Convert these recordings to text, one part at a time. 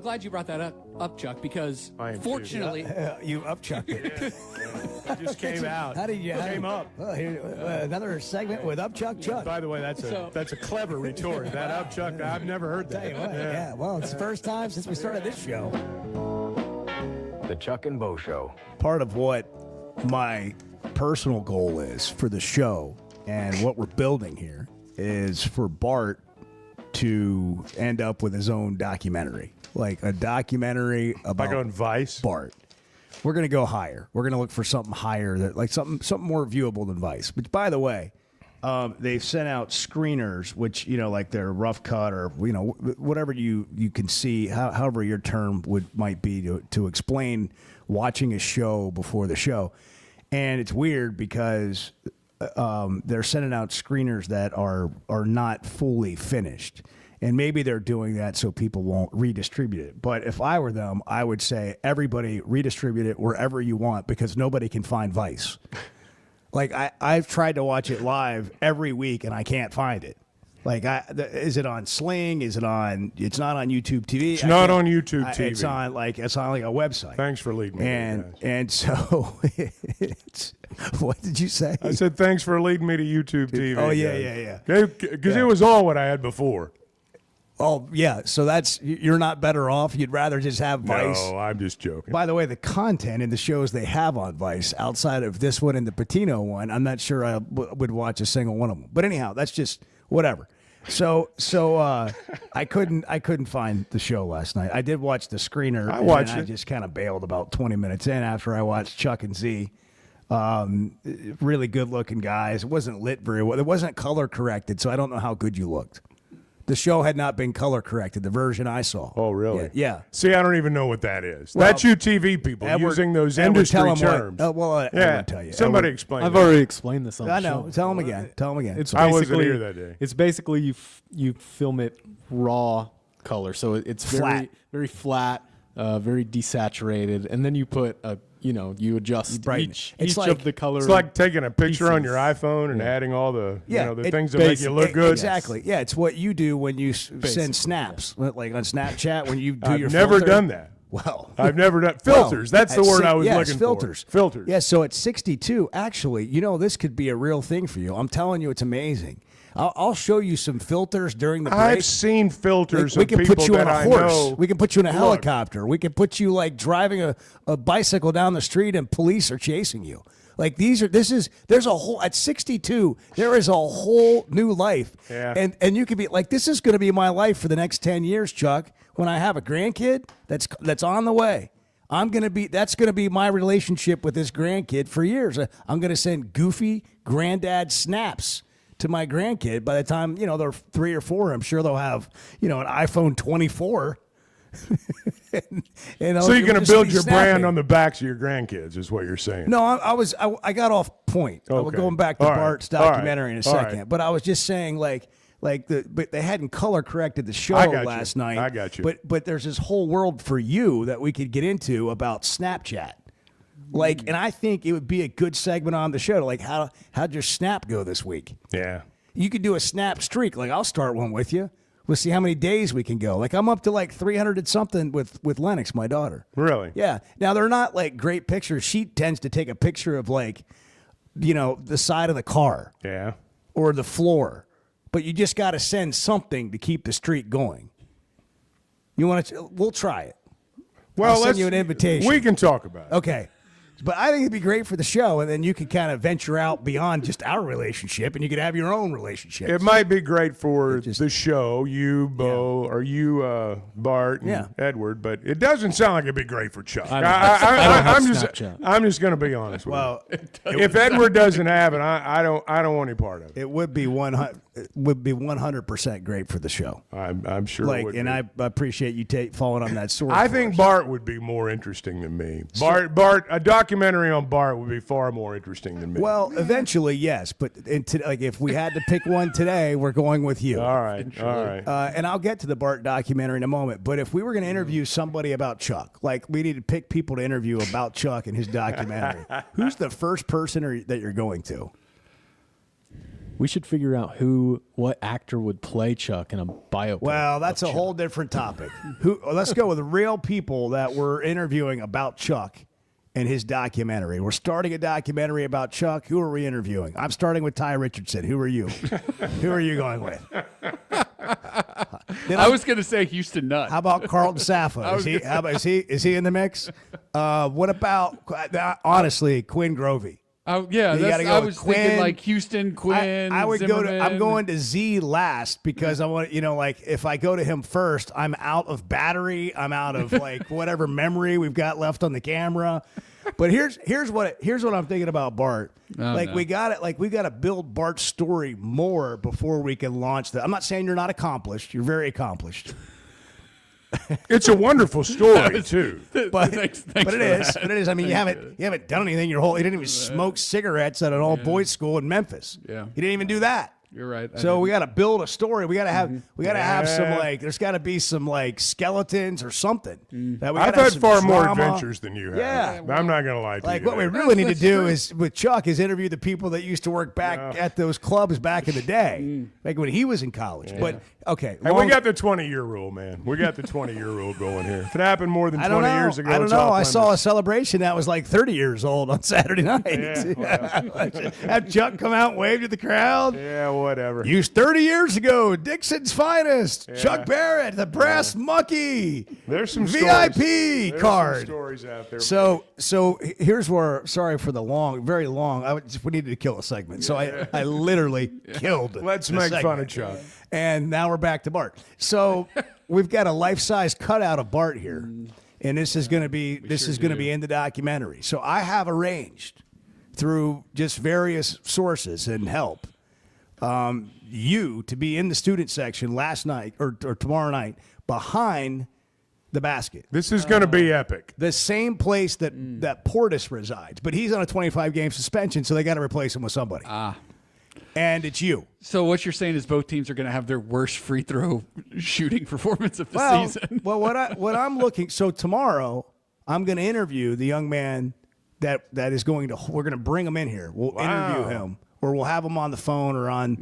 glad you brought that up, Chuck, because fortunately... you upchucked it. It just came out. How did you... Came up. Another segment with Upchuck Chuck. By the way, that's a clever retort. That upchuck, I've never heard that. Tell you what, yeah, well, it's the first time since we started this show. The Chuck and Bo Show. Part of what my personal goal is for the show and what we're building here is for Bart to end up with his own documentary, like a documentary about like on Vice. Bart. We're going to go higher. We're going to look for something higher, that like something more viewable than Vice. Which, by the way, they've sent out screeners, which like they're rough cut or whatever you can see, however your term might be to explain watching a show before the show. And it's weird because they're sending out screeners that are not fully finished. And maybe they're doing that so people won't redistribute it. But if I were them, I would say everybody redistribute it wherever you want because nobody can find Vice. Like I've tried to watch it live every week and I can't find it. Like, is it on Sling? Is it on? It's not on YouTube TV. It's not on YouTube TV. It's on like a website. Thanks for leading me. And so, what did you say? I said thanks for leading me to YouTube TV. Oh yeah. Because it was all what I had before. Oh yeah. So you're not better off. You'd rather just have Vice. No, I'm just joking. By the way, the content in the shows they have on Vice, outside of this one and the Patino one, I'm not sure I would watch a single one of them. But anyhow, that's just whatever. So I couldn't find the show last night. I did watch the screener. I watched it. I just kind of bailed about 20 minutes in after I watched Chuck and Z. Really good looking guys. It wasn't lit very well. It wasn't color corrected, so I don't know how good you looked. The show had not been color corrected, the version I saw. Oh, really? Yeah. See, I don't even know what that is. Well, that's you TV people using those industry terms. I won't tell you. Somebody explain I've that. already explained this on the show. I know. Tell them again. It's I wasn't here that day. It's basically you film it raw color, so it's Flat. very flat, very desaturated, and then you put you adjust each of the color. It's like taking a picture on pieces. your iPhone and adding all the the things that basic- make you look good. Exactly. Yeah, it's what you do when you send snaps, like on Snapchat when you do I've your never filter. done that. Well, I've never done filters. That's the word I was looking filters. for. Filters. Yeah, so at 62, actually, this could be a real thing for you. I'm telling you, it's amazing. I'll show you some filters during the break. I've seen filters we of can people put you on that a I horse. know. We can put you in a Look. helicopter. We can put you like driving a bicycle down the street and police are chasing you. Like there's a whole at 62, there is a whole new life. Yeah. And you could be like, this is going to be my life for the next 10 years, Chuck. When I have a grandkid that's on the way. That's going to be my relationship with this grandkid for years. I'm going to send goofy granddad snaps to my grandkid. By the time, they're 3 or 4, I'm sure they'll have, an iPhone 24. and So you're going to build your brand on the backs of your grandkids, is what you're saying. No, I got off point. I was Okay. going back to All right. Bart's All right. documentary in a All second, right. but I was just saying but they hadn't color corrected the show I got you. last night. I got you. But there's this whole world for you that we could get into about Snapchat. And I think it would be a good segment on the show. Like, how'd your snap go this week? Yeah. You could do a snap streak. Like, I'll start one with you. We'll see how many days we can go. Like, I'm up to like 300 and something with Lennox, my daughter. Really? Yeah. Now, they're not like great pictures. She tends to take a picture of the side of the car. Yeah. Or the floor. But you just got to send something to keep the streak going. You want to? We'll try it. Well, I'll send you an invitation. We can talk about it. Okay. But I think it'd be great for the show, and then you could kind of venture out beyond just our relationship, and you could have your own relationship. It might be great for the show, you, Bo, or you, Bart, and Edward, but it doesn't sound like it'd be great for Chuck. I'm just going to be honest with you. If Edward doesn't have it, I don't want any part of it. It would be 100% great for the show. I'm sure. it would and be. I appreciate you falling on that sword. I for think us. Bart would be more interesting than me. Bart, a documentary on Bart would be far more interesting than me. Well, eventually, yes, but if we had to pick one today, we're going with you. All right. And I'll get to the Bart documentary in a moment. But if we were going to interview somebody about Chuck, like we need to pick people to interview about Chuck and his documentary, who's the first person that you're going to? We should figure out what actor would play Chuck in a biopic. Well, that's a whole different topic. Let's go with the real people that we're interviewing about Chuck and his documentary. We're starting a documentary about Chuck. Who are we interviewing? I'm starting with Ty Richardson. Who are you? Who are you going with? I was going to say Houston Nutt. How about Carlton Sappho? Is he in the mix? What about, honestly, Quinn Grovey? Oh yeah, I was thinking like Houston, Quinn. I would Zimmerman. I'm going to Z last because I want like if I go to him first, I'm out of battery. I'm out of like whatever memory we've got left on the camera. But here's what I'm thinking about Bart. We got it. Like we got to build Bart's story more before we can launch that. I'm not saying you're not accomplished. You're very accomplished. It's a wonderful story too, but it is. I mean, you haven't done anything. You didn't even smoke cigarettes at an all boys school in Memphis. Yeah, you didn't even do that. You're right. So we got to build a story. We got to have some like. There's got to be some like skeletons or something. I've had far more adventures than you have. Yeah, I'm not gonna lie to you. Like what we really need to do is with Chuck is interview the people that used to work back at those clubs back in the day, like when he was in college. Yeah. But okay, and we got the 20-year rule, man. We got the 20-year rule going here. If it happened more than 20 years ago, I don't know. I saw a celebration that was like 30 years old on Saturday night. Yeah, have Chuck come out and wave to the crowd. Yeah, whatever. Used 30 years ago, Dixon's finest, Chuck Barrett, the brass monkey. There's some VIP card. Some stories out there. So here's where. Sorry for the very long. We needed to kill a segment, so I literally killed. Let's make fun of Chuck. And now we're back to Bart. So we've got a life-size cutout of Bart here, and this is going to be in the documentary. So I have arranged through just various sources and help. You to be in the student section last night or tomorrow night behind the basket. This is going to be epic. The same place that Portis resides, but he's on a 25-game suspension, so they got to replace him with somebody. And it's you. So what you're saying is both teams are going to have their worst free throw shooting performance of the season. Well, what I'm looking. So tomorrow I'm going to interview the young man that is going to. We're going to bring him in here. We'll interview him. Or we'll have them on the phone or on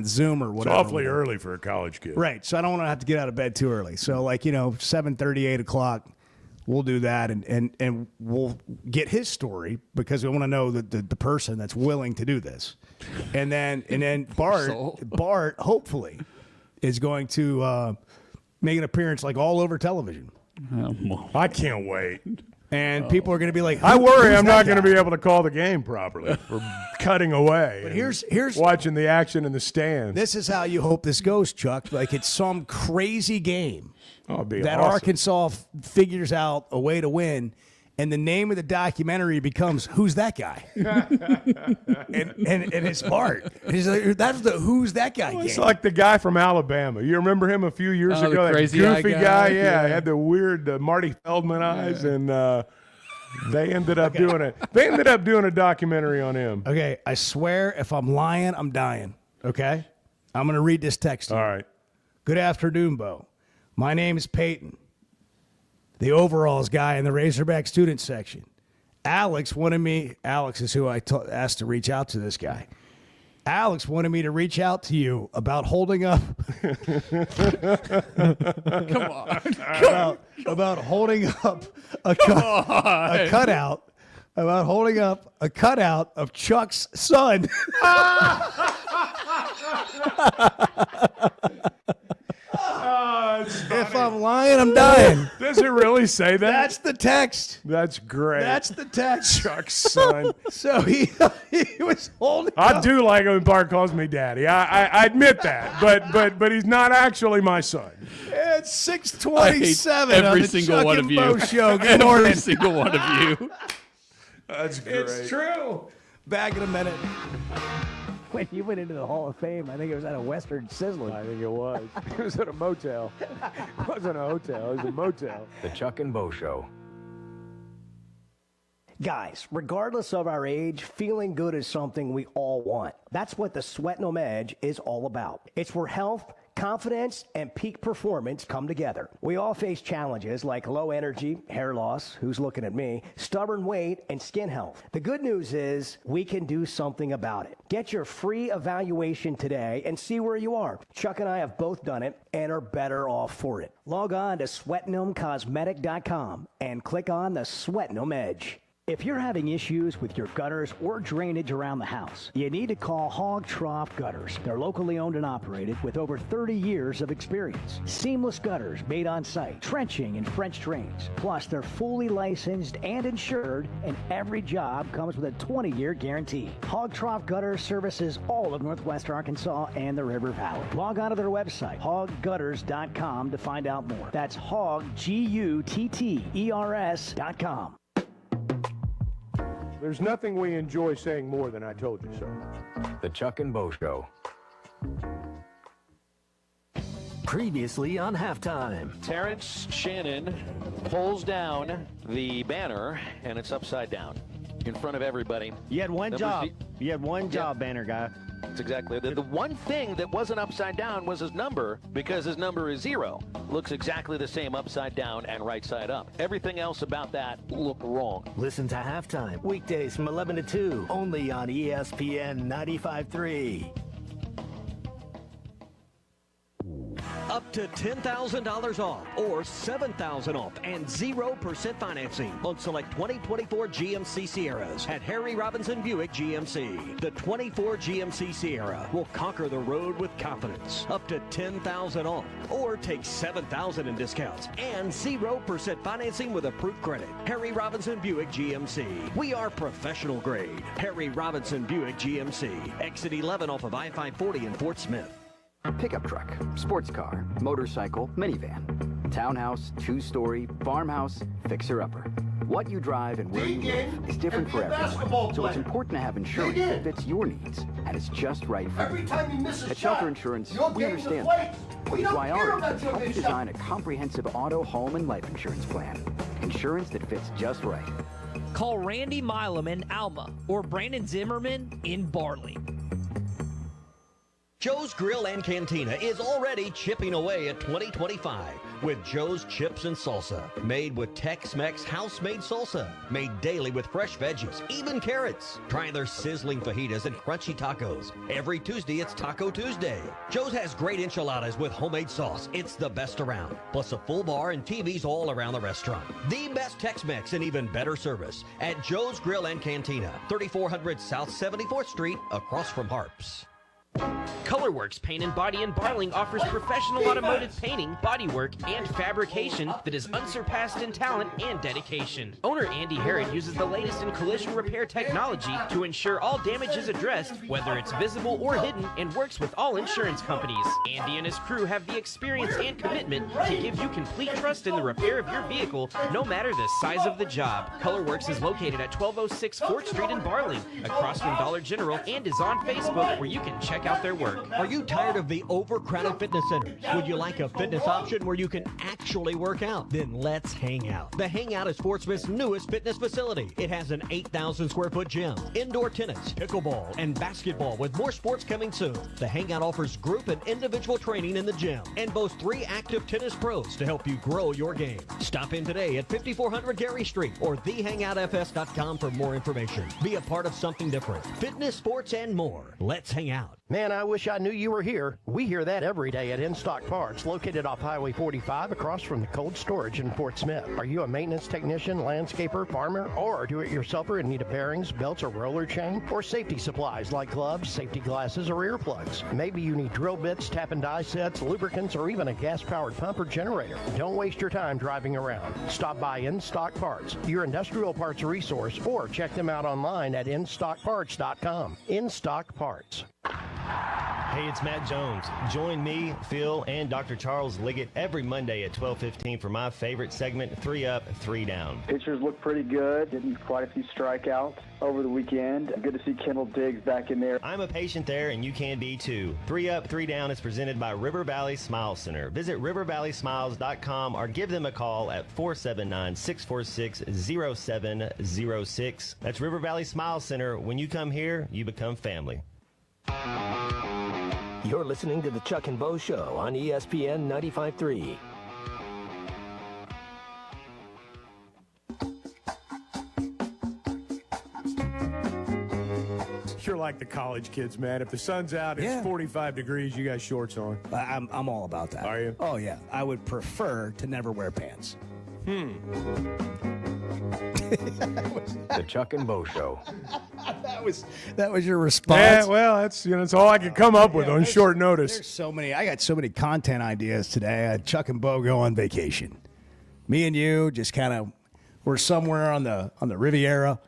Zoom or whatever. It's awfully early for a college kid. Right. So I don't want to have to get out of bed too early. So 7:30, 8 o'clock, we'll do that and we'll get his story because we want to know the person that's willing to do this. And then Bart hopefully is going to make an appearance like all over television. I can't wait. And people are going to be like, I worry I'm not going to be able to call the game properly for cutting away. But here's watching the action in the stands. This is how you hope this goes, Chuck. Like it's some crazy game that awesome. Arkansas figures out a way to win. And the name of the documentary becomes "Who's That Guy?" and it's Bart. He's like, that's the "Who's That Guy?" game. It's like the guy from Alabama. You remember him a few years ago? The crazy that goofy guy. Yeah, he had the weird Marty Feldman eyes, and they ended up doing it. They ended up doing a documentary on him. Okay, I swear, if I'm lying, I'm dying. Okay, I'm gonna read this text to you. All right. Good afternoon, Bo. My name is Peyton, the overalls guy in the Razorback student section. Alex is who I asked to reach out to this guy. Alex wanted me to reach out to you about holding up. Come on. About holding up a cutout. About holding up a cutout of Chuck's son. If I'm lying, I'm dying. Does it really say that? That's the text. That's great. That's the text. Chuck's son. So he was holding. I do like it when Bart calls me daddy. I admit that, but he's not actually my son. It's 6:27 every on the single Chuck one and of you. Bo show. Good morning. Every single one of you. That's great. It's true. Back in a minute. When you went into the Hall of Fame, I think it was at a Western Sizzler. I think it was. It was at a motel. It wasn't a hotel. It was a motel. The Chuck and Bo Show. Guys, regardless of our age, feeling good is something we all want. That's what the Sweat No Edge is all about. It's where health, Confidence and peak performance come together. We all face challenges like low energy, hair loss, who's looking at me, stubborn weight, and skin health. The good news is we can do something about it. Get your free evaluation today and see where you are. Chuck and I have both done it and are better off for it. Log on to sweatnumcosmetic.com and click on the Sweatnum Edge. If you're having issues with your gutters or drainage around the house, you need to call Hog Trough Gutters. They're locally owned and operated with over 30 years of experience. Seamless gutters made on site, trenching and French drains. Plus, they're fully licensed and insured, and every job comes with a 20-year guarantee. Hog Trough Gutters services all of Northwest Arkansas and the River Valley. Log on to their website, hoggutters.com, to find out more. That's hog, Gutters.com. There's nothing we enjoy saying more than I told you so. The Chuck and Bo Show. Previously on Halftime. Terrence Shannon pulls down the banner, and it's upside down in front of everybody. You had one job. You had one job, banner guy. That's exactly. The one thing that wasn't upside down was his number, because his number is 0. Looks exactly the same upside down and right side up. Everything else about that looked wrong. Listen to Halftime, weekdays from 11 to 2, only on ESPN 95.3. Up to $10,000 off or $7,000 off and 0% financing on select 2024 GMC Sierras at Harry Robinson Buick GMC. The 24 GMC Sierra will conquer the road with confidence. Up to $10,000 off or take $7,000 in discounts and 0% financing with approved credit. Harry Robinson Buick GMC. We are professional grade. Harry Robinson Buick GMC. Exit 11 off of I-540 in Fort Smith. Pickup truck, sports car, motorcycle, minivan, townhouse, 2-story, farmhouse, fixer-upper. What you drive and where you live is different for everyone. So it's important to have insurance that fits your needs and is just right for you. At Shelter Insurance, we understand that, which is why ours has helped you design a comprehensive auto, home, and life insurance plan. Insurance that fits just right. Call Randy Milam in Alma or Brandon Zimmerman in Barley. Joe's Grill and Cantina is already chipping away at 2025 with Joe's Chips and Salsa. Made with Tex-Mex house-made salsa. Made daily with fresh veggies, even carrots. Try their sizzling fajitas and crunchy tacos. Every Tuesday, it's Taco Tuesday. Joe's has great enchiladas with homemade sauce. It's the best around. Plus a full bar and TVs all around the restaurant. The best Tex-Mex and even better service at Joe's Grill and Cantina. 3400 South 74th Street, across from Harps. Colorworks Paint and Body in Barling offers professional automotive painting, bodywork, and fabrication that is unsurpassed in talent and dedication. Owner Andy Herod uses the latest in collision repair technology to ensure all damage is addressed, whether it's visible or hidden, and works with all insurance companies. Andy and his crew have the experience and commitment to give you complete trust in the repair of your vehicle, no matter the size of the job. Colorworks is located at 1206 4th Street in Barling, across from Dollar General, and is on Facebook, where you can check out their work. Are you tired of the overcrowded fitness centers? Would you like a fitness option where you can actually work out? Then let's hang out. The Hangout is Fort Smith's newest fitness facility. It has an 8,000 square foot gym, indoor tennis, pickleball, and basketball, with more sports coming soon. The Hangout offers group and individual training in the gym and boasts 3 active tennis pros to help you grow your game. Stop in today at 5400 Gary Street or thehangoutfs.com for more information. Be a part of something different. Fitness, sports, and more. Let's hang out. Man, I wish I knew you were here. We hear that every day at In Stock Parts, located off Highway 45 across from the cold storage in Fort Smith. Are you a maintenance technician, landscaper, farmer, or do-it-yourselfer in need of bearings, belts, or roller chain? Or safety supplies like gloves, safety glasses, or earplugs? Maybe you need drill bits, tap and die sets, lubricants, or even a gas-powered pump or generator. Don't waste your time driving around. Stop by In Stock Parts, your industrial parts resource, or check them out online at InStockParts.com. In Stock Parts. Hey, it's Matt Jones. Join me, Phil, and Dr. Charles Liggett every Monday at 12:15 for my favorite segment, 3 Up, 3 Down. Pitchers look pretty good. Getting quite a few strikeouts over the weekend. Good to see Kendall Diggs back in there. I'm a patient there, and you can be too. 3 Up, 3 Down is presented by River Valley Smile Center. Visit rivervalleysmiles.com or give them a call at 479-646-0706. That's River Valley Smile Center. When you come here, you become family. You're listening to the Chuck and Bo Show on ESPN 95.3. You're like the college kids, man. If the sun's out, it's 45 degrees, you got shorts on. I'm all about that. Are you? Oh, yeah. I would prefer to never wear pants. The Chuck and Bo Show. That was your response. Yeah, well, that's all I could come up with on short notice. There's so many. I got so many content ideas today. I had Chuck and Bo go on vacation. Me and you just kind of were somewhere on the Riviera.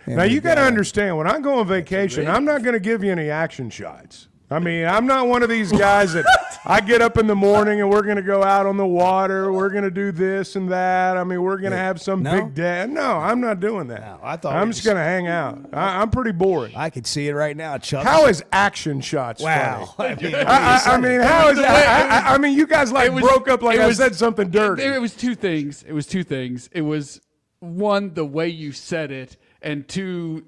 Now, you got to understand, when I go on vacation, I'm not going to give you any action shots. I mean, I'm not one of these guys that I get up in the morning and we're going to go out on the water. We're going to do this and that. I mean, we're going to have some big day. No, I'm not doing that. No, I'm just going to hang out. I'm pretty boring. I could see it right now, Chuck. How is action shots wow. funny? I mean, how is that? I mean, you guys broke up like I said something dirty. It was two things. It was, one, the way you said it, and two,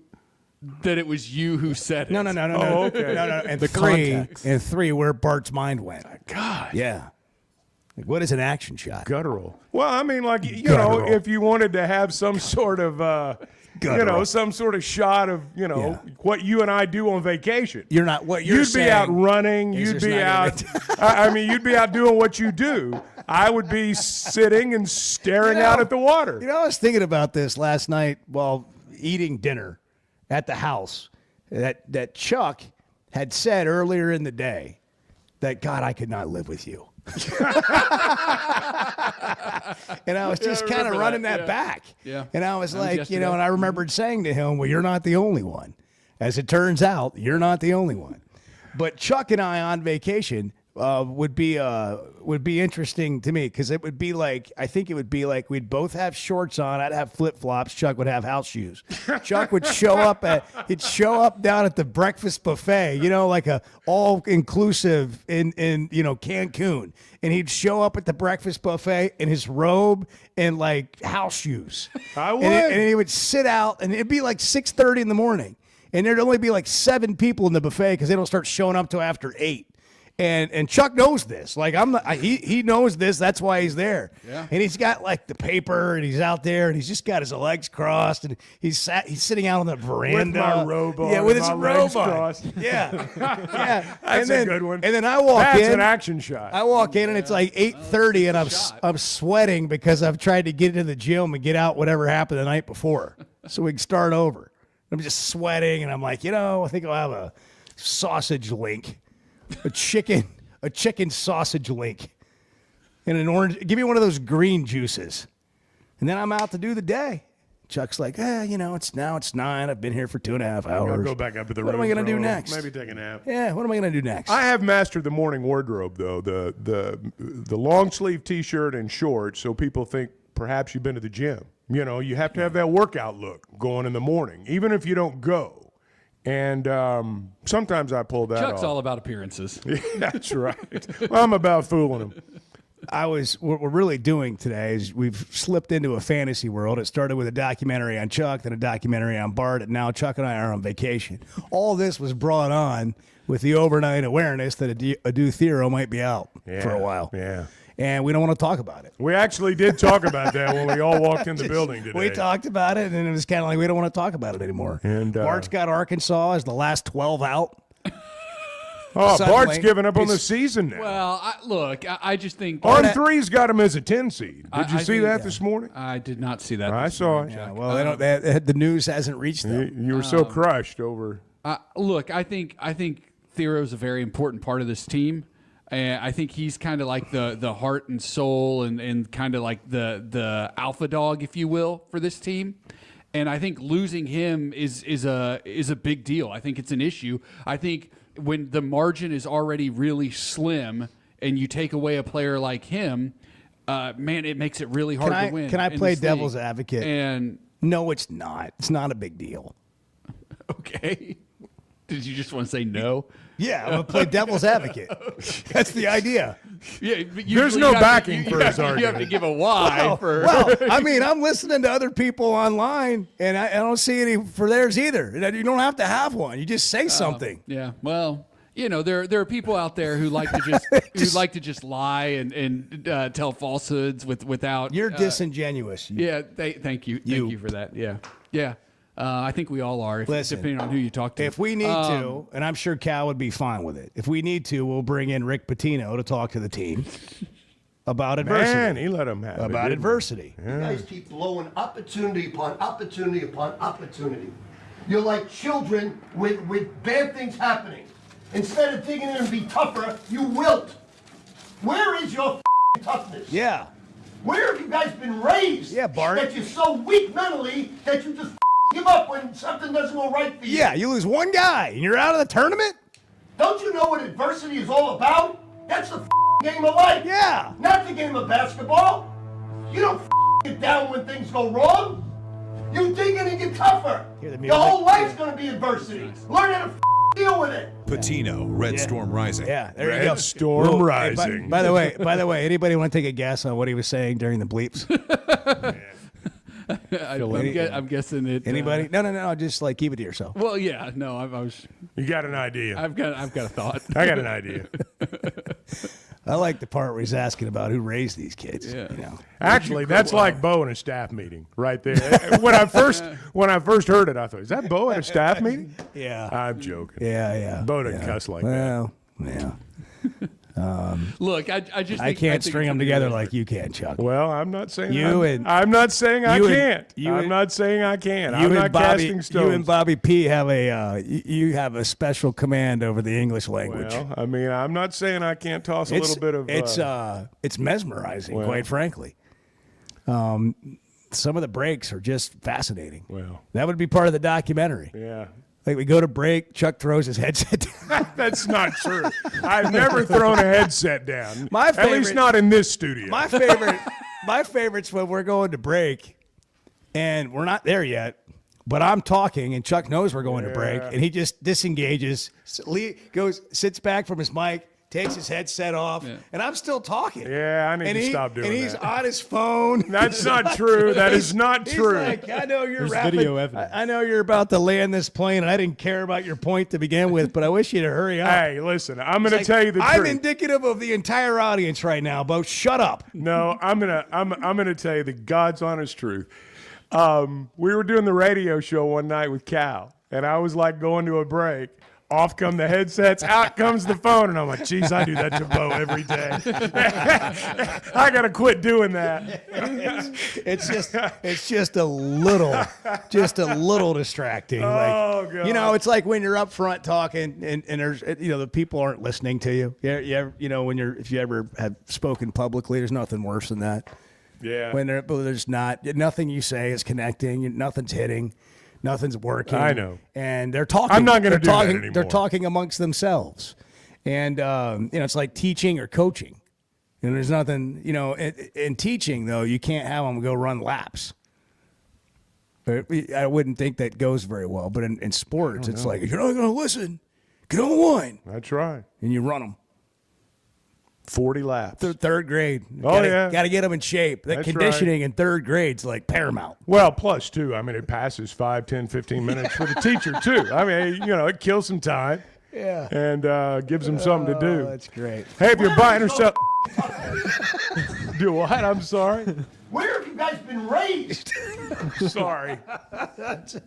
that it was you who said it. No. Oh, okay. No. And the context. And three, where Bart's mind went. God. Yeah. Like, what is an action shot? Guttural. Well, I mean, like, you know, if you wanted to have some sort of, some sort of shot of, what you and I do on vacation. You're not what you're saying. You'd be out running. You'd be out. You'd be out doing what you do. I would be sitting and staring out at the water. I was thinking about this last night while eating dinner at the house, that Chuck had said earlier in the day that, God, I could not live with you. And I was just kind of running that back. Yeah. And I was like, and I remembered saying to him, well, you're not the only one. As it turns out, you're not the only one. But Chuck and I on vacation would be interesting to me, because it would be like, I think it would be like we'd both have shorts on. I'd have flip flops. Chuck would have house shoes. Chuck would show up down at the breakfast buffet, like a all inclusive in Cancun, and he'd show up at the breakfast buffet in his robe and like house shoes. I would, and he would sit out, and it'd be like 6:30 in the morning, and there'd only be like 7 people in the buffet because they don't start showing up till after 8. And Chuck knows this. Like, he knows this. That's why he's there. Yeah. And he's got like the paper, and he's out there, and he's just got his legs crossed, and he's sitting out on the veranda with my robe on. Yeah, with his my robe legs on. crossed. Yeah, yeah. That's a good one. And then I walk in. That's an action shot. I walk in, and it's like 8:30, and I'm sweating because I've tried to get into the gym and get out whatever happened the night before, so we can start over. I'm just sweating, and I'm like, I think I'll have a sausage link. A chicken sausage link, and an orange. Give me one of those green juices, and then I'm out to do the day. Chuck's like, it's 9. I've been here for 2.5 hours. I'll go back up to the room. What am I going to do next? Maybe take a nap. Yeah, what am I going to do next? I have mastered the morning wardrobe, though. The long sleeve T-shirt and shorts, so people think perhaps you've been to the gym. You have to have that workout look going in the morning, even if you don't go. And sometimes I pull that Chuck's off. all about appearances. Yeah, that's right. Well, I'm about fooling him. What we're really doing today is we've slipped into a fantasy world. It started with a documentary on Chuck, then a documentary on Bart, and now Chuck and I are on vacation. All this was brought on with the overnight awareness that Adu Thero might be out for a while. Yeah. And we don't want to talk about it. We actually did talk about that when we all walked in the building today. We talked about it, and it was kind of like we don't want to talk about it anymore. And Bart's got Arkansas as the last 12 out. Bart's giving up on the season now. Well, I just think On3's got him as a 10 seed. Did you see that this morning? I did not see that. I saw it. Yeah, well, the news hasn't reached them. You were so crushed over. Look, I think Thero's a very important part of this team. And I think he's kind of like the heart and soul and kind of like the alpha dog, if you will, for this team. And I think losing him is a big deal. I think it's an issue. I think when the margin is already really slim and you take away a player like him, man, it makes it really hard to win. Can I play devil's advocate? And no, it's not. It's not a big deal. Okay. Did you just want to say no? Yeah, I'm going to play devil's advocate. That's the idea. Yeah, there's no backing for his argument. You have to give a why. I mean, I'm listening to other people online, and I don't see any for theirs either. You don't have to have one. You just say something. Yeah, well, there are people out there who like to just lie and tell falsehoods without. You're disingenuous. Yeah, thank you for that. Yeah. I think we all are, depending on who you talk to. If we need to, and I'm sure Cal would be fine with it. If we need to, we'll bring in Rick Pitino to talk to the team about adversity. Man, he let him have about adversity. Yeah. You guys keep blowing opportunity upon opportunity upon opportunity. You're like children with bad things happening. Instead of digging in and be tougher, you wilt. Where is your toughness? Yeah. Where have you guys been raised? Yeah, Bart. That you're so weak mentally that you just give up when something doesn't go right for you. Yeah, you lose one guy and you're out of the tournament? Don't you know what adversity is all about? That's the game of life. Yeah. Not the game of basketball. You don't get down when things go wrong. You dig in and get tougher. Your whole life's going to be adversity. Learn how to deal with it. Patino, Red Storm Rising. Yeah, there you go. Red Storm Rising. Hey, by the way, anybody want to take a guess on what he was saying during the bleeps? I'm guessing it. Anybody? No. Just like keep it to yourself. Well, yeah. No, I was. You got an idea. I've got a thought. I got an idea. I like the part where he's asking about who raised these kids. Yeah. Actually, that's like Bo in a staff meeting right there. when I first heard it, I thought, is that Bo at a staff meeting? Yeah. I'm joking. Yeah. Bo didn't cuss like that. Well, yeah. Look, I just I think, can't string them together like you can, Chuck. Well, I'm not saying I'm not saying I can't. I'm not saying I can't. I'm not casting stones. You and Bobby P have you have a special command over the English language. Well, I mean, I'm not saying I can't toss a little bit of. It's mesmerizing, quite frankly. Some of the breaks are just fascinating. Well, that would be part of the documentary. Yeah. Like we go to break, Chuck throws his headset down. That's not true. I've never thrown a headset down. At least not in this studio. My favorite's when we're going to break, and we're not there yet, but I'm talking, and Chuck knows we're going to break, and he just disengages, sits back from his mic, takes his headset off, and I'm still talking. Yeah, I need to stop doing that. And he's on his phone. That's not true. That is not true. He's like, I know you're There's rapping. video evidence. I know you're about to land this plane, and I didn't care about your point to begin with, but I wish you to hurry up. Hey, listen, I'm going to tell you the truth. I'm indicative of the entire audience right now, Bo. Shut up. No, I'm gonna tell you the God's honest truth. We were doing the radio show one night with Cal, and I was like going to a break. Off come the headsets, out comes the phone, and I'm like, geez, I do that to Bo every day. I gotta quit doing that. It's just a little distracting. Oh, God. It's like when you're up front talking and there's the people aren't listening to you. If you ever have spoken publicly, there's nothing worse than that. Yeah. When there's nothing you say is connecting, nothing's hitting. Nothing's working. I know. And they're talking. I'm not going to do that anymore. They're talking amongst themselves. And, it's like teaching or coaching. And there's nothing, in teaching, though, you can't have them go run laps. I wouldn't think that goes very well. But in sports, it's like, if you're not going to listen, get on one. That's right. And you run them. 40 laps. Third grade. Yeah. Got to get them in shape. That conditioning in third grade's like paramount. Well, plus, too, I mean, it passes 5, 10, 15 minutes for the teacher, too. I mean, it kills some time. Yeah. And gives them something to do. That's great. Hey, if you're buying or selling. Do what? I'm sorry. Where have you guys been raised? Sorry. That's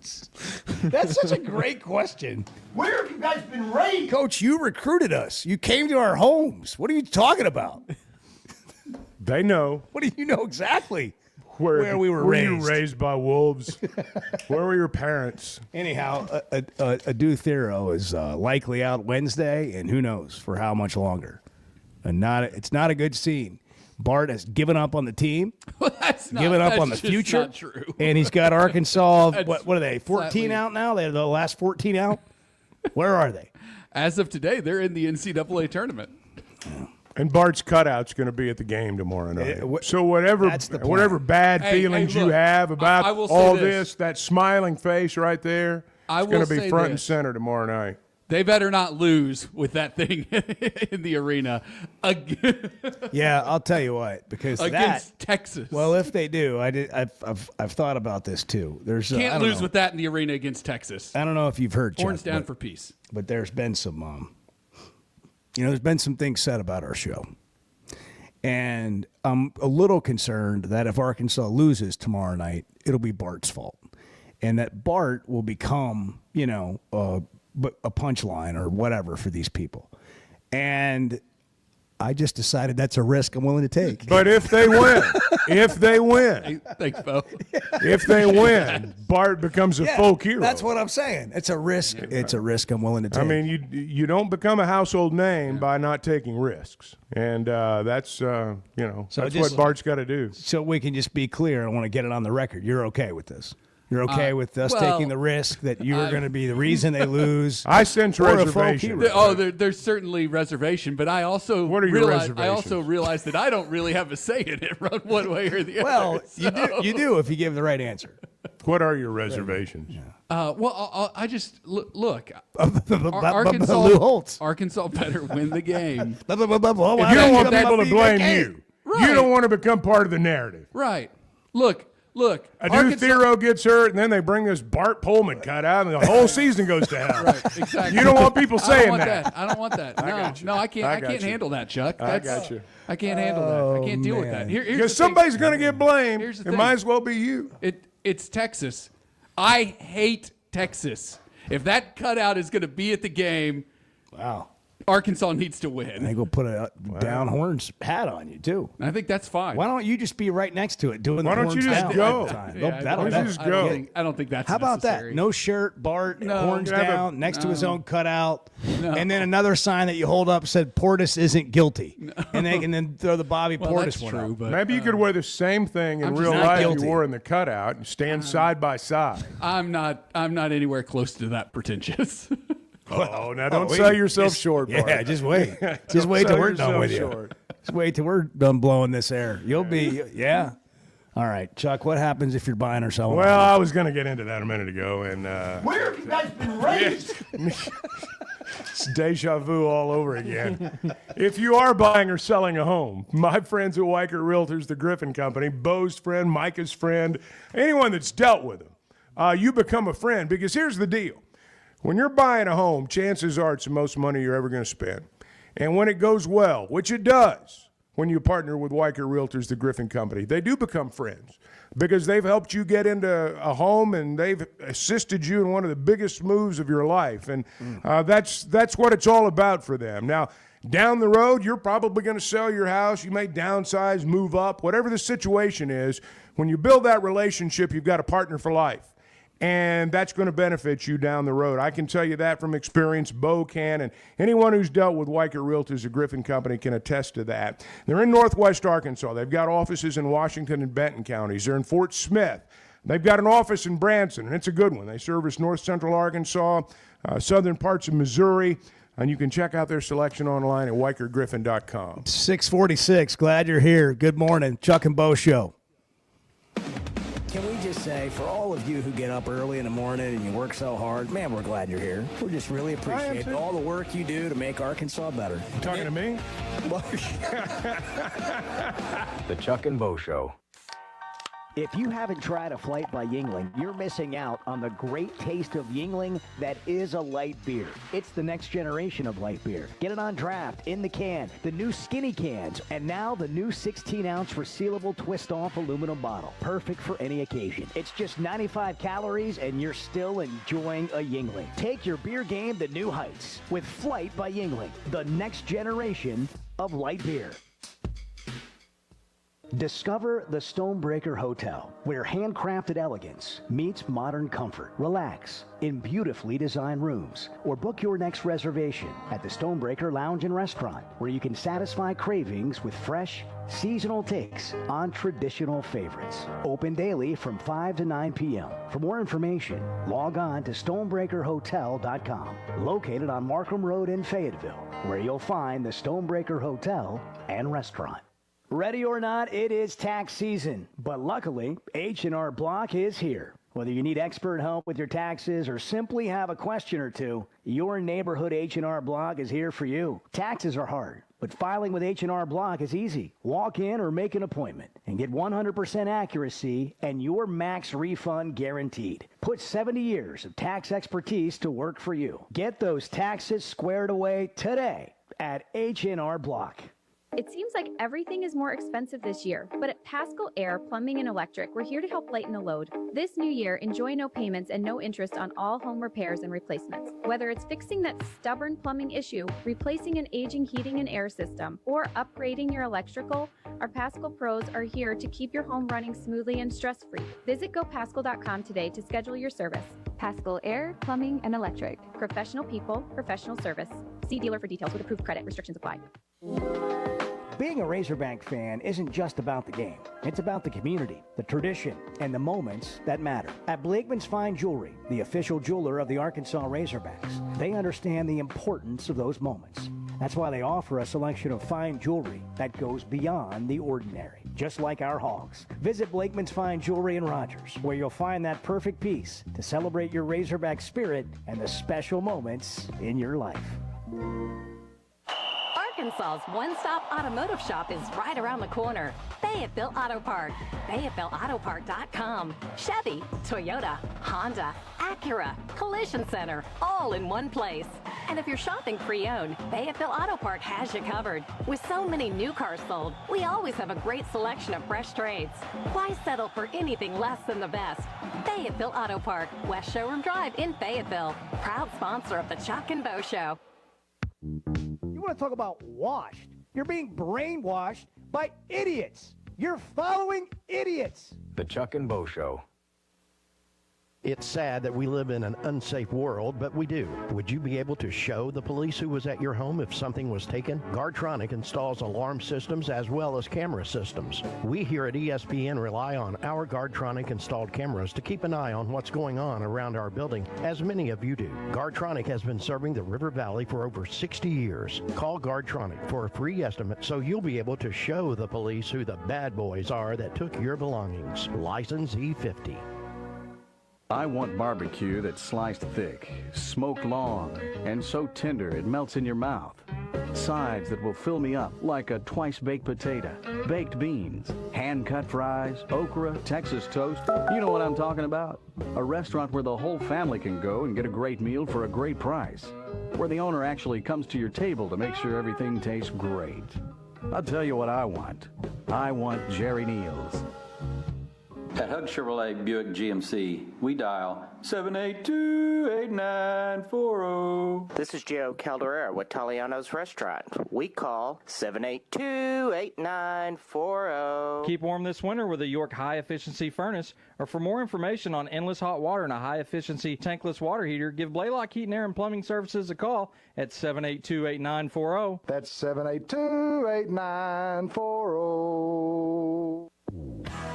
such a great question. Where have you guys been raised? Coach, you recruited us. You came to our homes. What are you talking about? They know. What do you know exactly? Where we were raised. Were you raised by wolves? Where were your parents? Anyhow, Adu Thero is likely out Wednesday, and who knows for how much longer. It's not a good scene. Bart has given up on the team, given up on the future. Not true. And he's got Arkansas. What are they? 14 out now? They're the last 14 out. Where are they? As of today, they're in the NCAA tournament. And Bart's cutout's going to be at the game tomorrow night. So whatever bad feelings you have about all this, that smiling face right there, it's going to be front and center tomorrow night. They better not lose with that thing in the arena. Yeah, I'll tell you what, because against Texas. Well, if they do, I've thought about this too. Can't lose with that in the arena against Texas. I don't know if you've heard. Horns down for peace. But there's been some there's been some things said about our show. And I'm a little concerned that if Arkansas loses tomorrow night, it'll be Bart's fault. And that Bart will become, a punchline or whatever for these people. And I just decided that's a risk I'm willing to take. But if they win, Thanks, Bo. If they win, Bart becomes a folk hero. That's what I'm saying. It's a risk. It's a risk I'm willing to take. I mean, you don't become a household name by not taking risks, and that's that's what Bart's got to do. So we can just be clear. I want to get it on the record. You're okay with this. You're okay with us taking the risk that you're going to be the reason they lose. I sense reservation. There's certainly reservation, but I also realize that I don't really have a say in it, run one way or the other. Well, you do if you give the right answer. What are your reservations? I just look. Arkansas better win the game. You don't want people to blame you. Right. You don't want to become part of the narrative. Right. Look. A new Thero gets hurt, and then they bring this Bart Pullman cut out, and the whole season goes to hell. Right, exactly. You don't want people saying that. I don't want that. No, I can't. I can't handle that, Chuck. I got you. I can't handle that. I can't deal with that. Because somebody's going to get blamed. It might as well be you. It's Texas. I hate Texas. If that cutout is going to be at the game, wow. Arkansas needs to win. They go put a down horns hat on you too. I think that's fine. Why don't you just be right next to it doing Why the don't you horns just down go? all the time? I don't think that's How about necessary. that? No shirt, Bart, horns down, next to his own cutout. No. And then another sign that you hold up said Portis isn't guilty. No. And they can then throw the Bobby Portis one up. But, maybe you could wear the same thing in real life you wore in the cutout and stand side by side. I'm not anywhere close to that pretentious. Oh, now don't sell yourself short, Bart. Yeah, just wait. Just wait till we're done with you. Just wait till we're done blowing this air. You'll be, yeah. All right, Chuck, what happens if you're buying or selling? Well, I was going to get into that a minute ago. And where have you guys been raised? It's deja vu all over again. If you are buying or selling a home, my friends at Weichert Realtors, the Griffin Company, Bo's friend, Micah's friend, anyone that's dealt with them, you become a friend because here's the deal. When you're buying a home, chances are it's the most money you're ever going to spend. And when it goes well, which it does, when you partner with Weichert Realtors, the Griffin Company, they do become friends because they've helped you get into a home and they've assisted you in one of the biggest moves of your life. And that's what it's all about for them. Now, down the road, you're probably going to sell your house. You may downsize, move up, whatever the situation is. When you build that relationship, you've got a partner for life. And that's going to benefit you down the road. I can tell you that from experience. Bo can, and anyone who's dealt with Weichert Realtors, the Griffin Company, can attest to that. They're in Northwest Arkansas. They've got offices in Washington and Benton counties. They're in Fort Smith. They've got an office in Branson, and it's a good one. They service north central Arkansas, southern parts of Missouri, and you can check out their selection online at WeichertGriffin.com. 646. Glad you're here. Good morning. Chuck and Bo Show. Can we just say, for all of you who get up early in the morning and you work so hard, man, we're glad you're here. We just really appreciate all the work you do to make Arkansas better. You talking to me? The Chuck and Bo Show. If you haven't tried a flight by Yuengling, you're missing out on the great taste of Yuengling that is a light beer. It's the next generation of light beer. Get it on draft, in the can, the new skinny cans, and now the new 16-ounce resealable twist-off aluminum bottle. Perfect for any occasion. It's just 95 calories, and you're still enjoying a Yuengling. Take your beer game to new heights with Flight by Yuengling, the next generation of light beer. Discover the Stonebreaker Hotel, where handcrafted elegance meets modern comfort. Relax in beautifully designed rooms, or book your next reservation at the Stonebreaker Lounge and Restaurant, where you can satisfy cravings with fresh, seasonal takes on traditional favorites. Open daily from 5 to 9 p.m. For more information, log on to stonebreakerhotel.com, located on Markham Road in Fayetteville, where you'll find the Stonebreaker Hotel and Restaurant. Ready or not, it is tax season, but luckily, H&R Block is here. Whether you need expert help with your taxes or simply have a question or two, your neighborhood H&R Block is here for you. Taxes are hard, but filing with H&R Block is easy. Walk in or make an appointment and get 100% accuracy and your max refund guaranteed. Put 70 years of tax expertise to work for you. Get those taxes squared away today at H&R Block. It seems like everything is more expensive this year, but at Paschal Air Plumbing and Electric, we're here to help lighten the load. This new year, enjoy no payments and no interest on all home repairs and replacements. Whether it's fixing that stubborn plumbing issue, replacing an aging heating and air system, or upgrading your electrical, our Paschal pros are here to keep your home running smoothly and stress-free. Visit gopaschal.com today to schedule your service. Paschal Air Plumbing and Electric. Professional people, professional service. See dealer for details with approved credit. Restrictions apply. Being a Razorback fan isn't just about the game. It's about the community, the tradition, and the moments that matter. At Blakeman's Fine Jewelry, the official jeweler of the Arkansas Razorbacks, they understand the importance of those moments. That's why they offer a selection of fine jewelry that goes beyond the ordinary, just like our hogs. Visit Blakeman's Fine Jewelry in Rogers, where you'll find that perfect piece to celebrate your Razorback spirit and the special moments in your life. Arkansas's one-stop automotive shop is right around the corner. Fayetteville Auto Park. FayettevilleAutoPark.com. Chevy, Toyota, Honda, Acura, Collision Center, all in one place. And if you're shopping pre-owned, Fayetteville Auto Park has you covered. With so many new cars sold, we always have a great selection of fresh trades. Why settle for anything less than the best? Fayetteville Auto Park, West Showroom Drive in Fayetteville. Proud sponsor of the Chuck and Bo Show. You want to talk about washed? You're being brainwashed by idiots. You're following idiots. The Chuck and Bo Show. It's sad that we live in an unsafe world, but we do. Would you be able to show the police who was at your home if something was taken? Guardtronic installs alarm systems as well as camera systems. We here at ESPN rely on our Guardtronic installed cameras to keep an eye on what's going on around our building, as many of you do. Guardtronic has been serving the River Valley for over 60 years. Call Guardtronic for a free estimate so you'll be able to show the police who the bad boys are that took your belongings. License E50. I want barbecue that's sliced thick, smoked long, and so tender it melts in your mouth. Sides that will fill me up like a twice-baked potato, baked beans, hand-cut fries, okra, Texas toast. You know what I'm talking about? A restaurant where the whole family can go and get a great meal for a great price. Where the owner actually comes to your table to make sure everything tastes great. I'll tell you what I want. I want Jerry Neal's. At Hug Chevrolet Buick GMC, we dial 782-8940. This is Joe Calderera with Taliano's Restaurant. We call 782-8940. Keep warm this winter with a York high-efficiency furnace. Or for more information on endless hot water and a high-efficiency tankless water heater, give Blaylock Heating, Air, and Plumbing Services a call at 782-8940. That's 782-8940.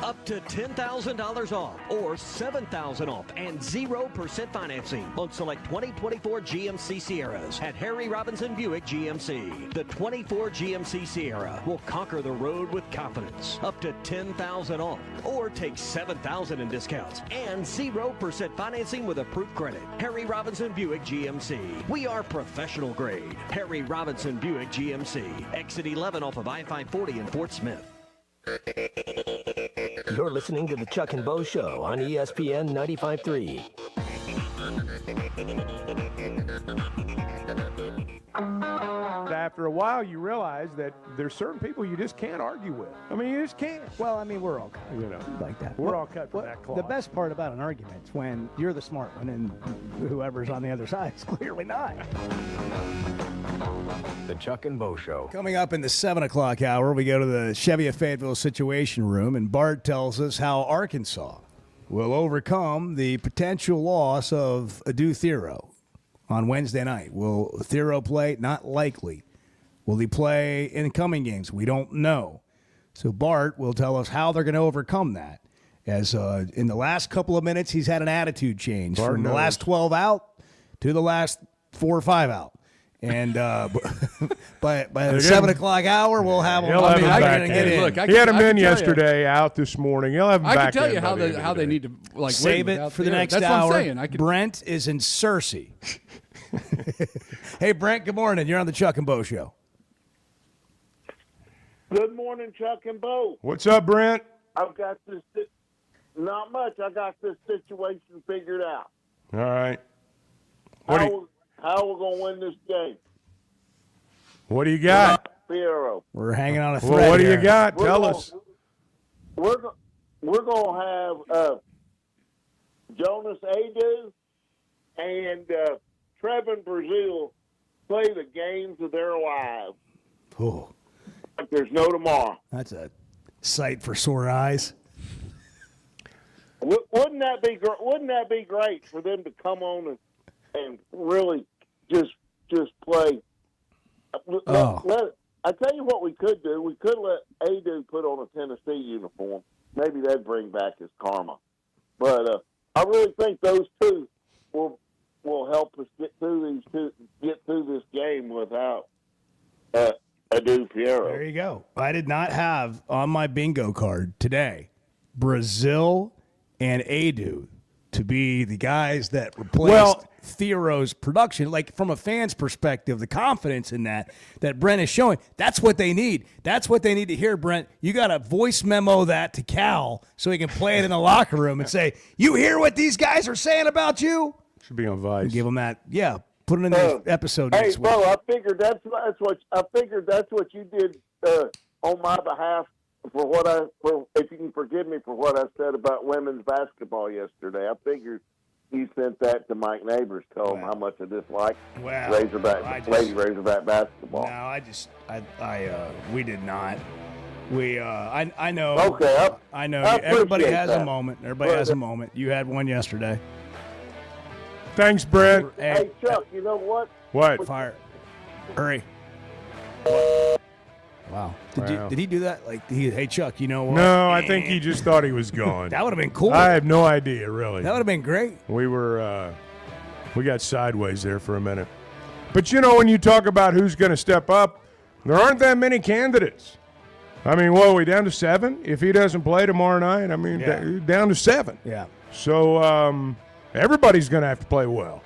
Up to $10,000 off or $7,000 off and 0% financing on select 2024 GMC Sierras at Harry Robinson Buick GMC. The 24 GMC Sierra will conquer the road with confidence. Up to $10,000 off or take $7,000 in discounts and 0% financing with approved credit. Harry Robinson Buick GMC. We are professional grade. Harry Robinson Buick GMC. Exit 11 off of I-540 in Fort Smith. You're listening to the Chuck and Bo Show on ESPN 95.3. After a while, you realize that there's certain people you just can't argue with. I mean, you just can't. Well, I mean, we're all like that. We're all cut from that cloth. The best part about an argument is when you're the smart one and whoever's on the other side is clearly not. The Chuck and Bo Show. Coming up in the 7 o'clock hour, we go to the Chevy of Fayetteville Situation Room, and Bart tells us how Arkansas will overcome the potential loss of Adu Thero on Wednesday night. Will Thero play? Not likely. Will he play in coming games? We don't know. So Bart will tell us how they're going to overcome that. As in the last couple of minutes, he's had an attitude change from the last 12 out to the last 4 or 5 out. And by the 7 o'clock hour, we'll have him. He had him in yesterday, out this morning. He'll have him back. I can tell you how they need to save it for the next hour. What I'm saying. Brent is in Searcy. Hey, Brent. Good morning. You're on the Chuck and Bo Show. Good morning, Chuck and Bo. What's up, Brent? I've got this. Not much. I got this situation figured out. All right. How are we going to win this game? What do you got? Fierro. We're hanging on a thread. Well, what do here. you got? Tell us. We're going to have Jonas Adu and Trevin Brazil play the games of their lives. Oh, Like there's no tomorrow. that's a sight for sore eyes. Wouldn't that be great for them to come on and really just play? I tell you what we could do. We could let Adu put on a Tennessee uniform. Maybe that'd bring back his karma. But I really think those two will help us get through this game without Adu Fierro. There you go. I did not have on my bingo card today Brazil and Adu to be the guys that replaced Thero's production. Like, from a fan's perspective, the confidence in that Brent is showing, that's what they need. That's what they need to hear, Brent. You got to voice memo that to Cal so he can play it in the locker room and say, you hear what these guys are saying about you? Should be on Vice. And give them that. Yeah, put it in the episode Hey, next week. Bo, I figured that's what you did on my behalf if you can forgive me for what I said about women's basketball yesterday. I figured you sent that to Mike Neighbors, told him how much I dislike Lady Razorback basketball. No, we did not. I know. Okay, I know. I Everybody appreciate has that. a moment. Everybody has a moment. You had one yesterday. Thanks, Brent. Hey, Chuck, you know what? What? Fire. Hurry. Wow. Did he do that? Like, hey, Chuck, you know what? No, I think he just thought he was gone. That would have been cool. I have no idea, really. That would have been great. We got sideways there for a minute. But, when you talk about who's going to step up, there aren't that many candidates. I mean, what are we down to 7? If he doesn't play tomorrow night, down to 7. Yeah. So everybody's going to have to play well.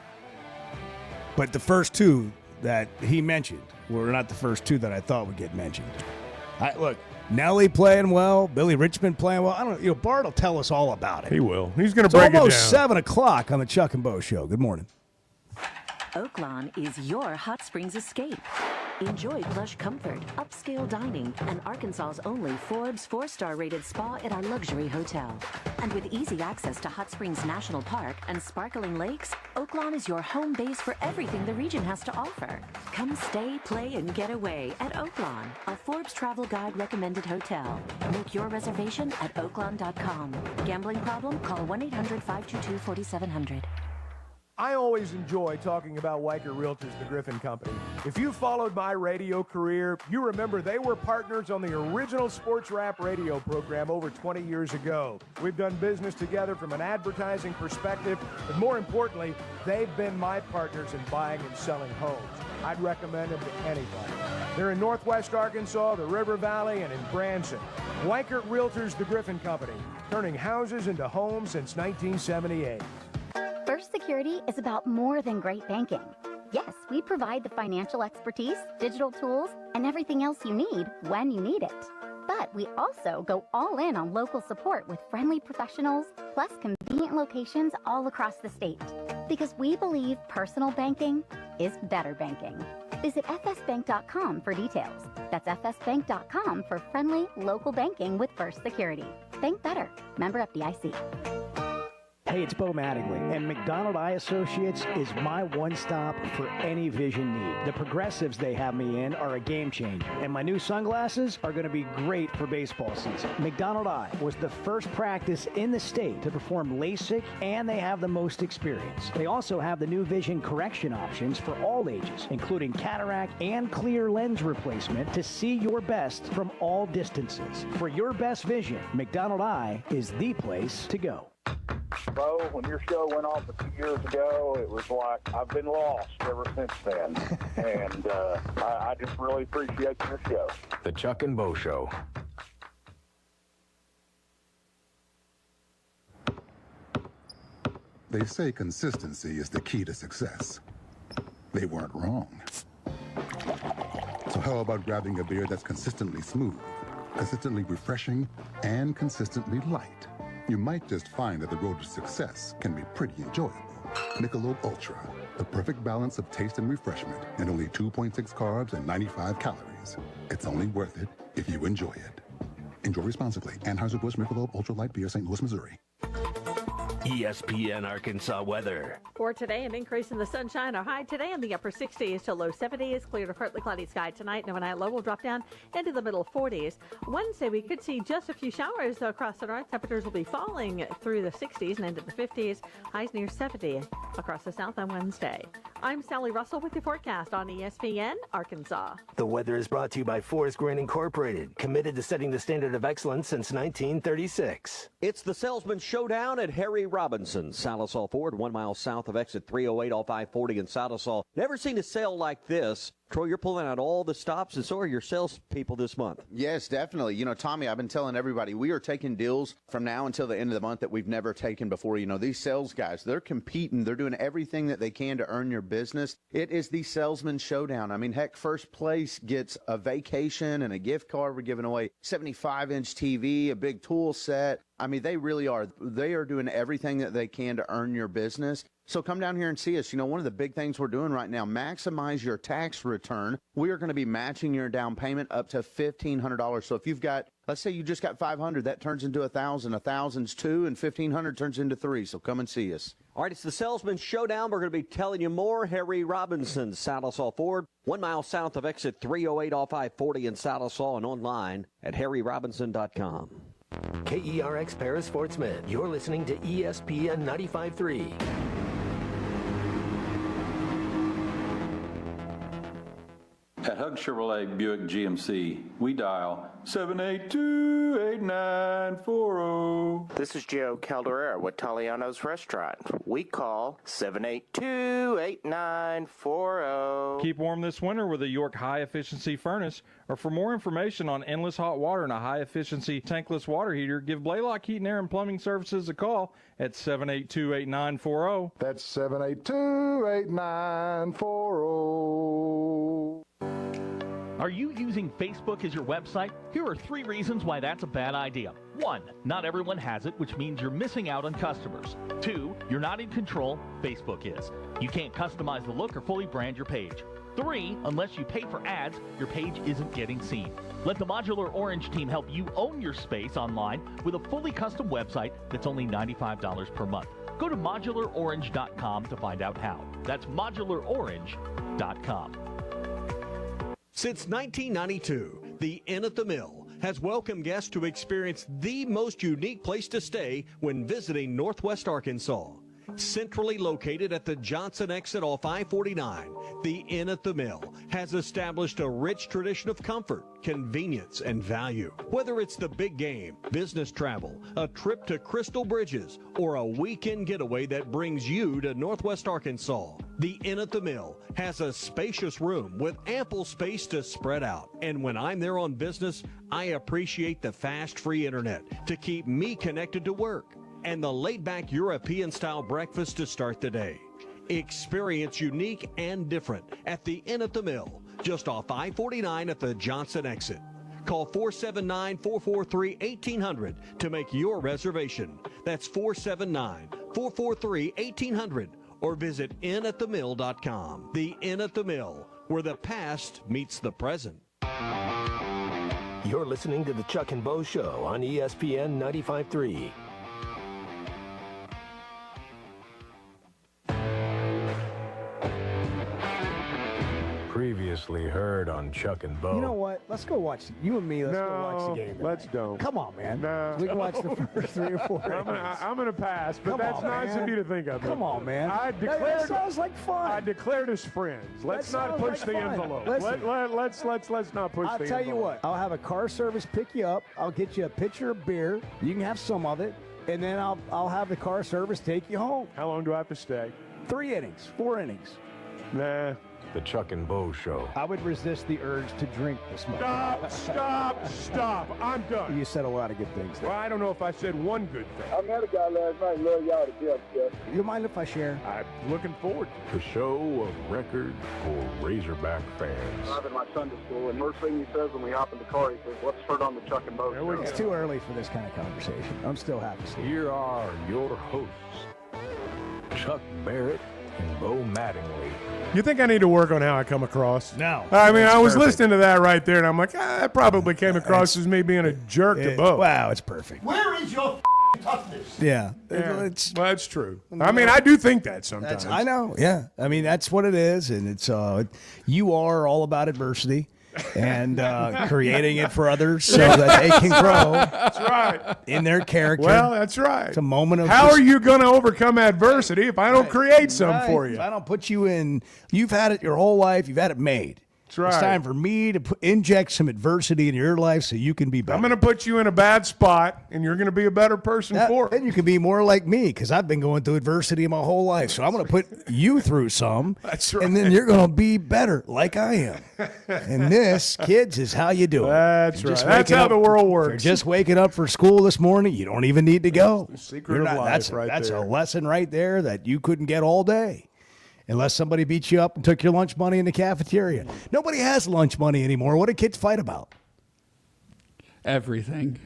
But the first two that he mentioned were not the first two that I thought would get mentioned. Look, Nelly playing well, Billy Richmond playing well. I don't know. Bart will tell us all about it. He will. He's going to break it down. It's almost 7 o'clock on the Chuck and Bo Show. Good morning. Oaklawn is your hot springs escape. Enjoy plush comfort, upscale dining, and Arkansas's only Forbes 4-star rated spa at our luxury hotel. And with easy access to Hot Springs National Park and sparkling lakes, Oaklawn is your home base for everything the region has to offer. Come stay, play, and get away at Oaklawn, a Forbes Travel Guide recommended hotel. Make your reservation at oaklawn.com. Gambling problem? Call 1-800-522-4700. I always enjoy talking about Weicker Realtors, the Griffin Company. If you followed my radio career, you remember they were partners on the original sports rap radio program over 20 years ago. We've done business together from an advertising perspective, but more importantly, they've been my partners in buying and selling homes. I'd recommend them to anybody. They're in Northwest Arkansas, the River Valley, and in Branson. Weicker Realtors, the Griffin Company, turning houses into homes since 1978. First Security is about more than great banking. Yes, we provide the financial expertise, digital tools, and everything else you need when you need it. But we also go all in on local support with friendly professionals, plus convenient locations all across the state. Because we believe personal banking is better banking. Visit fsbank.com for details. That's fsbank.com for friendly local banking with First Security. Bank better. Member FDIC. Hey, it's Bo Mattingly, and McDonald Eye Associates is my one-stop for any vision need. The progressives they have me in are a game changer, and my new sunglasses are going to be great for baseball season. McDonald Eye was the first practice in the state to perform LASIK, and they have the most experience. They also have the new vision correction options for all ages, including cataract and clear lens replacement to see your best from all distances. For your best vision, McDonald Eye is the place to go. Bo, when your show went off a few years ago, it was like I've been lost ever since then. And I just really appreciate your show. The Chuck and Bo Show. They say consistency is the key to success. They weren't wrong. So how about grabbing a beer that's consistently smooth, consistently refreshing, and consistently light? You might just find that the road to success can be pretty enjoyable. Michelob Ultra, The perfect balance of taste and refreshment, and only 2.6 carbs and 95 calories. It's only worth it if you enjoy it. Enjoy responsibly. Anheuser-Busch Michelob Ultra Light Beer, St. Louis, Missouri. ESPN Arkansas weather. For today, an increase in the sunshine. Our high today in the upper 60s to low 70s. Clear to partly cloudy sky tonight. And overnight low will drop down into the middle 40s. Wednesday, we could see just a few showers across the north. Temperatures will be falling through the 60s and into the 50s. Highs near 70 across the south on Wednesday. I'm Sally Russell with your forecast on ESPN Arkansas. The weather is brought to you by Forest Grain Incorporated, committed to setting the standard of excellence since 1936. It's the Salesman Showdown at Harry Robinson, Salisal Ford, 1 mile south of exit 308 off I-40 in Salisal. Never seen a sale like this. Troy, you're pulling out all the stops, and so are your salespeople this month. Yes, definitely. You know, Tommy, I've been telling everybody, we are taking deals from now until the end of the month that we've never taken before. You know, these sales guys, they're competing. They're doing everything that they can to earn your business. It is the Salesman Showdown. I mean, heck, first place gets a vacation and a gift card. We're giving away 75-inch TV, a big tool set. I mean, they really are. They are doing everything that they can to earn your business. So come down here and see us. You know, one of the big things we're doing right now, maximize your tax return. We are going to be matching your down payment up to $1,500. So if you've got, let's say you just got $500, that turns into $1,000. $1,000's $2, and $1,500 turns into $3. So come and see us. All right, it's the Salesman Showdown. We're going to be telling you more. Harry Robinson, Salisal Ford, 1 mile south of exit 308 off I-40 in Salisal, and online at harryrobinson.com. KERX Paris Fort Smith. You're listening to ESPN 95.3. At Hug Chevrolet Buick GMC, we dial 782-8940. This is Joe Calderera with Taliano's Restaurant. We call 782-8940. Keep warm this winter with a York high-efficiency furnace. Or for more information on endless hot water and a high-efficiency tankless water heater, give Blaylock Heating, Air, and Plumbing Services a call at 782-8940. That's 782-8940. Are you using Facebook as your website? Here are 3 reasons why that's a bad idea. 1, not everyone has it, which means you're missing out on customers. 2, you're not in control, Facebook is. You can't customize the look or fully brand your page. 3, unless you pay for ads, your page isn't getting seen. Let the Modular Orange team help you own your space online with a fully custom website that's only $95 per month. Go to modularorange.com to find out how. That's modularorange.com. Since 1992, the Inn at the Mill has welcomed guests to experience the most unique place to stay when visiting Northwest Arkansas. Centrally located at the Johnson exit off I-49, the Inn at the Mill has established a rich tradition of comfort, convenience, and value. Whether it's the big game, business travel, a trip to Crystal Bridges, or a weekend getaway that brings you to Northwest Arkansas, the Inn at the Mill has a spacious room with ample space to spread out. And when I'm there on business, I appreciate the fast free internet to keep me connected to work, and the laid-back European-style breakfast to start the day. Experience unique and different at the Inn at the Mill, just off I-49 at the Johnson exit. Call 479-443-1800 to make your reservation. That's 479-443-1800, or visit innatthemill.com. The Inn at the Mill, where the past meets the present. You're listening to the Chuck and Bo Show on ESPN 95.3. Previously heard on Chuck and Bo. You know what? Let's go watch. You and me, let's go watch the game tonight. Let's don't. Come on, man. No. We can watch the first 3 or 4 I'm going to pass, but that's nice of you to think of. Come on, man. That sounds like fun. I declared as friends. Let's not push the envelope. Let's not push the envelope. I'll tell you what. I'll have a car service pick you up. I'll get you a pitcher of beer. You can have some of it. And then I'll have the car service take you home. How long do I have to stay? 3 innings, 4 innings. Nah. The Chuck and Bo Show. I would resist the urge to drink this much. Stop. I'm done. You said a lot of good things there. Well, I don't know if I said one good thing. I met a guy last night. Love y'all to death, Jeff. You mind if I share? I'm looking forward to the show of record for Razorback fans. I'm in my Sunday school, and first thing he says when we hop in the car, he says, "Let's start on the Chuck and Bo Show." It's too early for this kind of conversation. I'm still happy. Here are your hosts, Chuck Barrett and Bo Mattingly. You think I need to work on how I come across? No. I mean, I was perfect. listening to that right there, and I'm like, I probably came across as me being a jerk to Bo. Wow, it's perfect. Where is your toughness? Yeah. Well, that's true. I mean, I do think that sometimes. I know. Yeah. I mean, that's what it is. And it's you are all about adversity and creating it for others so that they can grow. That's right. In their character. Well, that's right. It's a moment of how are you going to overcome adversity if I don't create some Right. for you? If I don't put you in, you've had it your whole life. You've had it made. That's right. It's time for me to inject some adversity in your life so you can be better. I'm going to put you in a bad spot, and you're going to be a better person for it. Then you can be more like me because I've been going through adversity my whole life. So I'm going to put you through some. That's right. And then you're going to be better like I am. And this, kids, is how you do it. That's You're right. just That's waking how up- the world if works. You're just waking up for school this morning. You don't even need to go. That's the secret of life that's right that's there. a lesson right there that you couldn't get all day. Unless somebody beat you up and took your lunch money in the cafeteria. Nobody has lunch money anymore. What do kids fight about? Everything.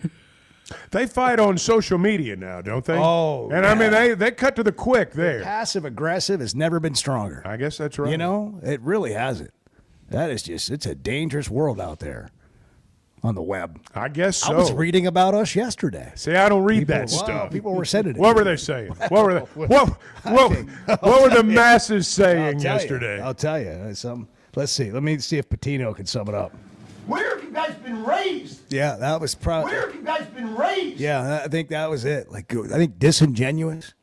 They fight on social media now, don't they? Oh, and I mean, they cut to the quick there. Passive aggressive has never been stronger. I guess that's right. You know, it really hasn't. That is just, it's a dangerous world out there on the web. I guess so. I was reading about us yesterday. See, I don't read People- that stuff. People were sending it. What were they saying? What were the masses saying yesterday? I'll tell you. Let's see. Let me see if Patino can sum it up. Where have you guys been raised? Yeah, that was probably. Where have you guys been raised? Yeah, I think that was it. Like, I think disingenuous.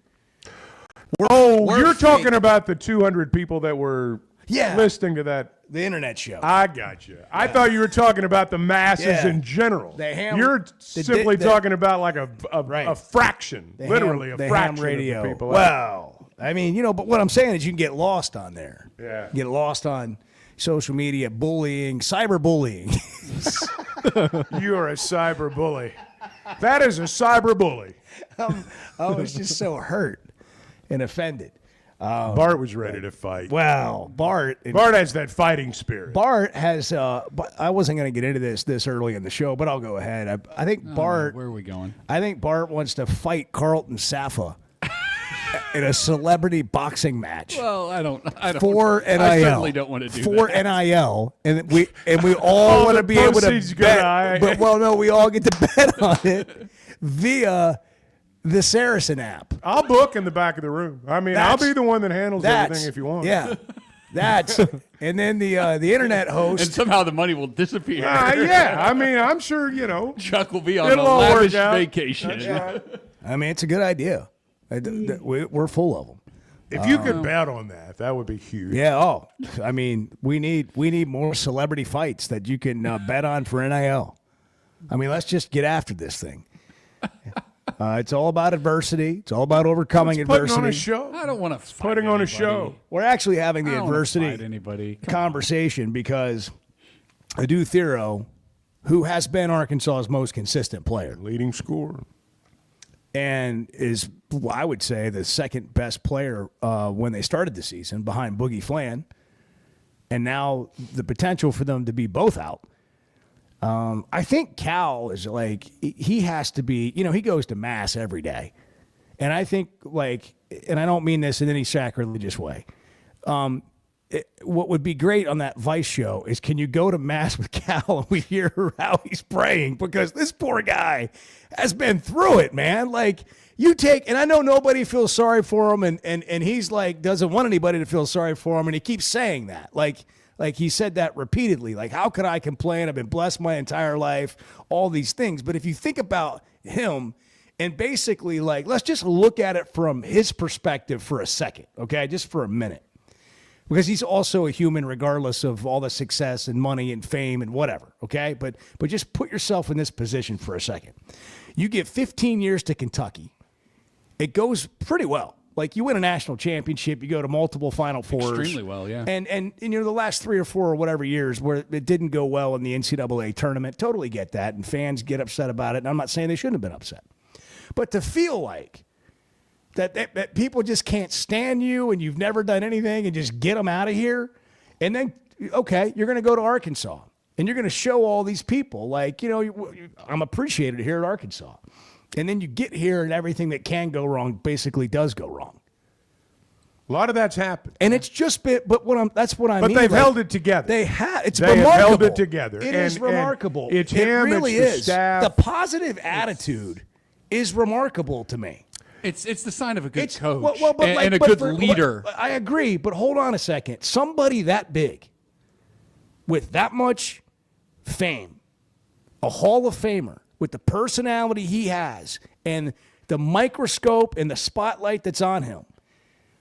You're talking about the 200 people that were listening to that. The internet show. I got you. I thought you were talking about the masses Yeah. in general. The You're simply talking about like a fraction, literally a the fraction ham radio. of the people. Well, I mean, but what I'm saying is you can get lost on there. Yeah. Get lost on social media, bullying, cyberbullying. You are a cyber bully. That is a cyber bully. I was just so hurt and offended. Bart was ready to fight. Well, Bart has that fighting spirit. Bart has. But I wasn't going to get into this early in the show, but I'll go ahead. I think Bart. Where are we going? I think Bart wants to fight Carlton Safa in a celebrity boxing match. Well, I don't. For NIL. I certainly don't want to do for that. NIL, and we all want to be able to proceeds go bet. to But no, we all get to bet on it via the Saracen app. I'll book in the back of the room. I mean, I'll be the one that handles everything if you want. Yeah. That's and then the internet host, and somehow the money will disappear. Yeah, I mean, I'm sure Chuck will be on it'll a all work lavish out. vacation. That's right. I mean, it's a good idea. We're full of them. If you could bet on that would be huge. Yeah. Oh, I mean, we need more celebrity fights that you can bet on for NIL. I mean, let's just get after this thing. It's all about adversity. It's all about overcoming adversity. Putting on a show. I don't want to Putting on a show. We're actually having the I don't wanna adversity fight anybody. conversation because Adu Thero, who has been Arkansas's most consistent player, leading scorer, and is, I would say, the second best player when they started the season behind Boogie Flan, and now the potential for them to be both out. I think Cal is like, he has to be, he goes to mass every day. And I think, and I don't mean this in any sacrilegious way. What would be great on that Vice show is, can you go to mass with Cal and we hear how he's praying? Because this poor guy has been through it, man. And I know nobody feels sorry for him, and he's doesn't want anybody to feel sorry for him, and he keeps saying that. Like he said that repeatedly. How could I complain? I've been blessed my entire life, all these things. But if you think about him and basically let's just look at it from his perspective for a second, okay? Just for a minute. Because he's also a human regardless of all the success and money and fame and whatever, okay? But just put yourself in this position for a second. You give 15 years to Kentucky. It goes pretty well. You win a national championship, you go to multiple Final Fours. Extremely well, yeah. And the last 3 or 4 or whatever years where it didn't go well in the NCAA tournament, totally get that, and fans get upset about it, and I'm not saying they shouldn't have been upset. But to feel like that people just can't stand you and you've never done anything and just get them out of here, and then, okay, you're going to go to Arkansas, and you're going to show all these people, I'm appreciated here at Arkansas. And then you get here and everything that can go wrong basically does go wrong. A lot of that's happened. And it's just been, but that's what I mean. But they've held it together. They have. It's they remarkable. Have held it together. It is remarkable. It's it him, really it's the is. staff. The positive attitude is remarkable to me. It's the sign of a good coach but and a good leader. I agree, but hold on a second. Somebody that big with that much fame, a Hall of Famer with the personality he has and the microscope and the spotlight that's on him,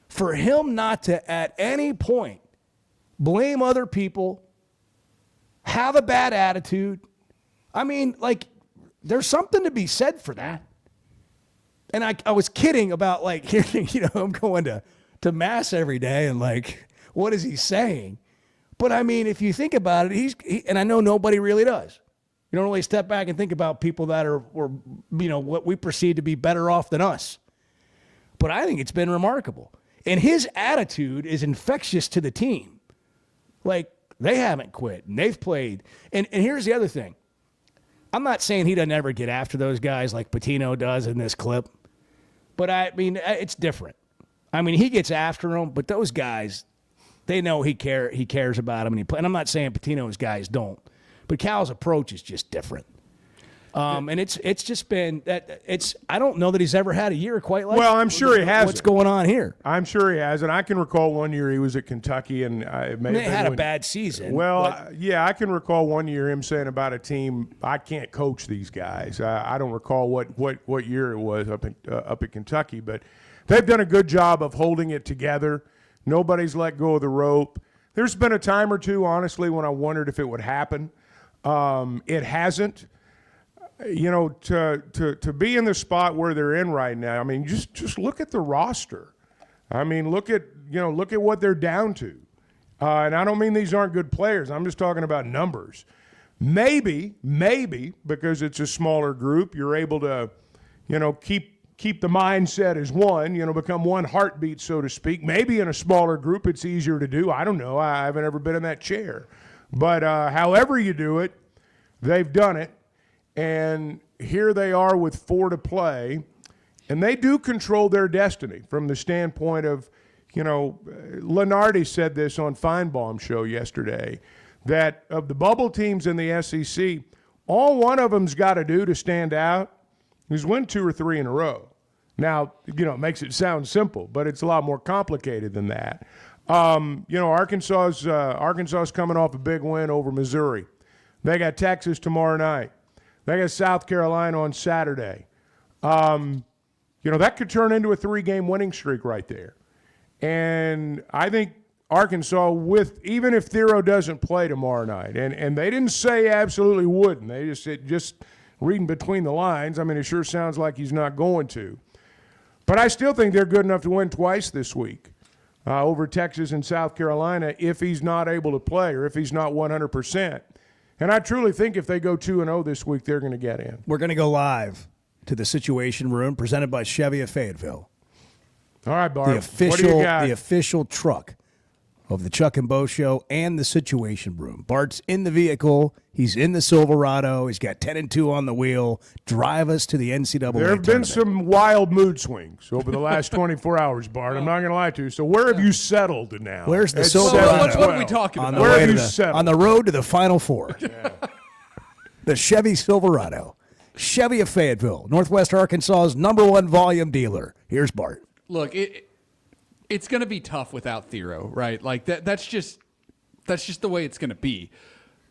for him not to at any point blame other people, have a bad attitude, I mean, like, there's something to be said for that. And I was kidding about, like, I'm going to mass every day and, like, what is he saying? But, I mean, if you think about it, and I know nobody really does. You don't really step back and think about people that are what we perceive to be better off than us. But I think it's been remarkable. And his attitude is infectious to the team. Like, they haven't quit, and they've played. And here's the other thing. I'm not saying he doesn't ever get after those guys like Patino does in this clip. But, I mean, it's different. I mean, he gets after them, but those guys, they know he cares about them. And I'm not saying Patino's guys don't. But Cal's approach is just different. And it's just been that I don't know that he's ever had a year quite like. Well, I'm sure he has. What's going on here? I'm sure he has, and I can recall one year he was at Kentucky, and they had a bad season. Well, I can recall one year him saying about a team, "I can't coach these guys." I don't recall what year it was up at Kentucky, but they've done a good job of holding it together. Nobody's let go of the rope. There's been a time or two, honestly, when I wondered if it would happen. It hasn't. You know, to be in the spot where they're in right now, I mean, just look at the roster. I mean, look at what they're down to. And I don't mean these aren't good players. I'm just talking about numbers. Maybe because it's a smaller group, you're able to, keep the mindset as one, become one heartbeat, so to speak. Maybe in a smaller group it's easier to do. I don't know. I haven't ever been in that chair. But however you do it, they've done it. And here they are with 4 to play, and they do control their destiny from the standpoint of, Lenardi said this on Feinbaum's show yesterday, that of the bubble teams in the SEC, all one of them's got to do to stand out is win 2 or 3 in a row. Now, it makes it sound simple, but it's a lot more complicated than that. Arkansas's coming off a big win over Missouri. They got Texas tomorrow night. They got South Carolina on Saturday. That could turn into a 3-game winning streak right there. And I think Arkansas, even if Thero doesn't play tomorrow night, and they didn't say absolutely wouldn't. They just said, just reading between the lines, I mean, it sure sounds like he's not going to. But I still think they're good enough to win twice this week over Texas and South Carolina if he's not able to play or if he's not 100%. And I truly think if they go 2-0 this week, they're going to get in. We're going to go live to the Situation Room presented by Chevy of Fayetteville. All right, Barb. The official truck of the Chuck and Bo Show and the Situation Room. Bart's in the vehicle. He's in the Silverado. He's got 10-2 on the wheel. Drive us to the NCAA There have been tournament. some wild mood swings over the last 24 hours, Bart. I'm not going to lie to you. So where have you settled now? Where's the Silverado? What are we talking about? Where have you settled? On the road to the Final Four. The Chevy Silverado. Chevy of Fayetteville, Northwest Arkansas's #1 volume dealer. Here's Bart. Look, it's going to be tough without Thero, right? Like that's just the way it's going to be.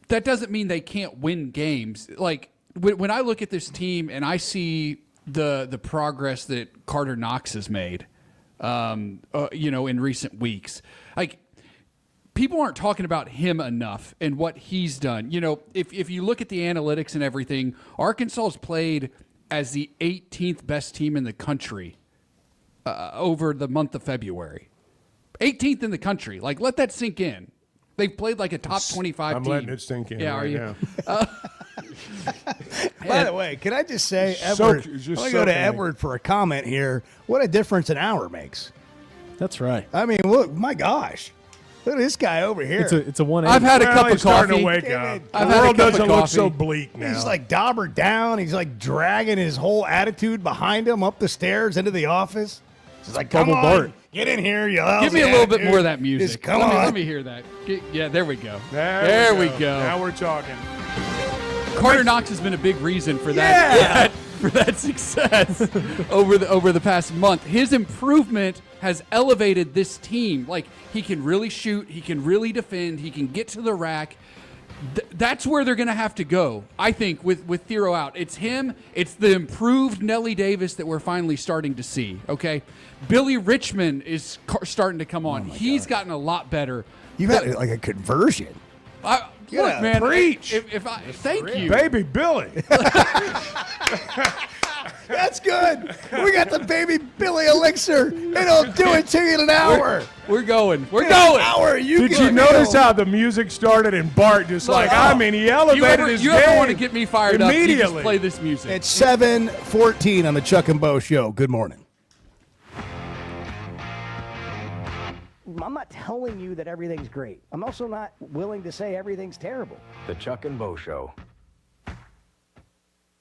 That doesn't mean they can't win games. Like when I look at this team and I see the progress that Carter Knox has made, in recent weeks, like people aren't talking about him enough and what he's done. If you look at the analytics and everything, Arkansas's played as the 18th best team in the country over the month of February. 18th in the country. Like, let that sink in. They've played like a top 25 I'm team. letting it sink in. Yeah, right are you? Now. By the way, can I just say, Edward, I'm going to go to Edward for a comment here. What a difference an hour makes. That's right. I mean, look, my gosh. Look at this guy over here. It's a 180. I've had a cup of he's starting coffee. to wake up. I've The had a world cup of doesn't look coffee. so bleak now. He's like daubered down. He's like dragging his whole attitude behind him up the stairs into the office. He's like, come Bubble on. Bart. Get in here, you Give me a little bit more of that music. Just come on. Let me hear that. Yeah, there we go. There we go. Now we're talking. Carter Knox has been a big reason for that. For that success over the past month. His improvement has elevated this team. Like, he can really shoot, he can really defend, he can get to the rack. That's where they're going to have to go, I think, with Thero out. It's him. It's the improved Nelly Davis that we're finally starting to see, okay? Billy Richmond is starting to come on. He's gotten a lot better. You've had like a conversion. Look, man. Preach. Thank you. Baby Billy. That's good. We got the baby Billy elixir. It'll do it to you in an hour. We're going. We're in going. An hour, Did you notice how the music started and Bart just he elevated his game. You ever want to get me fired up, you just immediately. play this music. It's 7:14 on the Chuck and Bo Show. Good morning. I'm not telling you that everything's great. I'm also not willing to say everything's terrible. The Chuck and Bo Show.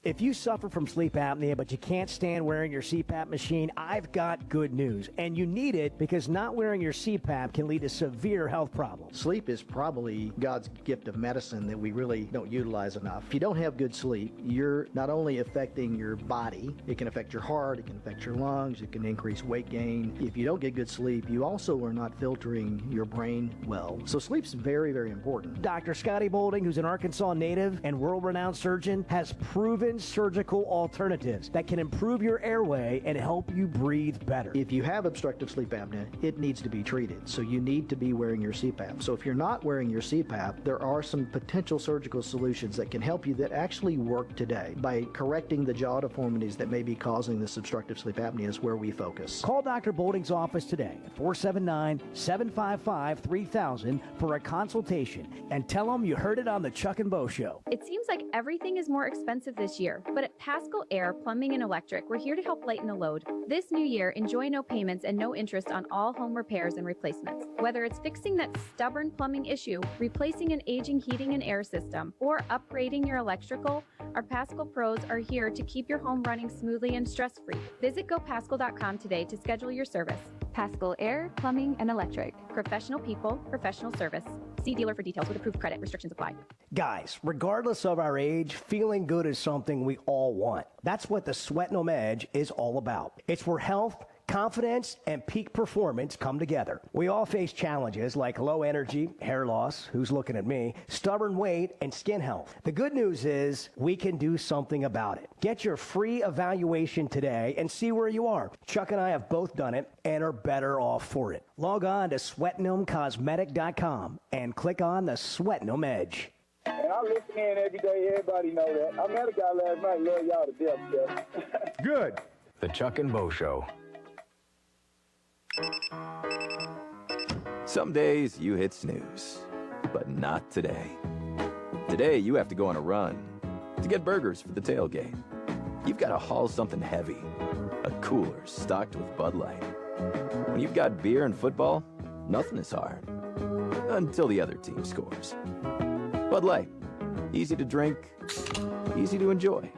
If you suffer from sleep apnea, but you can't stand wearing your CPAP machine, I've got good news. And you need it because not wearing your CPAP can lead to severe health problems. Sleep is probably God's gift of medicine that we really don't utilize enough. If you don't have good sleep, you're not only affecting your body, it can affect your heart, it can affect your lungs, it can increase weight gain. If you don't get good sleep, you also are not filtering your brain well. So sleep's very, very important. Dr. Scotty Boulding, who's an Arkansas native and world-renowned surgeon, has proven surgical alternatives that can improve your airway and help you breathe better. If you have obstructive sleep apnea, it needs to be treated. So you need to be wearing your CPAP. So if you're not wearing your CPAP, there are some potential surgical solutions that can help you that actually work today. By correcting the jaw deformities that may be causing this obstructive sleep apnea is where we focus. Call Dr. Boulding's office today at 479-755-3000 for a consultation and tell them you heard it on the Chuck and Bo Show. It seems like everything is more expensive this year, but at Pascal Air Plumbing and Electric, we're here to help lighten the load. This new year, enjoy no payments and no interest on all home repairs and replacements. Whether it's fixing that stubborn plumbing issue, replacing an aging heating and air system, or upgrading your electrical, our Pascal pros are here to keep your home running smoothly and stress-free. Visit gopascal.com today to schedule your service. Pascal Air Plumbing and Electric. Professional people, professional service. See dealer for details with approved credit. Restrictions apply. Guys, regardless of our age, feeling good is something we all want. That's what the Sweatnum Edge is all about. It's where health, confidence, and peak performance come together. We all face challenges like low energy, hair loss, who's looking at me, stubborn weight, and skin health. The good news is we can do something about it. Get your free evaluation today and see where you are. Chuck and I have both done it and are better off for it. Log on to sweatnumcosmetic.com and click on the Sweatnum Edge. And I listen in every day. Everybody know that. I met a guy last night. Love y'all to death, Jeff. Good. The Chuck and Bo Show. Some days you hit snooze, but not today. Today you have to go on a run to get burgers for the tailgate. You've got to haul something heavy, a cooler stocked with Bud Light. When you've got beer and football, nothing is hard, until the other team scores. Bud Light, easy to drink, easy to enjoy.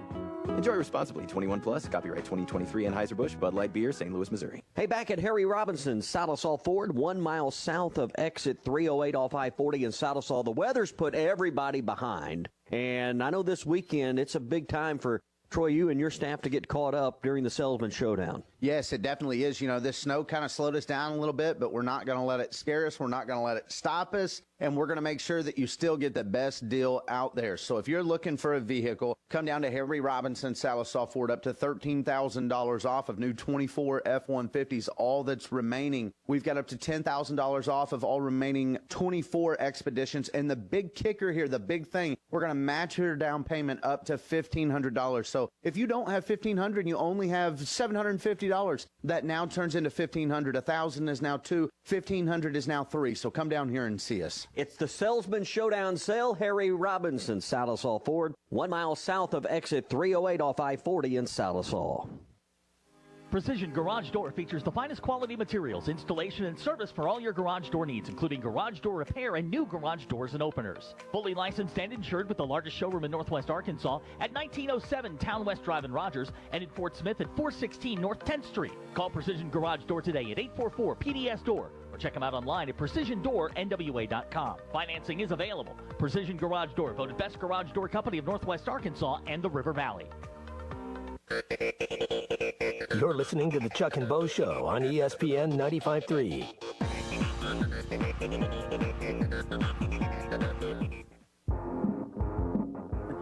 Enjoy responsibly. 21 plus. Copyright 2023 Anheuser-Busch Bud Light Beer, St. Louis, Missouri. Hey, back at Harry Robinson's, Saddle-Saw Ford, 1 mile south of exit 308 off I-40 in Saddle-Saw. The weather's put everybody behind, and I know this weekend it's a big time for Troy, you and your staff to get caught up during the Salesman Showdown. Yes, it definitely is. You know, this snow kind of slowed us down a little bit, but we're not going to let it scare us. We're not going to let it stop us. And we're going to make sure that you still get the best deal out there. So if you're looking for a vehicle, come down to Harry Robinson, Saddle-Saw Ford, up to $13,000 off of new 24 F-150s, all that's remaining. We've got up to $10,000 off of all remaining 24 Expeditions. And the big kicker here, the big thing, we're going to match your down payment up to $1,500. So if you don't have $1,500 and you only have $750, that now turns into $1,500. $1,000 is now $2,000. $1,500 is now $3,000. So come down here and see us. It's the Salesman Showdown sale. Harry Robinson, Saddle-Saw Ford, 1 mile south of exit 308 off I-40 in Saddle-Saw. Precision Garage Door features the finest quality materials, installation, and service for all your garage door needs, including garage door repair and new garage doors and openers. Fully licensed and insured with the largest showroom in Northwest Arkansas at 1907 Town West Drive in Rogers and in Fort Smith at 416 North 10th Street. Call Precision Garage Door today at 844-PDS-DOOR or check them out online at PrecisionDoorNWA.com. Financing is available. Precision Garage Door, voted Best Garage Door Company of Northwest Arkansas and the River Valley. You're listening to the Chuck and Bo Show on ESPN 95.3.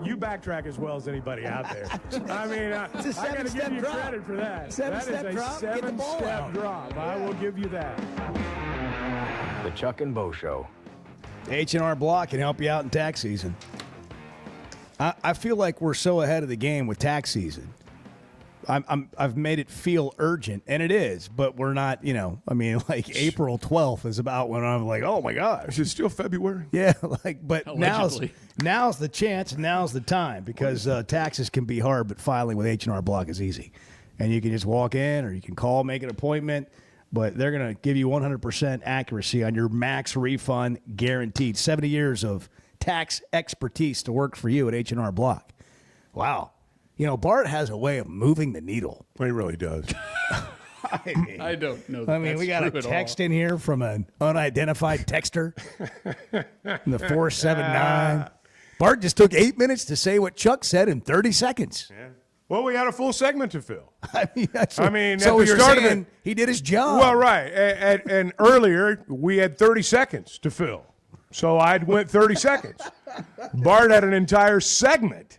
You backtrack as well as anybody out there. I mean, I got to give you credit for that. That is a seven-step drop. I will give you that. The Chuck and Bo Show. H&R Block can help you out in tax season. I feel like we're so ahead of the game with tax season. I've made it feel urgent, and it is, but we're not, like April 12th is about when I'm like, oh my gosh. Is it still February? Yeah, but now's the chance, now's the time, because taxes can be hard, but filing with H&R Block is easy. And you can just walk in or you can call, make an appointment, but they're going to give you 100% accuracy on your max refund guaranteed. 70 years of tax expertise to work for you at H&R Block. Wow. Bart has a way of moving the needle. He really does. I don't know. We got a text in here from an unidentified texter in the 479. Bart just took 8 minutes to say what Chuck said in 30 seconds. Yeah. Well, we had a full segment to fill. So you're saying he did his job. Well, right. And earlier, we had 30 seconds to fill. So I went 30 seconds. Bart had an entire segment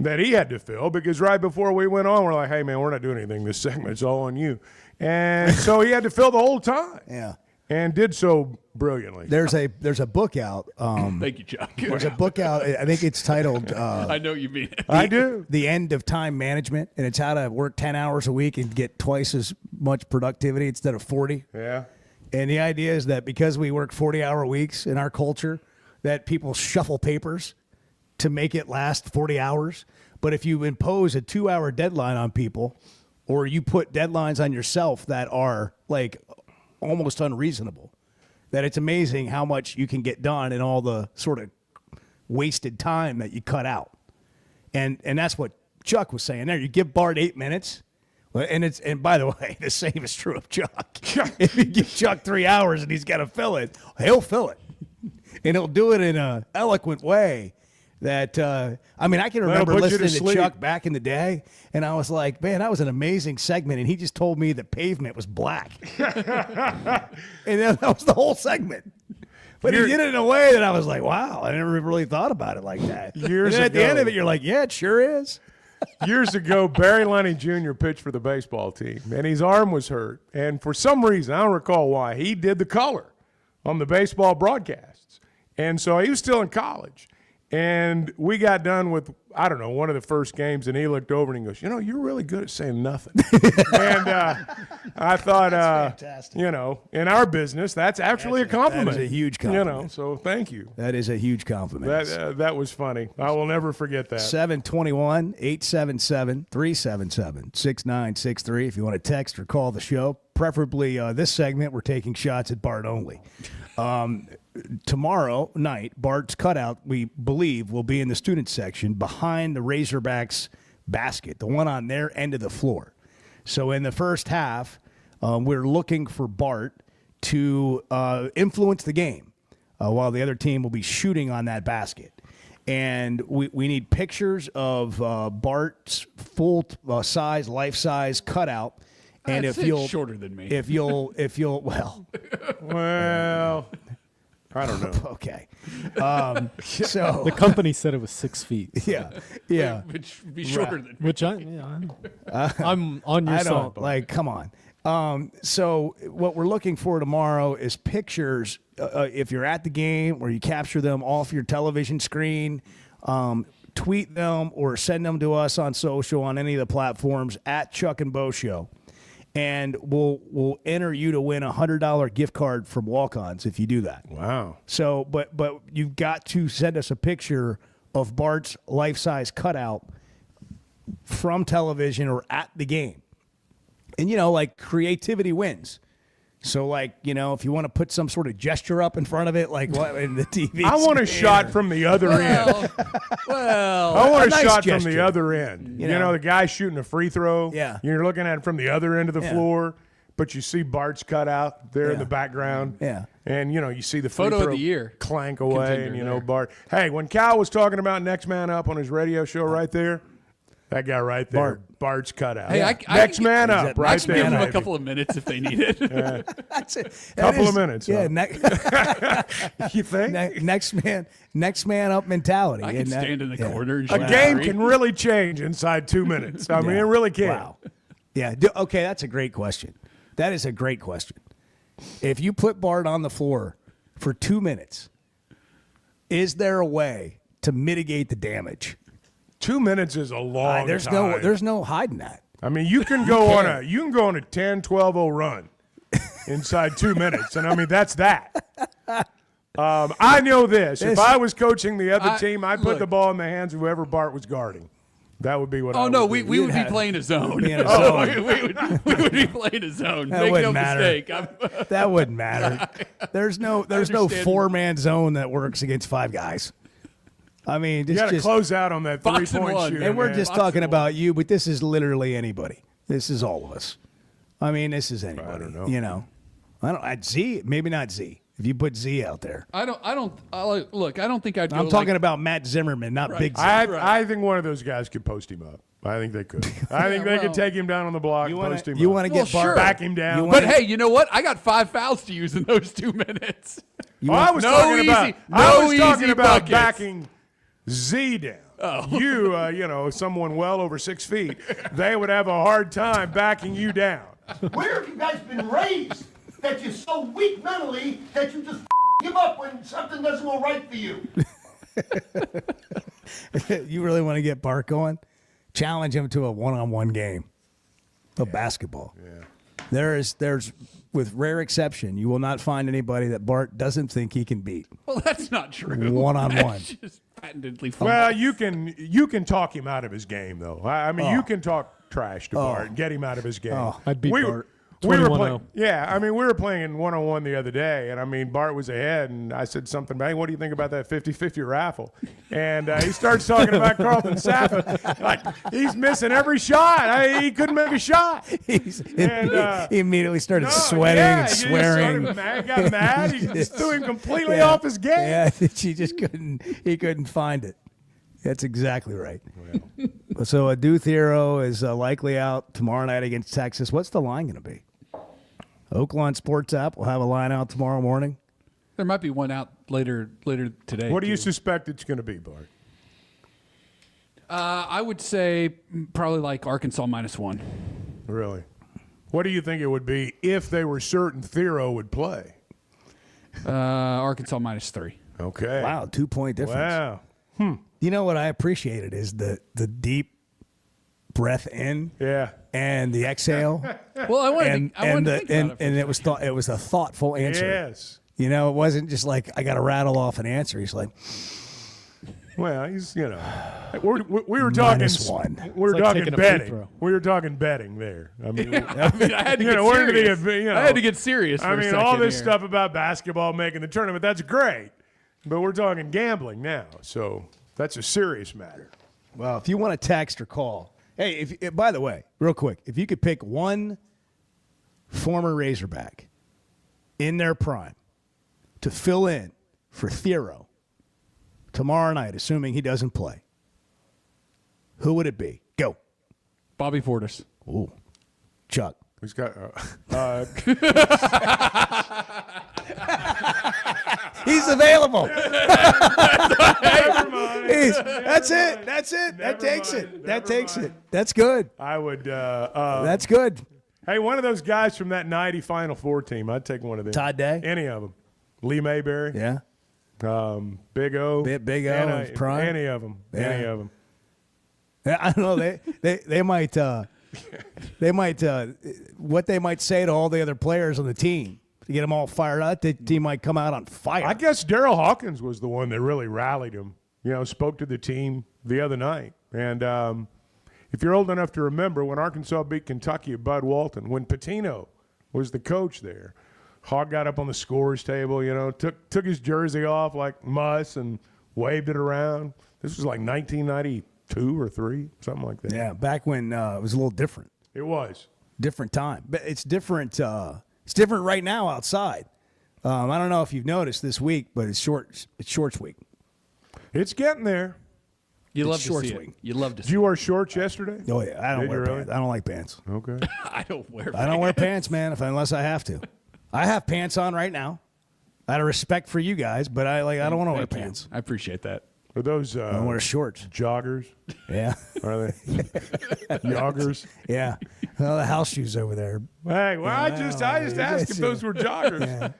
that he had to fill, because right before we went on, we're like, hey, man, we're not doing anything. This segment, it's all on you. And so he had to fill the whole time. Yeah. And did so brilliantly. There's a book out. Thank you, Chuck. There's a book out. I think it's titled. I know what you mean. I do. The End of Time Management, and it's how to work 10 hours a week and get twice as much productivity instead of 40. Yeah. And the idea is that because we work 40-hour weeks in our culture, that people shuffle papers to make it last 40 hours. But if you impose a 2-hour deadline on people, or you put deadlines on yourself that are like almost unreasonable, that it's amazing how much you can get done in all the sort of wasted time that you cut out. And that's what Chuck was saying there. You give Bart 8 minutes, and by the way, the same is true of Chuck. If you give Chuck 3 hours and he's got to fill it, he'll fill it. And he'll do it in an eloquent way that, I can remember listening to Chuck back in the day, and I was like, man, that was an amazing segment, and he just told me the pavement was black. And that was the whole segment. But he did it in a way that I was like, wow, I never really thought about it like that. Years and then at ago, the end of it, you're like, yeah, it sure is. Years ago, Barry Lunny Jr. pitched for the baseball team, and his arm was hurt. And for some reason, I don't recall why, he did the color on the baseball broadcasts. And so he was still in college. And we got done with, I don't know, one of the first games, and he looked over and he goes, you're really good at saying nothing. And I thought, in our business, that's actually a compliment. That is a huge compliment. So thank you. That is a huge compliment. That was funny. I will never forget that. 721-877-377-6963 if you want to text or call the show. Preferably this segment, we're taking shots at Bart only. Tomorrow night, Bart's cutout, we believe, will be in the student section behind the Razorbacks basket, the one on their end of the floor. So in the first half, we're looking for Bart to influence the game while the other team will be shooting on that basket. And we need pictures of Bart's full size, life size cutout. And if you'll shorter than me, if you'll well, I don't know. Okay. So the company said it was 6 feet. Yeah. Which would be shorter than me. Which I'm on your side. Like, come on. So what we're looking for tomorrow is pictures. If you're at the game or you capture them off your television screen, tweet them or send them to us on social on any of the platforms at Chuck and Bo Show. And we'll enter you to win a $100 gift card from Walk-Ons if you do that. Wow. So, but you've got to send us a picture of Bart's life-size cutout from television or at the game. And, like creativity wins. So, like, if you want to put some sort of gesture up in front of it, like what in the TV. I want a shot from the other end. I want a shot from the other end. The guy shooting a free throw. Yeah. You're looking at it from the other end of the floor, but you see Bart's cutout there in the background. Yeah. And, you see the free Photo throw of the year clank away. And, there. Bart. Hey, when Cal was talking about Next Man Up on his radio show right there, that guy right there, Bart's cutout. Hey, Next Man Up right I can there. give them a couple of minutes if they need it. That's it. Couple of minutes. Yeah. You think? Next man up mentality. I can stand in the corner. And a game can really change inside 2 minutes. I mean, it really can. Wow. Yeah. Okay, that's a great question. That is a great question. If you put Bart on the floor for 2 minutes, is there a way to mitigate the damage? 2 minutes is a long time. There's no hiding that. I mean, you can go on a 10-12-0 run inside 2 minutes, and I mean that's that. I know this. If I was coaching the other team, I'd put the ball in the hands of whoever Bart was guarding. That would be what. We would be playing a zone. We would be playing a zone. That Make wouldn't no matter. mistake. That wouldn't matter. There's no 4-man zone that works against 5 guys. I mean, you got to close out on that 3-point shooter. And we're just talking about you, but this is literally anybody. This is all of us. I mean, this is anybody. I don't know. I'd Z, maybe not Z. If you put Z out there, I don't think I'd. I'm talking about Matt Zimmerman, not Big Z. I think one of those guys could post him up. I think they could. I think they could take him down on the block, post him up. You want to get Bart back him down. But hey, you know what? I got 5 fouls to use in those 2 minutes. I was talking about backing Z down. You, someone well over 6 feet, they would have a hard time backing you down. Where have you guys been raised that you're so weak mentally that you just give up when something doesn't go right for you? You really want to get Bart going? Challenge him to a one-on-one game of basketball. Yeah. There's, with rare exception, you will not find anybody that Bart doesn't think he can beat. Well, that's not true. One-on-one. That's just patently false. Well, you can talk him out of his game, though. I mean, you can talk trash to Bart and get him out of his game. I'd beat Bart. We were playing, we were playing one-on-one the other day, and I mean, Bart was ahead, and I said something about, hey, what do you think about that 50-50 raffle? And he starts talking about Carlton Saffin. Like, he's missing every shot. He couldn't make a shot. He immediately started sweating and swearing. He got mad. He just threw him completely off his game. Yeah, he just couldn't find it. That's exactly right. Well. So Adu Thero is likely out tomorrow night against Texas. What's the line going to be? Oaklawn Sports app will have a line out tomorrow morning. There might be one out later today. What do you suspect it's going to be, Bart? I would say probably like Arkansas -1. Really? What do you think it would be if they were certain Thero would play? Arkansas -3. Okay. Wow, 2-point difference. Wow. You know what I appreciated is the deep breath in, and the exhale. Well, I wanted to think about it. And it was a thoughtful answer. Yes. You know, it wasn't just like I got to rattle off an answer. He's like, well, he's we were talking -1. We were talking betting. We were talking betting there. I mean, I had to get serious. I had to get serious. I mean, all this stuff about basketball making the tournament, that's great, but we're talking gambling now, so that's a serious matter. Well, if you want to text or call, hey, by the way, real quick, if you could pick one former Razorback in their prime to fill in for Thero tomorrow night, assuming he doesn't play, who would it be? Go. Bobby Portis. Ooh. Chuck. Who's got? He's available. Never mind. That's it. That takes it. That takes it. That's good. I would. That's good. Hey, one of those guys from that 90 Final Four team, I'd take one of them. Todd Day? Any of them. Lee Mayberry. Yeah. Big O. Big O. Prime. Any of them. Yeah. Any of them. I don't know. They might. What they might say to all the other players on the team to get them all fired up. The team might come out on fire. I guess Daryl Hawkins was the one that really rallied him. Spoke to the team the other night, and if you're old enough to remember, when Arkansas beat Kentucky at Bud Walton, when Pitino was the coach there, Hog got up on the scorer's table, took his jersey off like Muss and waved it around. This was like 1992 or 3, something like that. Yeah, back when it was a little different. It was. Different time. But it's different. It's different right now outside. I don't know if you've noticed this week, but it's shorts week. It's getting there. You love It's to shorts see week. it. You love to Did see you wear shorts yesterday? Oh yeah, I don't Did wear you really? pants. I don't like pants. Okay. I don't wear pants. I don't wear pants, man, unless I have to. I have pants on right now. Out of respect for you guys, but I don't want to wear Thank you. pants. I appreciate that. Are those I don't wear shorts. joggers? Yeah. Are they? Joggers? Yeah. Well, the house shoes over there. Hey, well, I just asked if those were joggers. Yeah.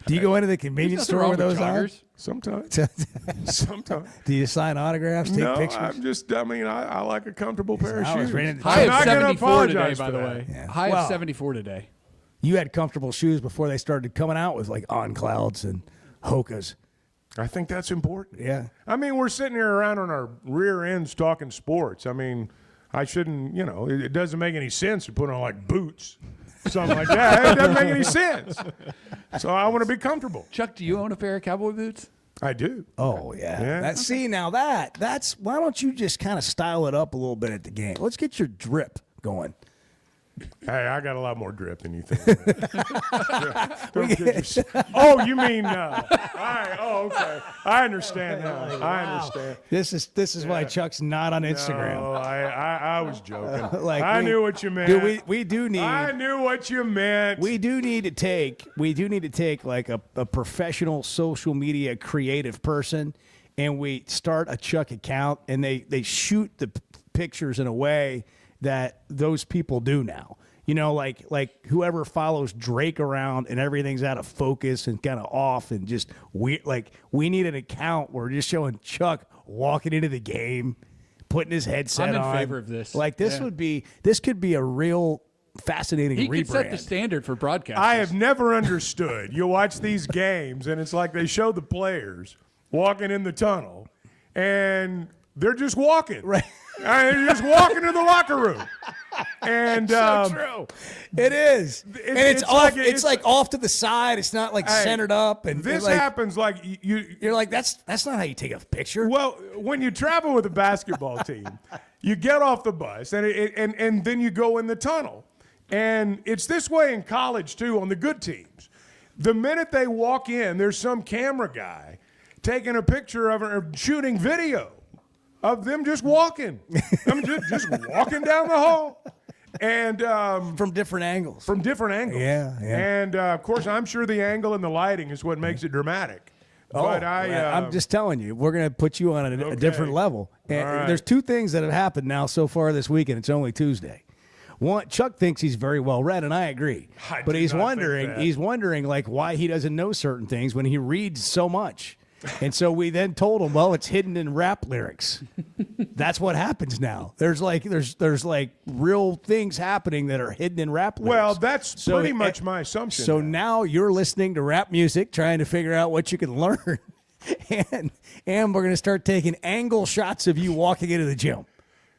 Do you go into the convenience store with those on? Sometimes. Sometimes. Do you sign autographs, take No, pictures? I like a comfortable pair of I was shoes. ready to- High I'm of not gonna 74 today, apologize by for the that. way. Yeah. High Well, of 74 today. You had comfortable shoes before they started coming out with like On Clouds and Hokas. I think that's important. Yeah. I mean, we're sitting here around on our rear ends talking sports. I mean, I shouldn't, it doesn't make any sense to put on like boots, something like that. It doesn't make any sense. So I want to be comfortable. Chuck, do you own a pair of cowboy boots? I do. Oh yeah. Yeah. See now that's why don't you just kind of style it up a little bit at the game? Let's get your drip going. Hey, I got a lot more drip than you think. Oh, you mean? All right. Oh, okay. I understand now. I understand. This is why Chuck's not on Instagram. No, I was joking. Like I knew what you meant. Dude, we do need. I knew what you meant. We do need to take like a professional social media creative person, and we start a Chuck account, and they shoot the pictures in a way that those people do now. Like whoever follows Drake around and everything's out of focus and kind of off and just weird. Like we need an account where we're just showing Chuck walking into the game, putting his headset on. I'm in favor of this. Like this could be a real fascinating He rebrand. could set the standard for broadcasters. I have never understood. You watch these games, and it's like they show the players walking in the tunnel, and they're just walking. Right. They're just walking to the locker room. And so true. It is. And it's off. It's like off to the side. It's not like centered up. And this like, happens like you're like, that's not how you take a picture. Well, when you travel with a basketball team, you get off the bus and then you go in the tunnel. And it's this way in college too on the good teams. The minute they walk in, there's some camera guy taking a picture of her shooting video of them just walking. I'm just walking down the hall. And from different angles. From different angles. Yeah. And, of course, I'm sure the angle and the lighting is what makes it dramatic. But I'm just telling you, we're going to put you on a different level. And All right. there's two things that have happened now so far this week, and it's only Tuesday. One, Chuck thinks he's very well read, and I agree. But he's wondering like why he doesn't know certain things when he reads so much. And so we then told him, well, it's hidden in rap lyrics. That's what happens now. There's like real things happening that are hidden in rap lyrics. Well, that's pretty much my assumption. So now you're listening to rap music, trying to figure out what you can learn. And we're going to start taking angle shots of you walking into the gym.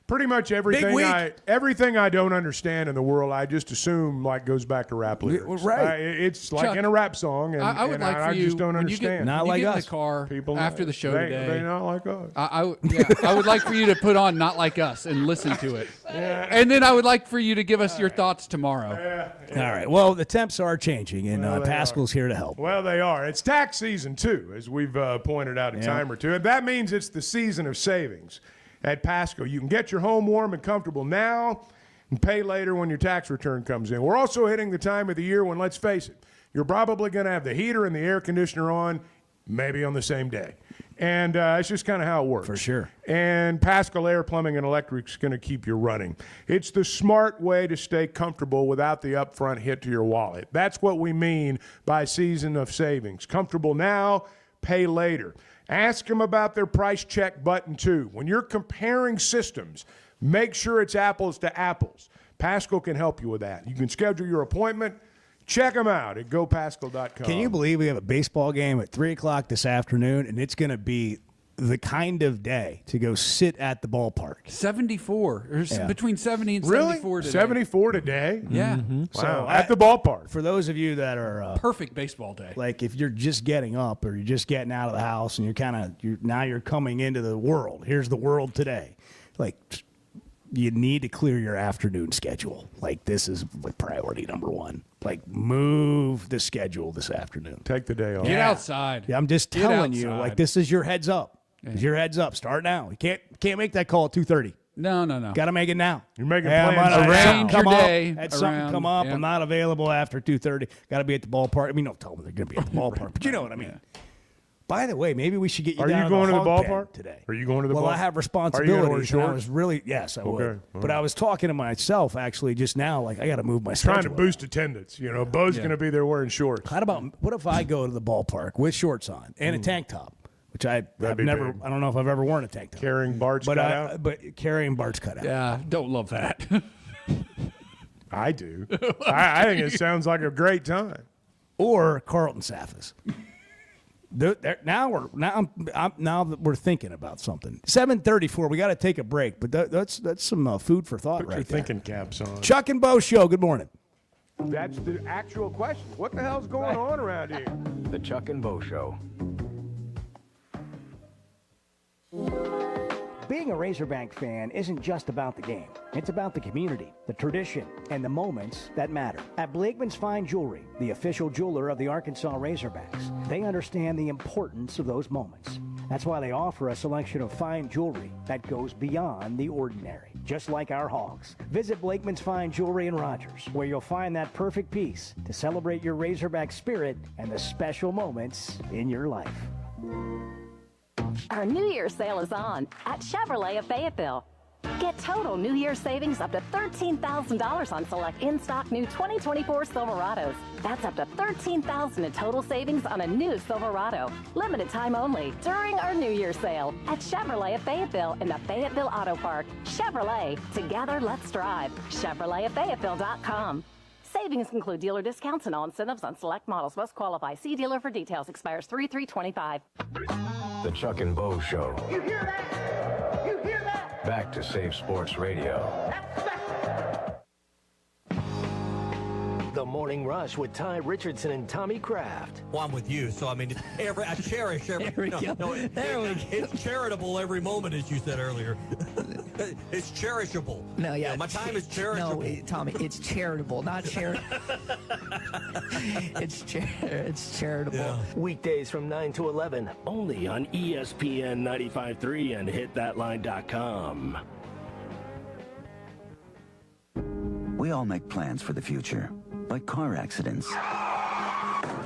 Pretty much everything I don't understand in the world, I just assume like goes back to rap lyrics. Right. It's like Chuck, in a rap song, and I would like for you just don't when understand. Not you like get in us. the car People after the show today. They not like us. I would like for you to put on Not Like Us and listen to it. Yeah. And then I would like for you to give us your thoughts tomorrow. All right. Well, the temps are changing, and Well, they Pascal's here to help. Well, they are. It's tax season, too, as we've pointed out a time or two. And that means it's the season of savings at Pasco. You can get your home warm and comfortable now and pay later when your tax return comes in. We're also hitting the time of the year when, let's face it, you're probably going to have the heater and the air conditioner on maybe on the same day. And it's just kind of how it works. For sure. And Pascal Air Plumbing and Electric is going to keep you running. It's the smart way to stay comfortable without the upfront hit to your wallet. That's what we mean by season of savings. Comfortable now, pay later. Ask them about their price check button, too. When you're comparing systems, make sure it's apples to apples. Pascal can help you with that. You can schedule your appointment. Check them out at gopascal.com. Can you believe we have a baseball game at 3 o'clock this afternoon, and it's going to be the kind of day to go sit at the ballpark. 74. Yeah. Between 70 and Really? 74 today. 74 today? Yeah. Wow. So at the ballpark. For those of you that are perfect baseball day. Like if you're just getting up or you're just getting out of the house and you're coming into the world. Here's the world today. Like you need to clear your afternoon schedule. Like this is priority number one. Like move the schedule this afternoon. Take the day off. Get outside. Yeah, I'm just Get telling you, outside. like this is your heads up. It's your heads up. Start now. You can't make that call at 2:30. No. Got to make it now. You're making I'm plans gonna- around come your up, day, had something around- come up. yeah. I'm not available after 2:30. Got to be at the ballpark. I mean, don't tell them they're going to be at the ballpark, but you know what I mean. By the way, maybe we should get you Are down you going to the hog pen ballpark today? Are you going to the Well, ballpark? I have Are you gonna wear responsibilities. And I shorts? was really yes, I would. Okay, all But I was talking to myself actually just now. Like I got to move my Trying to schedule. boost attendance. You know, Bo's going to be there wearing shorts. How about what if I go to the ballpark with shorts on and a tank top, which I've be never. big. I don't know if I've ever worn a tank top. Carrying Bart's but cutout? but carrying Bart's cutout. Yeah, don't love that. I do. I think it sounds like a great time. Or Carlton Saffas. Now that we're thinking about something. 7:34. We got to take a break, but that's some food for thought Put right your there. thinking caps on. Chuck and Bo Show. Good morning. That's the actual question. What the hell's going on around here? The Chuck and Bo Show. Being a Razorback fan isn't just about the game. It's about the community, the tradition, and the moments that matter. At Blakeman's Fine Jewelry, the official jeweler of the Arkansas Razorbacks, they understand the importance of those moments. That's why they offer a selection of fine jewelry that goes beyond the ordinary, just like our hogs. Visit Blakeman's Fine Jewelry in Rogers, where you'll find that perfect piece to celebrate your Razorback spirit and the special moments in your life. Our New Year's sale is on at Chevrolet of Fayetteville. Get total New Year's savings up to $13,000 on select in-stock new 2024 Silverados. That's up to $13,000 in total savings on a new Silverado. Limited time only during our New Year's sale at Chevrolet of Fayetteville in the Fayetteville Auto Park. Chevrolet, together let's drive. ChevroletofFayetteville.com. Savings include dealer discounts and all incentives on select models. Must qualify. See dealer for details. Expires 3/3/25. The Chuck and Bo Show. You hear that? You hear that? Back to Save Sports Radio. The Morning Rush with Ty Richardson and Tommy Kraft. Well, I'm with you, so I mean, I cherish every. There we go. There we go. It's charitable every moment, as you said earlier. It's cherishable. No, yeah. My time is cherishable. No, Tommy, it's charitable, not charitable. It's charitable. Yeah. Weekdays from 9 to 11, only on ESPN 95.3 and hitthatline.com. We all make plans for the future, like car accidents,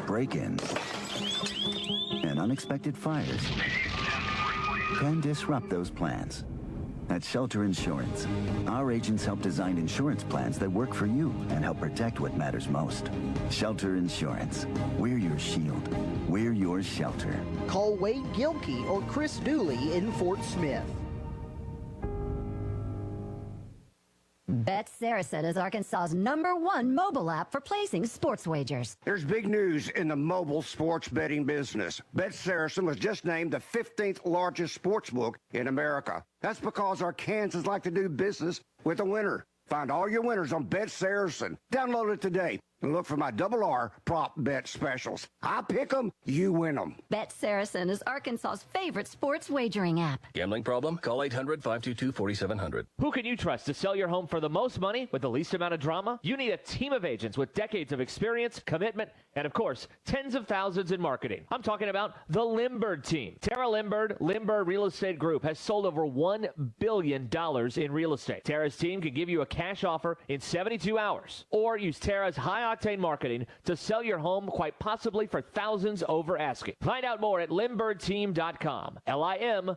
break-ins, and unexpected fires can disrupt those plans. At Shelter Insurance, our agents help design insurance plans that work for you and help protect what matters most. Shelter Insurance. We're your shield. We're your shelter. Call Wade Gilkey or Chris Dooley in Fort Smith. Bet Saracen is Arkansas's #1 mobile app for placing sports wagers. There's big news in the mobile sports betting business. Bet Saracen was just named the 15th largest sportsbook in America. That's because Arkansans like to do business with a winner. Find all your winners on Bet Saracen. Download it today and look for my RR prop bet specials. I pick them, you win them. Bet Saracen is Arkansas's favorite sports wagering app. Gambling problem? Call 800-522-4700. Who can you trust to sell your home for the most money with the least amount of drama? You need a team of agents with decades of experience, commitment, and of course, tens of thousands in marketing. I'm talking about the Limbird team. Tara Limbird Real Estate Group has sold over $1 billion in real estate. Tara's team can give you a cash offer in 72 hours or use Tara's high-octane marketing to sell your home quite possibly for thousands over asking. Find out more at LimbirdTeam.com. LIMBIRD.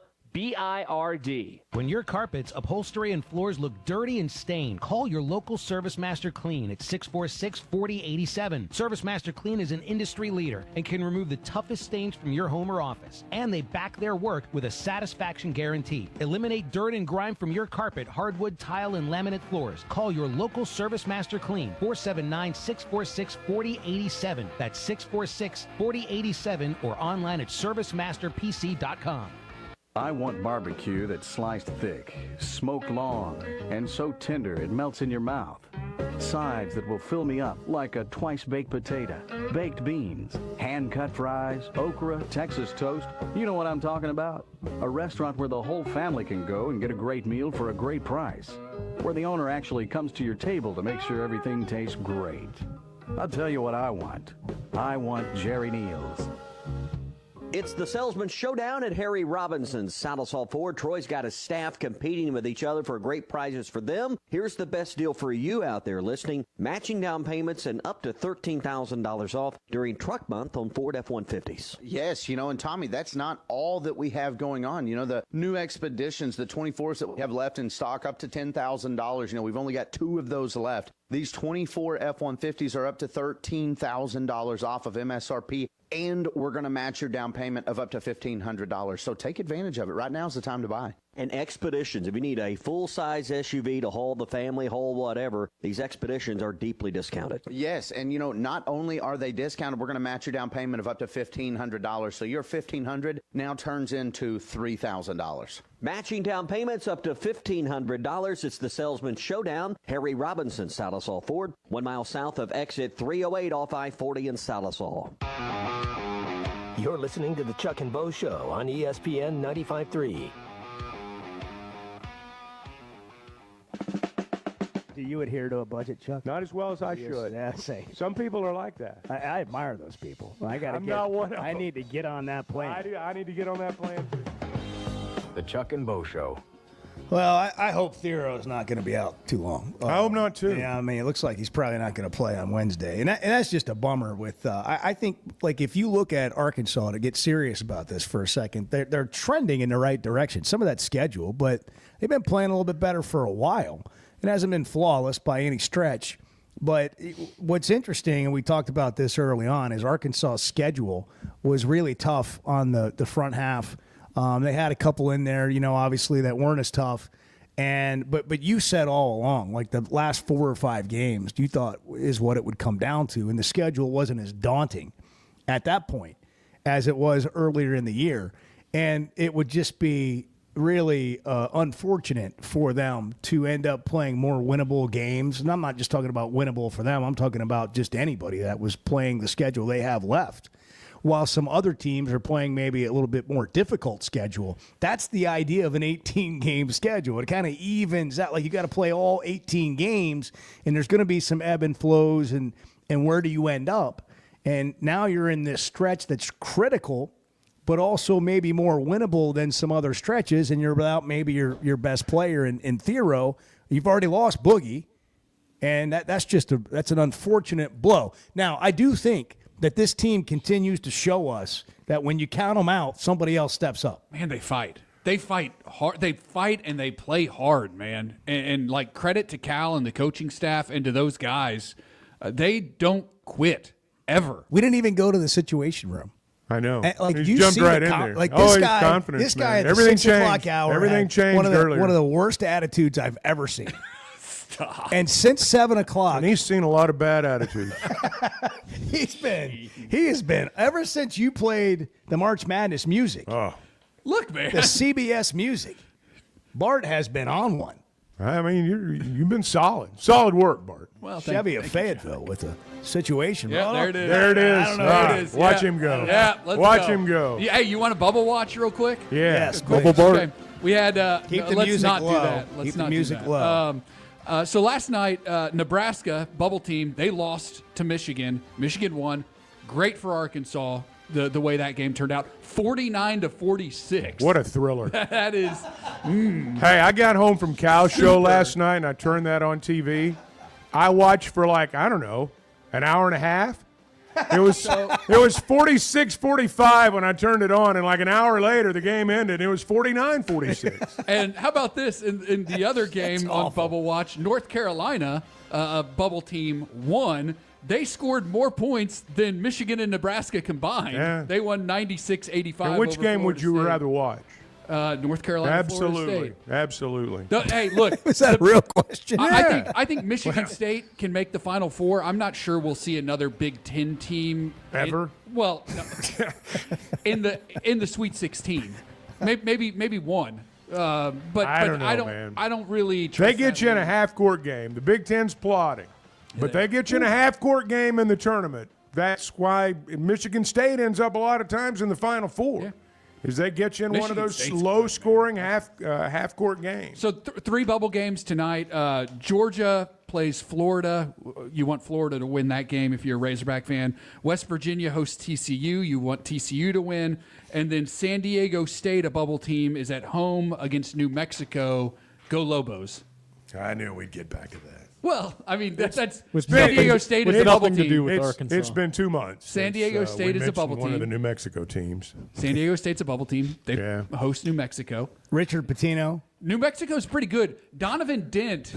When your carpets, upholstery, and floors look dirty and stained, call your local Service Master Clean at 646-4087. Service Master Clean is an industry leader and can remove the toughest stains from your home or office. And they back their work with a satisfaction guarantee. Eliminate dirt and grime from your carpet, hardwood, tile, and laminate floors. Call your local Service Master Clean, 479-646-4087. That's 646-4087 or online at ServiceMasterPC.com. I want barbecue that's sliced thick, smoked long, and so tender it melts in your mouth. Sides that will fill me up like a twice-baked potato, baked beans, hand-cut fries, okra, Texas toast. You know what I'm talking about? A restaurant where the whole family can go and get a great meal for a great price. Where the owner actually comes to your table to make sure everything tastes great. I'll tell you what I want. I want Jerry Neal's. It's the Salesman Showdown at Harry Robinson's Saddle Ford. Troy's got his staff competing with each other for great prizes for them. Here's the best deal for you out there listening. Matching down payments and up to $13,000 off during Truck Month on Ford F-150s. Yes, and Tommy, that's not all that we have going on. The new Expeditions, the 24s that we have left in stock, up to $10,000. We've only got 2 of those left. These 24 F-150s are up to $13,000 off of MSRP, and we're going to match your down payment of up to $1,500. So take advantage of it. Right now is the time to buy. And Expeditions, if you need a full-size SUV to haul the family, haul whatever, these Expeditions are deeply discounted. Yes, and not only are they discounted, we're going to match your down payment of up to $1,500. So your $1,500 now turns into $3,000. Matching down payments up to $1,500. It's the Salesman Showdown. Harry Robinson, Saddle Ford, 1 mile south of exit 308 off I-40 in Saddle. You're listening to the Chuck and Bo Show on ESPN 95.3. Do you adhere to a budget, Chuck? Not as well as I should. Yeah, say. Some people are like that. I admire those people. I'm not one of them. I need to get on that plane. I need to get on that plane too. The Chuck and Bo Show. Well, I hope Thero's not going to be out too long. I hope not, too. Yeah, it looks like he's probably not going to play on Wednesday. And that's just a bummer. I think, if you look at Arkansas, to get serious about this for a second, they're trending in the right direction. Some of that schedule, but they've been playing a little bit better for a while. It hasn't been flawless by any stretch. But what's interesting, and we talked about this early on, is Arkansas' schedule was really tough on the front half. They had a couple in there, obviously that weren't as tough. But you said all along, the last 4 or 5 games, you thought is what it would come down to. And the schedule wasn't as daunting at that point as it was earlier in the year. And it would just be really unfortunate for them to end up playing more winnable games. And I'm not just talking about winnable for them. I'm talking about just anybody that was playing the schedule they have left. While some other teams are playing maybe a little bit more difficult schedule. That's the idea of an 18-game schedule. It kind of evens out. You got to play all 18 games, and there's going to be some ebb and flows, and where do you end up? And now you're in this stretch that's critical, but also maybe more winnable than some other stretches, and you're without maybe your best player in Thero. You've already lost Boogie, and that's an unfortunate blow. Now, I do think that this team continues to show us that when you count them out, somebody else steps up. Man, they fight. They fight hard. They fight and they play hard, man. And credit to Cal and the coaching staff and to those guys. They don't quit ever. We didn't even go to the Situation Room. I know. He jumped right in there. This guy at the 6 o'clock hour. Everything changed earlier. One of the worst attitudes I've ever seen. Stop. And since 7 o'clock. And he's seen a lot of bad attitudes. He has been, ever since you played the March Madness music. Oh. Look, man. The CBS music. Bart has been on one. You've been solid. Solid work, Bart. Well, Chevy of Fayetteville with a Situation. Yeah, there it is. There it is. I don't know. There it is. Watch him go. Yeah, let's Watch him go. Yeah, hey, you want a bubble watch real quick? Yes. Bubble Bart. Okay. We had. Keep the let's music not low. do that. Let's Keep not the music do that. low. So last night, Nebraska bubble team, they lost to Michigan. Michigan won. Great for Arkansas. The way that game turned out, 49-46. What a thriller! That is. Hey, I got home from Cal show last night, and I turned that on TV. I watched for an hour and a half. It was 46-45 when I turned it on, and an hour later the game ended. It was 49-46. And how about this? In the other game on Bubble Watch, North Carolina, a bubble team, won. They scored more points than Michigan and Nebraska combined. Yeah. They won 96-85. And which game would you rather watch? North Carolina, Florida State. Absolutely. Hey, look. Was that a real question? I think Michigan State can make the Final Four. I'm not sure we'll see another Big Ten team ever. No, in the Sweet 16. maybe one. But I don't know, man. I don't really trust They get you in a half-court game. The Big Ten's plotting. But they get you in a half-court game in the tournament. That's why Michigan State ends up a lot of times in the Final Four. Yeah. Is they get you in one of those low-scoring half-court games. So 3 bubble games tonight. Georgia plays Florida. You want Florida to win that game if you're a Razorback fan. West Virginia hosts TCU. You want TCU to win. And then San Diego State, a bubble team, is at home against New Mexico. Go Lobos. I knew we'd get back to that. Well, I mean, that's San nothing- Diego State with is a bubble nothing to do team. with Arkansas. It's been 2 months. San Diego State we is a bubble mentioned one of team. the New Mexico teams. San Diego State's a bubble team. They host New Mexico. Richard Pitino. New Mexico's pretty good. Donovan Dent.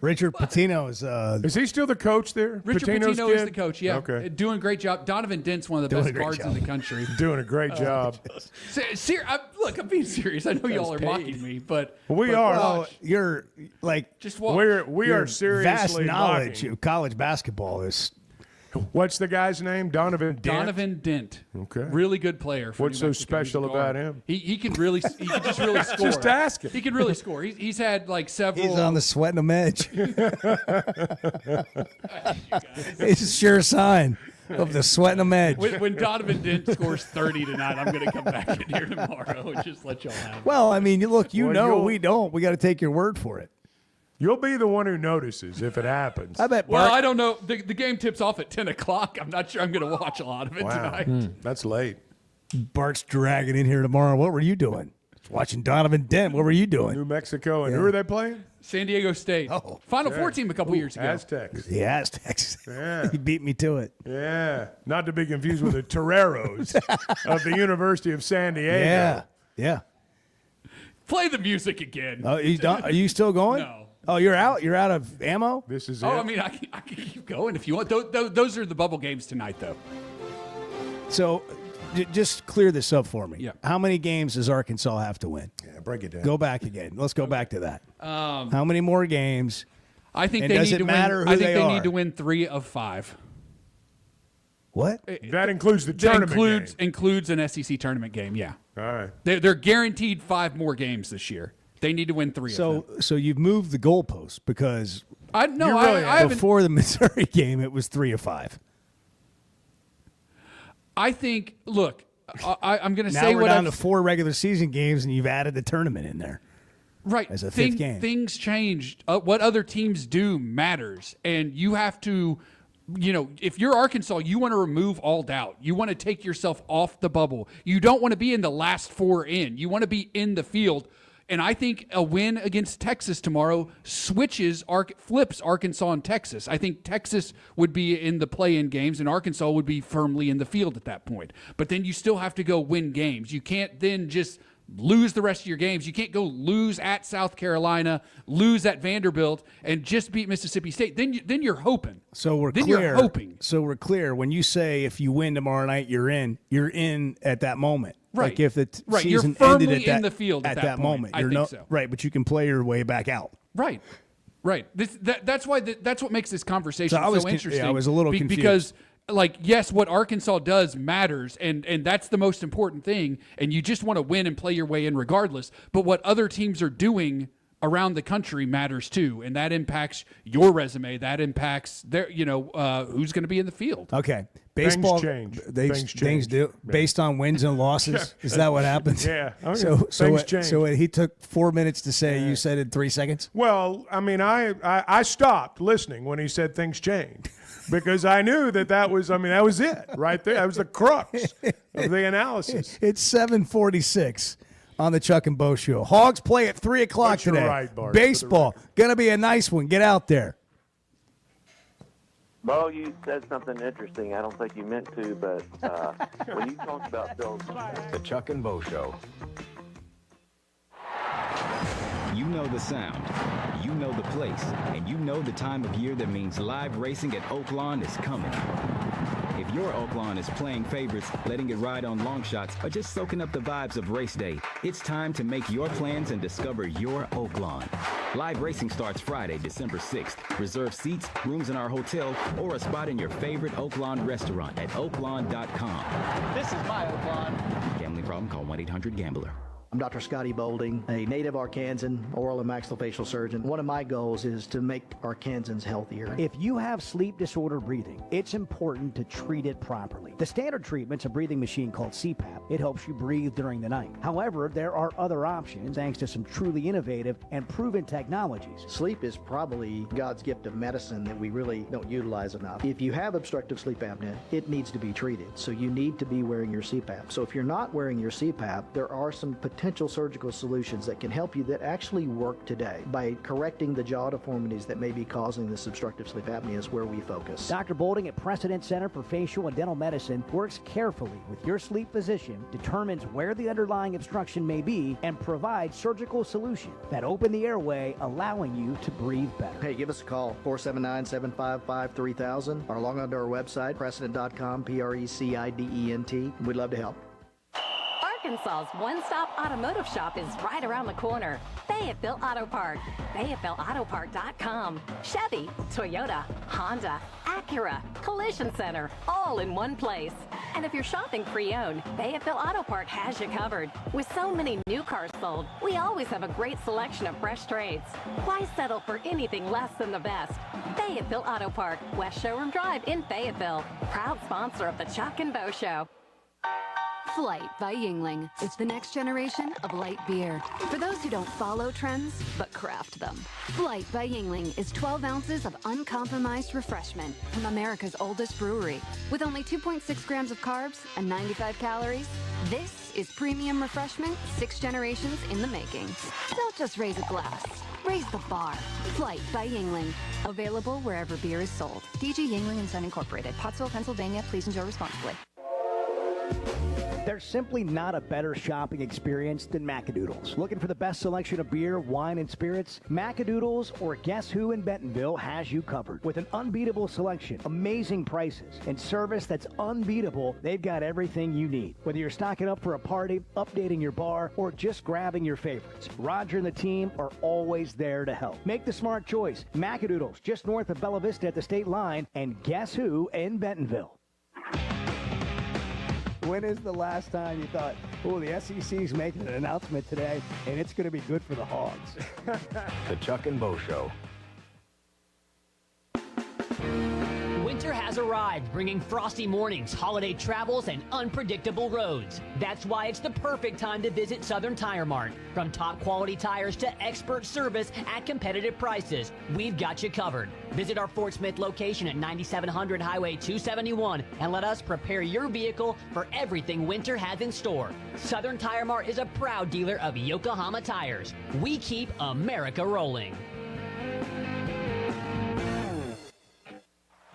Richard Pitino is he still the coach there? Richard Pitino's Pitino kid? is the coach, yeah. Okay. Doing a great job. Donovan Dent's one of the Doing best a great guards job. in the country. Doing a great job. Look, I'm being serious. I know y'all are mocking me, but We are. Well, you're like just watch. We your are seriously vast knowledge mocking. of college basketball is. What's the guy's name? Donovan Dent? Donovan Dent. Okay. Really good player. For What's New so Mexico. He's a special guard. about him? He can just really score. Just ask him. He can really score. He's had like several. He's on the sweating them edge. It's a sure sign of the sweating them edge. When Donovan Dent scores 30 tonight, I'm going to come back in here tomorrow and just let y'all have it. Well, I mean, look, Well, we don't. We got to take your word for it. You'll be the one who notices if it happens. I bet. Well, I don't know. The game tips off at 10 o'clock. I'm not sure I'm going to watch a lot of it tonight. That's late. Bart's dragging in here tomorrow. What were you doing? Watching Donovan Dent. What were you doing? New Mexico. And who are they playing? San Diego State. Final Four team a couple years ago. Aztecs. The Aztecs. Yeah. He beat me to it. Yeah. Not to be confused with the Toreros of the University of San Diego. Yeah. Yeah. Play the music again. Oh, you done? Are you still going? No. Oh, you're out. You're out of ammo. This is Oh, it. I mean, I can keep going if you want. Those are the bubble games tonight, though. So, just clear this up for me. Yeah. How many games does Arkansas have to win? Yeah, break it down. Go back again. Let's go back to that. How many more games? I think And they does need it to matter win. who I think they they are? need to win 3 of 5. What? That includes the That tournament includes an SEC tournament game. Yeah, game. All right. they're guaranteed 5 more games this year. They need to win 3 of them. So you've moved the goalposts because I haven't. before the Missouri game it was 3 of 5. I think. Look, I'm going to Now say we're what down I've, to 4 regular season games, and you've added the tournament in there. right as a fifth game. Things changed. What other teams do matters, and you have to. If you're Arkansas, you want to remove all doubt. You want to take yourself off the bubble. You don't want to be in the last 4 in. You want to be in the field. And I think a win against Texas tomorrow flips Arkansas and Texas. I think Texas would be in the play-in games, and Arkansas would be firmly in the field at that point. But then you still have to go win games. You can't then just lose the rest of your games. You can't go lose at South Carolina, lose at Vanderbilt, and just beat Mississippi State. Then you're hoping. So we're then clear. You're hoping. So we're clear. When you say if you win tomorrow night, you're in. You're in at that moment. Right. Like if the Right. You're season firmly ended at that, in the field at that point. moment. I You're think so. Right, but you can play your way back out. Right. That's why that's what makes this conversation So I was so con- interesting. yeah, I was a little confused. Because, yes, what Arkansas does matters, and that's the most important thing, and you just want to win and play your way in regardless. But what other teams are doing around the country matters too, and that impacts your resume. That impacts their, who's going to be in the field. Okay. Baseball change. Things do based on wins and losses. Is that what happens? Yeah. Okay. So Things change. So he took 4 minutes to say. You said in 3 seconds. Well, I mean, I stopped listening when he said things change because I knew that was it right there. That was the crux of the analysis. It's 7:46 on the Chuck and Bo Show. Hogs play at 3 o'clock But you're today. right, Bart, Baseball gonna be a nice one. Get out there. Bo, you said something interesting. I don't think you meant to, but when you talked about Bill, The Chuck and Bo Show. You know the sound, you know the place, and you know the time of year that means live racing at Oaklawn is coming. If your Oaklawn is playing favorites, letting it ride on long shots, or just soaking up the vibes of race day, it's time to make your plans and discover your Oaklawn. Live racing starts Friday, December 6th. Reserve seats, rooms in our hotel, or a spot in your favorite Oaklawn restaurant at oaklawn.com. This is my Oaklawn. Family Gambling problem? Call 1-800-GAMBLER. I'm Dr. Scotty Bolding, a native Arkansan oral and maxillofacial surgeon. One of my goals is to make Arkansans healthier. If you have sleep disorder breathing, it's important to treat it properly. The standard treatment's a breathing machine called CPAP. It helps you breathe during the night. However, there are other options thanks to some truly innovative and proven technologies. Sleep is probably God's gift of medicine that we really don't utilize enough. If you have obstructive sleep apnea, it needs to be treated. So you need to be wearing your CPAP. So if you're not wearing your CPAP, there are some potential surgical solutions that can help you that actually work today. By correcting the jaw deformities that may be causing this obstructive sleep apnea is where we focus. Dr. Bolding at Precedent Center for Facial and Dental Medicine works carefully with your sleep physician, determines where the underlying obstruction may be, and provides surgical solutions that open the airway, allowing you to breathe better. Hey, give us a call, 479-755-3000, or log on to our website, precedent.com, Precident. We'd love to help. Arkansas's one-stop automotive shop is right around the corner. Fayetteville Auto Park. FayettevilleAutoPark.com. Chevy, Toyota, Honda, Acura, Collision Center, all in one place. And if you're shopping pre-owned, Fayetteville Auto Park has you covered. With so many new cars sold, we always have a great selection of fresh trades. Why settle for anything less than the best? Fayetteville Auto Park, West Showroom Drive in Fayetteville. Proud sponsor of the Chuck and Bo Show. Flight by Yingling. It's the next generation of light beer. For those who don't follow trends, but craft them. Flight by Yingling is 12 ounces of uncompromised refreshment from America's oldest brewery. With only 2.6 grams of carbs and 95 calories, this is premium refreshment 6 generations in the making. Don't just raise a glass. Raise the bar. Flight by Yingling. Available wherever beer is sold. DG Yingling & Son Incorporated. Pottsville, Pennsylvania. Please enjoy responsibly. There's simply not a better shopping experience than Macadoodles. Looking for the best selection of beer, wine, and spirits? Macadoodles or Guess Who in Bentonville has you covered. With an unbeatable selection, amazing prices, and service that's unbeatable, they've got everything you need. Whether you're stocking up for a party, updating your bar, or just grabbing your favorites, Roger and the team are always there to help. Make the smart choice. Macadoodles, just north of Bella Vista at the state line, and Guess Who in Bentonville. When is the last time you thought, oh, the SEC's making an announcement today, and it's going to be good for the Hogs? The Chuck and Bo Show. Winter has arrived, bringing frosty mornings, holiday travels, and unpredictable roads. That's why it's the perfect time to visit Southern Tire Mart. From top quality tires to expert service at competitive prices, we've got you covered. Visit our Fort Smith location at 9700 Highway 271 and let us prepare your vehicle for everything winter has in store. Southern Tire Mart is a proud dealer of Yokohama tires. We keep America rolling.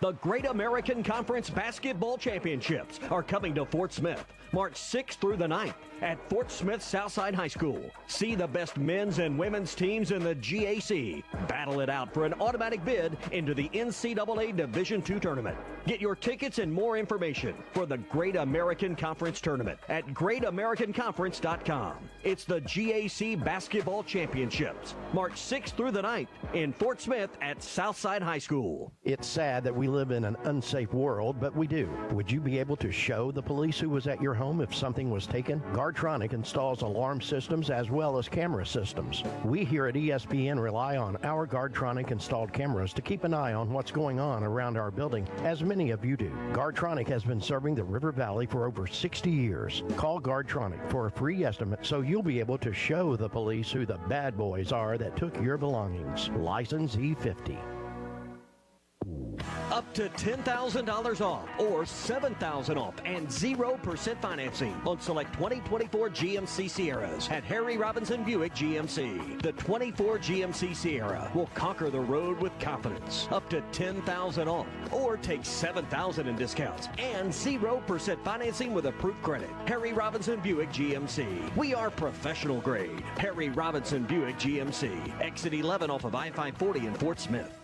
The Great American Conference Basketball Championships are coming to Fort Smith, March 6th through the 9th at Fort Smith Southside High School. See the best men's and women's teams in the GAC. Battle it out for an automatic bid into the NCAA Division II tournament. Get your tickets and more information for the Great American Conference Tournament at GreatAmericanConference.com. It's the GAC Basketball Championships, March 6th through the 9th in Fort Smith at Southside High School. It's sad that we live in an unsafe world, but we do. Would you be able to show the police who was at your home if something was taken? Guardtronic installs alarm systems as well as camera systems. We here at ESPN rely on our Guardtronic installed cameras to keep an eye on what's going on around our building, as many of you do. Guardtronic has been serving the River Valley for over 60 years. Call Guardtronic for a free estimate so you'll be able to show the police who the bad boys are that took your belongings. License E50. Up to $10,000 off or $7,000 off and 0% financing on select 2024 GMC Sierras at Harry Robinson Buick GMC. The 24 GMC Sierra will conquer the road with confidence. Up to $10,000 off or take $7,000 in discounts and 0% financing with approved credit. Harry Robinson Buick GMC. We are professional grade. Harry Robinson Buick GMC. Exit 11 off of I-540 in Fort Smith.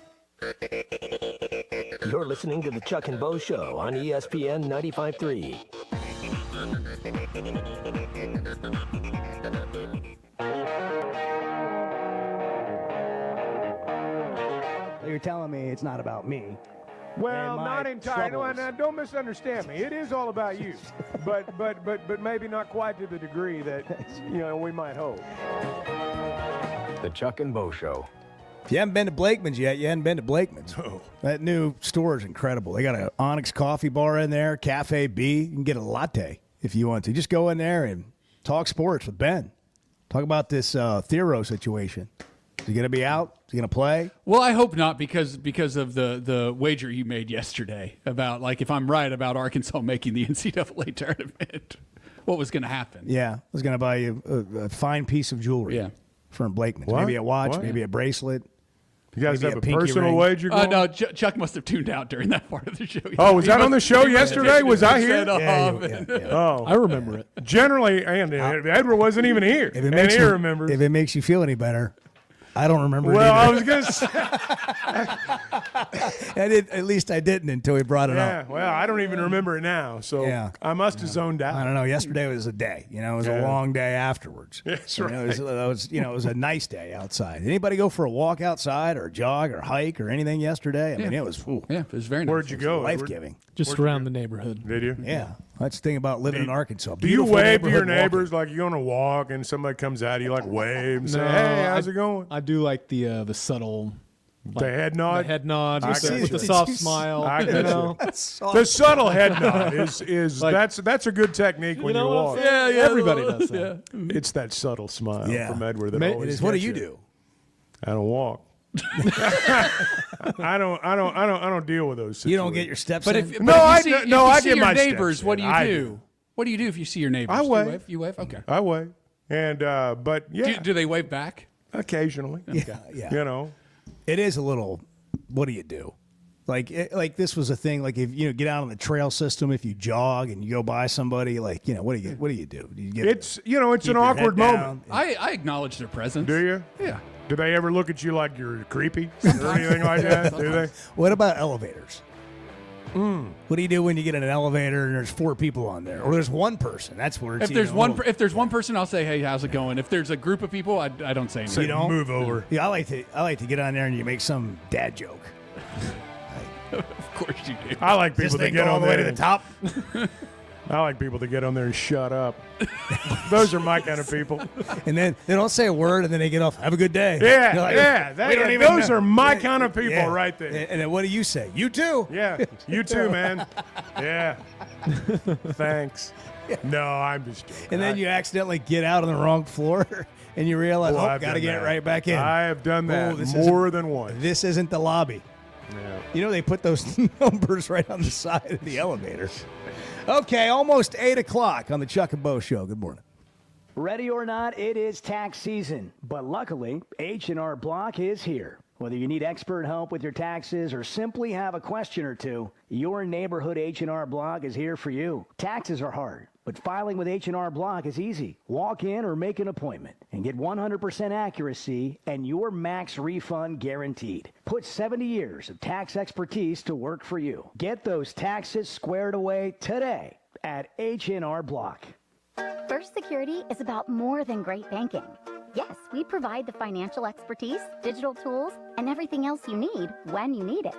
You're listening to the Chuck and Bo Show on ESPN 95.3. So you're telling me it's not about me. Well, my not entirely. troubles. Now, don't misunderstand me. It is all about you, but maybe not quite to the degree that we might hope. The Chuck and Bo Show. If you haven't been to Blakeman's yet, you haven't been to Blakeman's. Oh. That new store is incredible. They got an Onyx coffee bar in there, Cafe B. You can get a latte if you want to. Just go in there and talk sports with Ben. Talk about this Thero situation. Is he going to be out? Is he going to play? Well, I hope not because of the wager you made yesterday about, like, if I'm right about Arkansas making the NCAA tournament, what was going to happen. Yeah. I was going to buy you a fine piece of jewelry from Blakeman's. What? Maybe a watch, What? maybe a bracelet. You guys maybe have a pinky personal ring. wager going? No, Chuck must have tuned out during that part of the show. Oh, was that on the show yesterday? Was I here? Oh, I remember it. Generally, and Edward wasn't even here. If it And makes he you, remembers. If it makes you feel any better, I don't remember it Well, I either. was going to say. At least I didn't until he brought it up. Well, I don't even remember it now, so I must have zoned out. I don't know. Yesterday was a day. It was a long day afterwards. That's It was a nice day outside. Anybody go for a walk outside or jog or hike or anything yesterday? I mean, it was it was very nice. Where'd you go? life giving. Just around the neighborhood. Did you? Yeah, that's the thing about living in Arkansas. Do you Beautiful wave to your neighborhood neighbors like you're on a walk and somebody comes out, you like wave and say, No, "Hey, how's it going?" I do like the subtle. The head nod? The head nod I with got the you. soft smile. I you got know? you. The subtle head nod is Like- that's a good technique when you know what I'm walk. saying? Everybody does that. It's that subtle smile Yeah. from Edward that Ma- always It is. What do gets you do? I don't walk. I don't deal with those situations. You don't get your steps But in? if, No, but I if you see, do- no, if you I see get your my steps neighbors, what do in. you I do? do. What do you do if you see your neighbors? I Do wave. You wave? Okay. I wave. And but yeah, Do they wave back? occasionally. Yeah. You know. It is a little. What do you do? Like this was a thing. Like if you get out on the trail system, if you jog and you go by somebody, what do you do? Do you get It's it's keep an your awkward head moment. down? I acknowledge their presence. Do you? Yeah. Do they ever look at you like you're creepy or anything like that? Do they? What about elevators? What do you do when you get in an elevator and there's 4 people on there, or there's one person? That's where it's If there's one person, I'll say, "Hey, how's it going?" If there's a group of people, I don't say anything. you don't move over. Yeah, I like to get on there and you make some dad joke. Of course you do. I like This people that thing get go all on the way there to the top. I like people that get on there and shut up. Those are my kind of people. And then they don't say a word, and then they get off. Have a good day. Yeah, You're like, yeah. "We don't even Those know." are my kind of people Yeah. right there. And then what do you say? You too. Yeah, you too, man. Yeah. Thanks. No, I'm just joking. And then you accidentally get out on the wrong floor, and you realize, I've got to done get that. right back in. I have done that this more isn't- than once. This isn't the lobby. Yeah. They put those numbers right on the side of the elevator. Okay, almost 8 o'clock on the Chuck and Bo Show. Good morning. Ready or not, it is tax season. But luckily, H&R Block is here. Whether you need expert help with your taxes or simply have a question or two, your neighborhood H&R Block is here for you. Taxes are hard, but filing with H&R Block is easy. Walk in or make an appointment and get 100% accuracy and your max refund guaranteed. Put 70 years of tax expertise to work for you. Get those taxes squared away today at H&R Block. First Security is about more than great banking. Yes, we provide the financial expertise, digital tools, and everything else you need when you need it.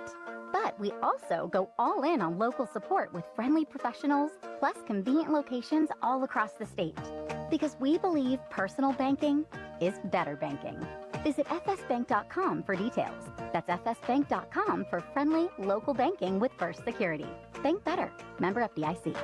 But we also go all in on local support with friendly professionals, plus convenient locations all across the state. Because we believe personal banking is better banking. Visit fsbank.com for details. That's fsbank.com for friendly local banking with First Security. Bank better. Member FDIC.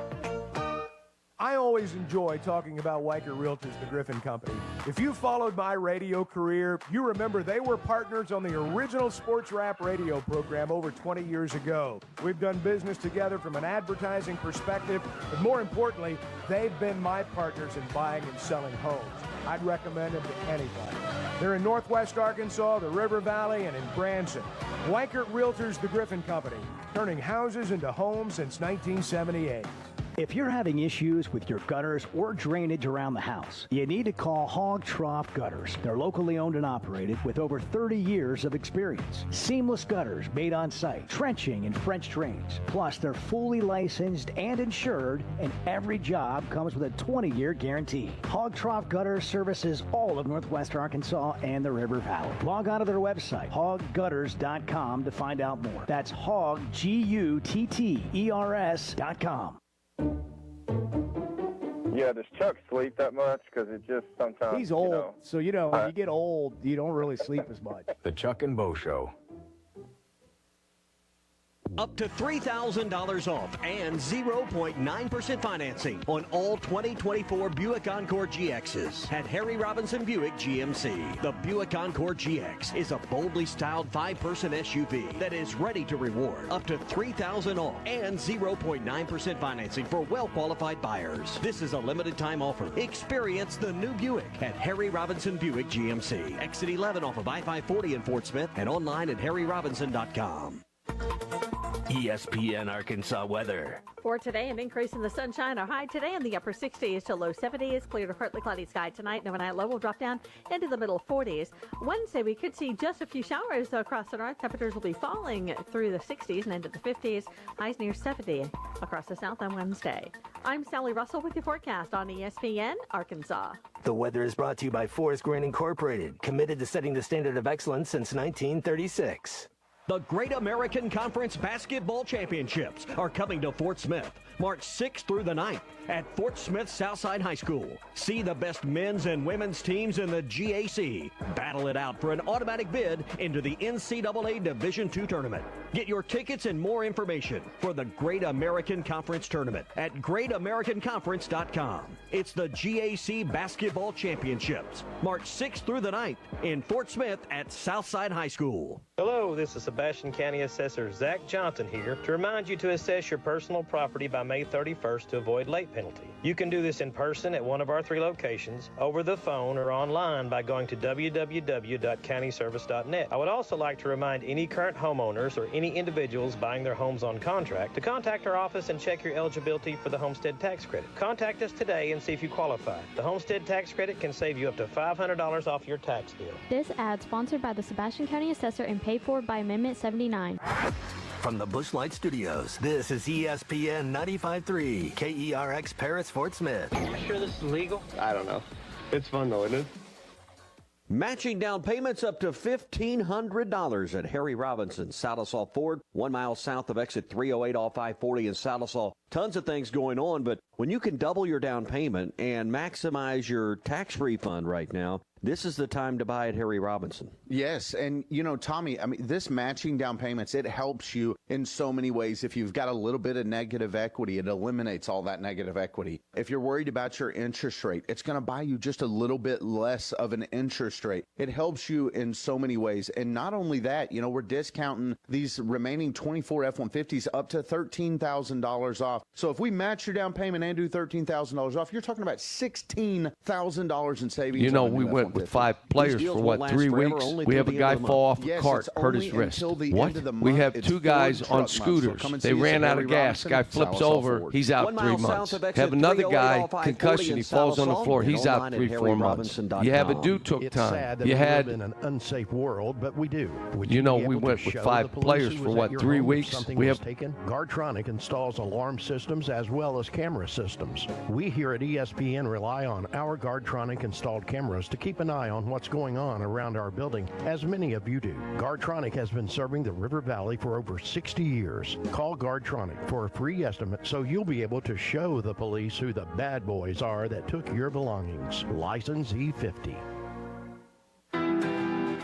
I always enjoy talking about Weicker Realtors, the Griffin Company. If you followed my radio career, you remember they were partners on the original sports rap radio program over 20 years ago. We've done business together from an advertising perspective, but more importantly, they've been my partners in buying and selling homes. I'd recommend them to anybody. They're in Northwest Arkansas, the River Valley, and in Branson. Weicker Realtors, the Griffin Company, turning houses into homes since 1978. If you're having issues with your gutters or drainage around the house, you need to call Hog Trough Gutters. They're locally owned and operated with over 30 years of experience. Seamless gutters made on site, trenching and French drains. Plus, they're fully licensed and insured, and every job comes with a 20-year guarantee. Hog Trough Gutters services all of Northwest Arkansas and the River Valley. Log on to their website, hoggutters.com, to find out more. That's hog, GUTTERS.com. Yeah, does Chuck sleep that much? Because it just sometimes. He's old, so when you get old, you don't really sleep as much. The Chuck and Bo Show. Up to $3,000 off and 0.9% financing on all 2024 Buick Encore GXs at Harry Robinson Buick GMC. The Buick Encore GX is a boldly styled 5-person SUV that is ready to reward. Up to $3,000 off and 0.9% financing for well-qualified buyers. This is a limited time offer. Experience the new Buick at Harry Robinson Buick GMC. Exit 11 off of I-540 in Fort Smith and online at harryrobinson.com. ESPN Arkansas weather. For today, an increase in the sunshine. Our high today in the upper 60s to low 70s. Clear to partly cloudy sky tonight. And overnight low will drop down into the middle 40s. Wednesday, we could see just a few showers across the north. Temperatures will be falling through the 60s and into the 50s. Highs near 70 across the south on Wednesday. I'm Sally Russell with your forecast on ESPN Arkansas. The weather is brought to you by Forest Green Incorporated, committed to setting the standard of excellence since 1936. The Great American Conference Basketball Championships are coming to Fort Smith, March 6th through the 9th at Fort Smith Southside High School. See the best men's and women's teams in the GAC battle it out for an automatic bid into the NCAA Division II tournament. Get your tickets and more information for the Great American Conference Tournament at greatamericanconference.com. It's the GAC Basketball Championships, March 6th through the 9th in Fort Smith at Southside High School. Hello, this is Sebastian County Assessor Zach Johnson here to remind you to assess your personal property by May 31st to avoid late penalty. You can do this in person at one of our 3 locations, over the phone, or online by going to www.countyservice.net. I would also like to remind any current homeowners or any individuals buying their homes on contract to contact our office and check your eligibility for the homestead tax credit. Contact us today and see if you qualify. The homestead tax credit can save you up to $500 off your tax bill. This ad sponsored by the Sebastian County Assessor and paid for by Amendment 79. From the Bushlight Studios, this is ESPN 95.3, KERX Paris, Fort Smith. You sure this is legal? I don't know. It's fun though, isn't it? Matching down payments up to $1,500 at Harry Robinson, Salisaw Ford, 1 mile south of exit 308 off I-40 in Salisaw. Tons of things going on, but when you can double your down payment and maximize your tax refund right now, this is the time to buy at Harry Robinson. Yes, and Tommy, this matching down payments, it helps you in so many ways. If you've got a little bit of negative equity, it eliminates all that negative equity. If you're worried about your interest rate, it's going to buy you just a little bit less of an interest rate. It helps you in so many ways. And not only that, we're discounting these remaining 24 F-150s up to $13,000 off. So if we match your down payment and do $13,000 off, you're talking about $16,000 in savings. We went with 5 players for 3 weeks. We have a guy fall off a cart, hurt his wrist. What? We have 2 guys on scooters. They ran out of gas. Guy flips over. He's out 3 months. Have another guy, concussion. He falls on the floor. He's out 3-4 months. You have a due took It's time. sad that You we had, live in an unsafe world, but we do. Would we be able went to with show 5 the police players who for was at your 3 home if weeks. something We was have taken? Guardtronic installs alarm systems as well as camera systems. We here at ESPN rely on our Guardtronic installed cameras to keep an eye on what's going on around our building, as many of you do. Guardtronic has been serving the River Valley for over 60 years. Call Guardtronic for a free estimate so you'll be able to show the police who the bad boys are that took your belongings. License E50.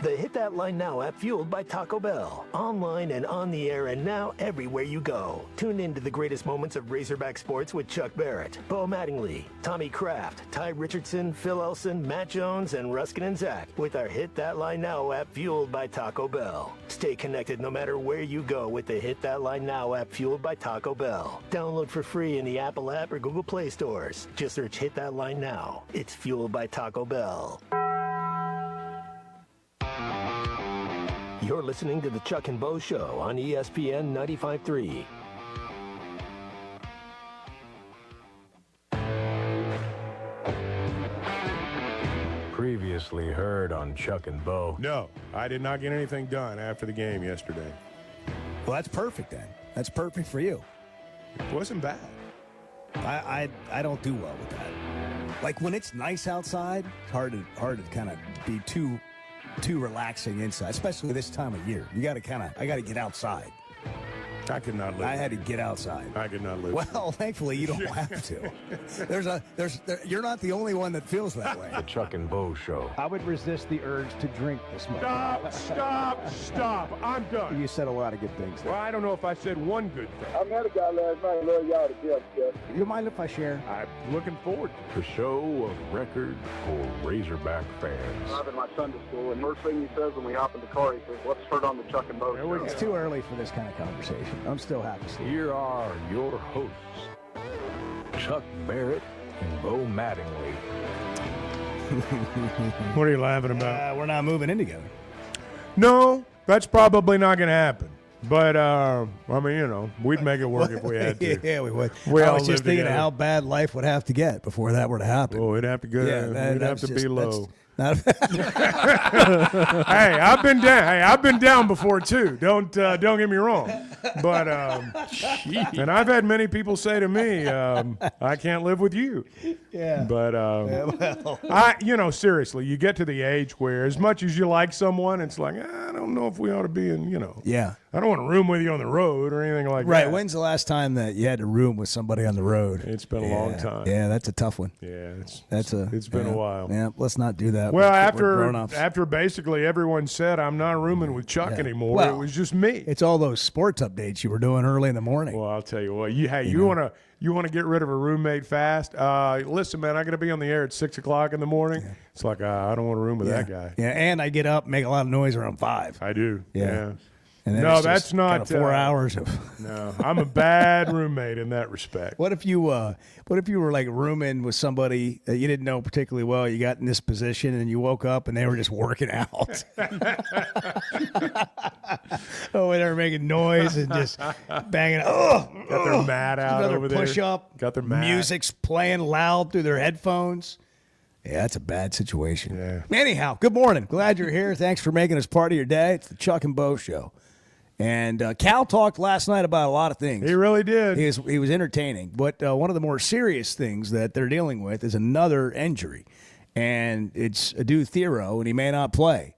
The Hit That Line Now app, fueled by Taco Bell. Online and on the air and now everywhere you go. Tune in to the greatest moments of Razorback sports with Chuck Barrett, Bo Mattingly, Tommy Kraft, Ty Richardson, Phil Elson, Matt Jones, and Ruskin and Zach with our Hit That Line Now app, fueled by Taco Bell. Stay connected no matter where you go with the Hit That Line Now app, fueled by Taco Bell. Download for free in the Apple app or Google Play stores. Just search Hit That Line Now. It's fueled by Taco Bell. You're listening to the Chuck and Bo Show on ESPN 95.3. previously heard on Chuck and Bo. No, I did not get anything done after the game yesterday. Well, that's perfect then. That's perfect for you. It wasn't bad. I don't do well with that. Like when it's nice outside, it's hard to kind of be too relaxing inside, especially this time of year. I got to get outside. I could not live. I had to get outside. I could not live. Well, thankfully you don't have to. You're not the only one that feels that way. The Chuck and Bo Show. I would resist the urge to drink this much. Stop. I'm done. You said a lot of good things there. Well, I don't know if I said one good thing. I met a guy last night. Love y'all to death, Jeff. You mind if I share? I'm looking forward to The show of record for Razorback fans. I'm in my Sunday school, and first thing he says when we hop in the car, he says, "Let's start on the Chuck and Bo Show." It's too early for this kind of conversation. I'm still happy. Here are your hosts, Chuck Barrett and Bo Mattingly. What are you laughing about? We're not moving in together. No, that's probably not going to happen. But, I mean, we'd make it work if we had to. Yeah, we would. We I all was just live thinking together. of how bad life would have to get before that were to happen. Oh, it'd have to go. We'd have to be low. Not Hey, I've been down before too. Don't get me wrong. But and I've had many people say to me, I can't live with you. Yeah. But seriously, you get to the age where as much as you like someone, it's like, I don't know if we ought to be in, Yeah. I don't want to room with you on the road or anything like that. Right. When's the last time that you had to room with somebody on the road? It's been a long time. Yeah, that's a tough one. Yeah, it's been a while. Yeah, let's not do that. Well, We're grown-ups. after basically everyone said I'm not rooming with Chuck anymore, Well, it was just me. It's all those sports updates you were doing early in the morning. Well, I'll tell you what. You want to get rid of a roommate fast? Listen, man, I got to be on the air at 6 o'clock in the morning. Yeah. It's like I don't want to room with that guy. Yeah, and I get up, make a lot of noise around 5. I do. Yeah. And then No, it's that's just not kind of 4 hours of. No, I'm a bad roommate in that respect. What if you were like rooming with somebody that you didn't know particularly well? You got in this position and you woke up and they were just working out. Oh, and they were making noise and just banging. Got their mat out over there. Push up. Got their mat. Music's playing loud through their headphones. Yeah, that's a bad situation. Yeah. Anyhow, good morning. Glad you're here. Thanks for making us part of your day. It's the Chuck and Bo Show. And Cal talked last night about a lot of things. He really did. He was entertaining. But one of the more serious things that they're dealing with is another injury. And it's Adu Thero, and he may not play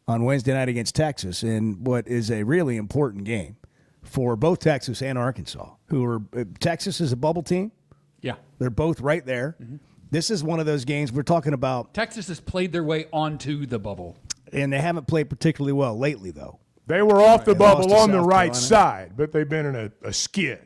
on Wednesday night against Texas in what is a really important game for both Texas and Arkansas, who are Texas is a bubble team. Yeah. They're both right there. Mm-hmm. This is one of those games we're talking about. Texas has played their way onto the bubble. And they haven't played particularly well lately, though. They were off the bubble on the right Carolina. side, but they've been in a skid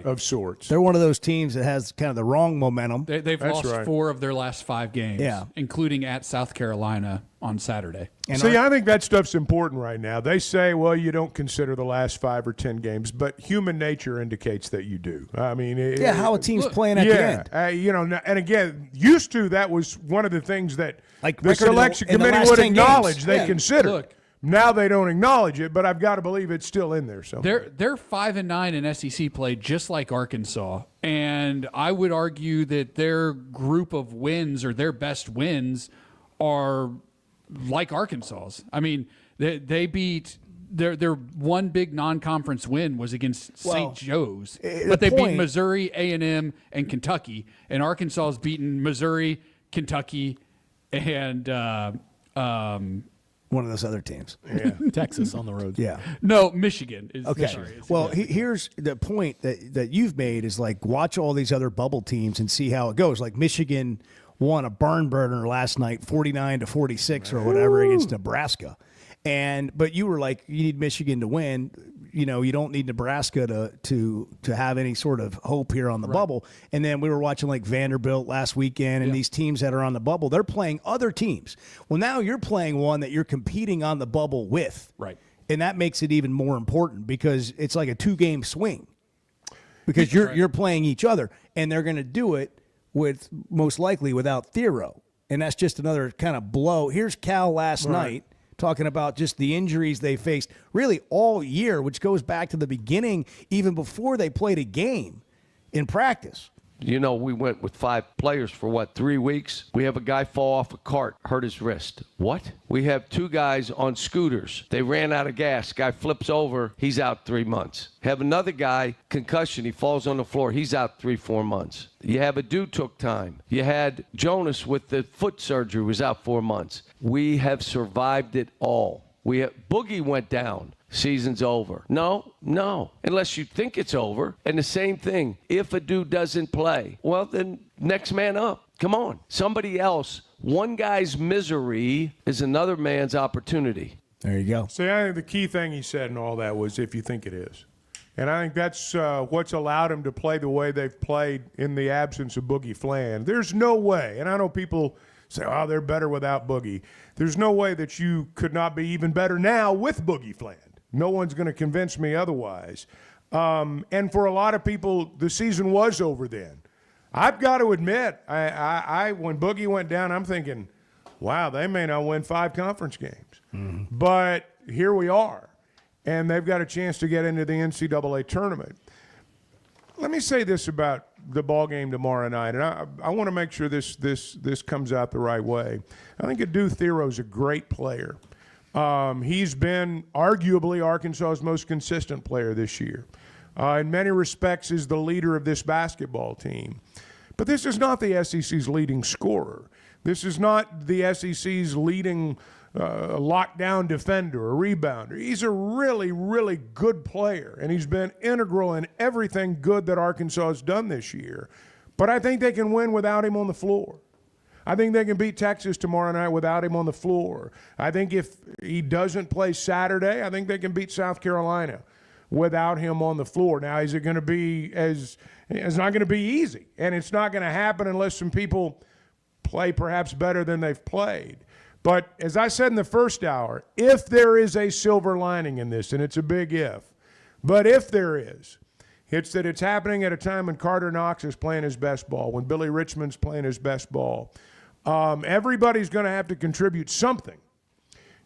of sorts. They're one of those teams that has kind of the wrong momentum. They've That's lost right. 4 of their last 5 games, Yeah. including at South Carolina on Saturday. See, I think that stuff's important right now. They say, well, you don't consider the last 5 or 10 games, but human nature indicates that you do. I mean, how a team's playing at the end. And again, used to that was one of the things that the record selection in the committee last would 10 acknowledge. games. They Yeah. consider. Look. Now they don't acknowledge it, but I've got to believe it's still in there somewhere. They're 5-9 in SEC play, just like Arkansas, and I would argue that their group of wins or their best wins are like Arkansas's. I mean, they beat their one big non-conference win was against St. Joe's, but they beat Missouri, A&M, and Kentucky, and Arkansas has beaten Missouri, Kentucky, and one of those other teams. Yeah. Texas on the road. Yeah. No, Michigan is. Okay. Sorry, Well, here's the point that you've made is like watch all these other bubble teams and see how it goes. Like Michigan won a barn burner last night, 49-46 or whatever against Nebraska. But you were like, you need Michigan to win. You know, you don't need Nebraska to have any sort of hope here on the bubble. And then we were watching like Vanderbilt last weekend, and these teams that are on the bubble, they're playing other teams. Well, now you're playing one that you're competing on the bubble with. Right. And that makes it even more important because it's like a 2-game swing. Because you're playing each other, and they're going to do it with most likely without Thero. And that's just another kind of blow. Here's Cal last night talking about just the injuries they faced really all year, which goes back to the beginning, even before they played a game in practice. You know, we went with 5 players for 3 weeks? We have a guy fall off a cart, hurt his wrist. What? We have 2 guys on scooters. They ran out of gas. Guy flips over. He's out 3 months. Have another guy, concussion. He falls on the floor. He's out 3-4 months. You have a dude took time. You had Jonas with the foot surgery, was out 4 months. We have survived it all. Boogie went down. Season's over. No. Unless you think it's over. And the same thing, if a dude doesn't play, well, then next man up. Come on. Somebody else. One guy's misery is another man's opportunity. There you go. See, I think the key thing he said and all that was if you think it is. And I think that's what's allowed him to play the way they've played in the absence of Boogie Fland. There's no way, and I know people say, oh, they're better without Boogie. There's no way that you could not be even better now with Boogie Fland. No one's going to convince me otherwise. And for a lot of people, the season was over then. I've got to admit, I when Boogie went down, I'm thinking, wow, they may not win 5 conference games. Mm-hmm. But here we are, and they've got a chance to get into the NCAA tournament. Let me say this about the ball game tomorrow night, and I want to make sure this comes out the right way. I think Adu Thero's a great player. He's been arguably Arkansas's most consistent player this year. In many respects is the leader of this basketball team. But this is not the SEC's leading scorer. This is not the SEC's leading lockdown defender or rebounder. He's a really, really good player, and he's been integral in everything good that Arkansas has done this year. But I think they can win without him on the floor. I think they can beat Texas tomorrow night without him on the floor. I think if he doesn't play Saturday, I think they can beat South Carolina without him on the floor. Now, is it going to be it's not going to be easy, and it's not going to happen unless some people play perhaps better than they've played. But as I said in the first hour, if there is a silver lining in this, and it's a big if, but if there is, it's that it's happening at a time when Carter Knox is playing his best ball, when Billy Richmond's playing his best ball. Everybody's going to have to contribute something.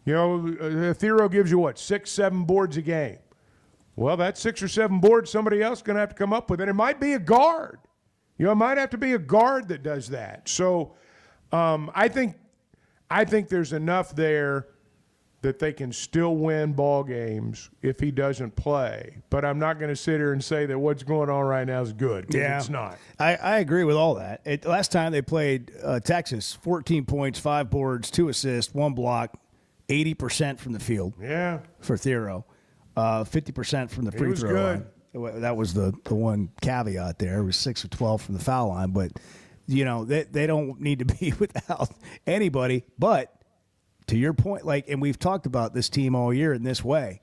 You know, Thero gives you, 6-7 boards a game. Well, that's 6 or 7 boards somebody else is going to have to come up with. And it might be a guard. You know, it might have to be a guard that does that. So I think there's enough there that they can still win ball games if he doesn't play. But I'm not going to sit here and say that what's going on right now is good, because it's not. I agree with all that. Last time they played Texas, 14 points, 5 boards, 2 assists, 1 block, 80% from the field for Thero, 50% from the free throw line. That was the one caveat there. It was 6 of 12 from the foul line. But, you know, they don't need to be without anybody. But to your point, and we've talked about this team all year in this way,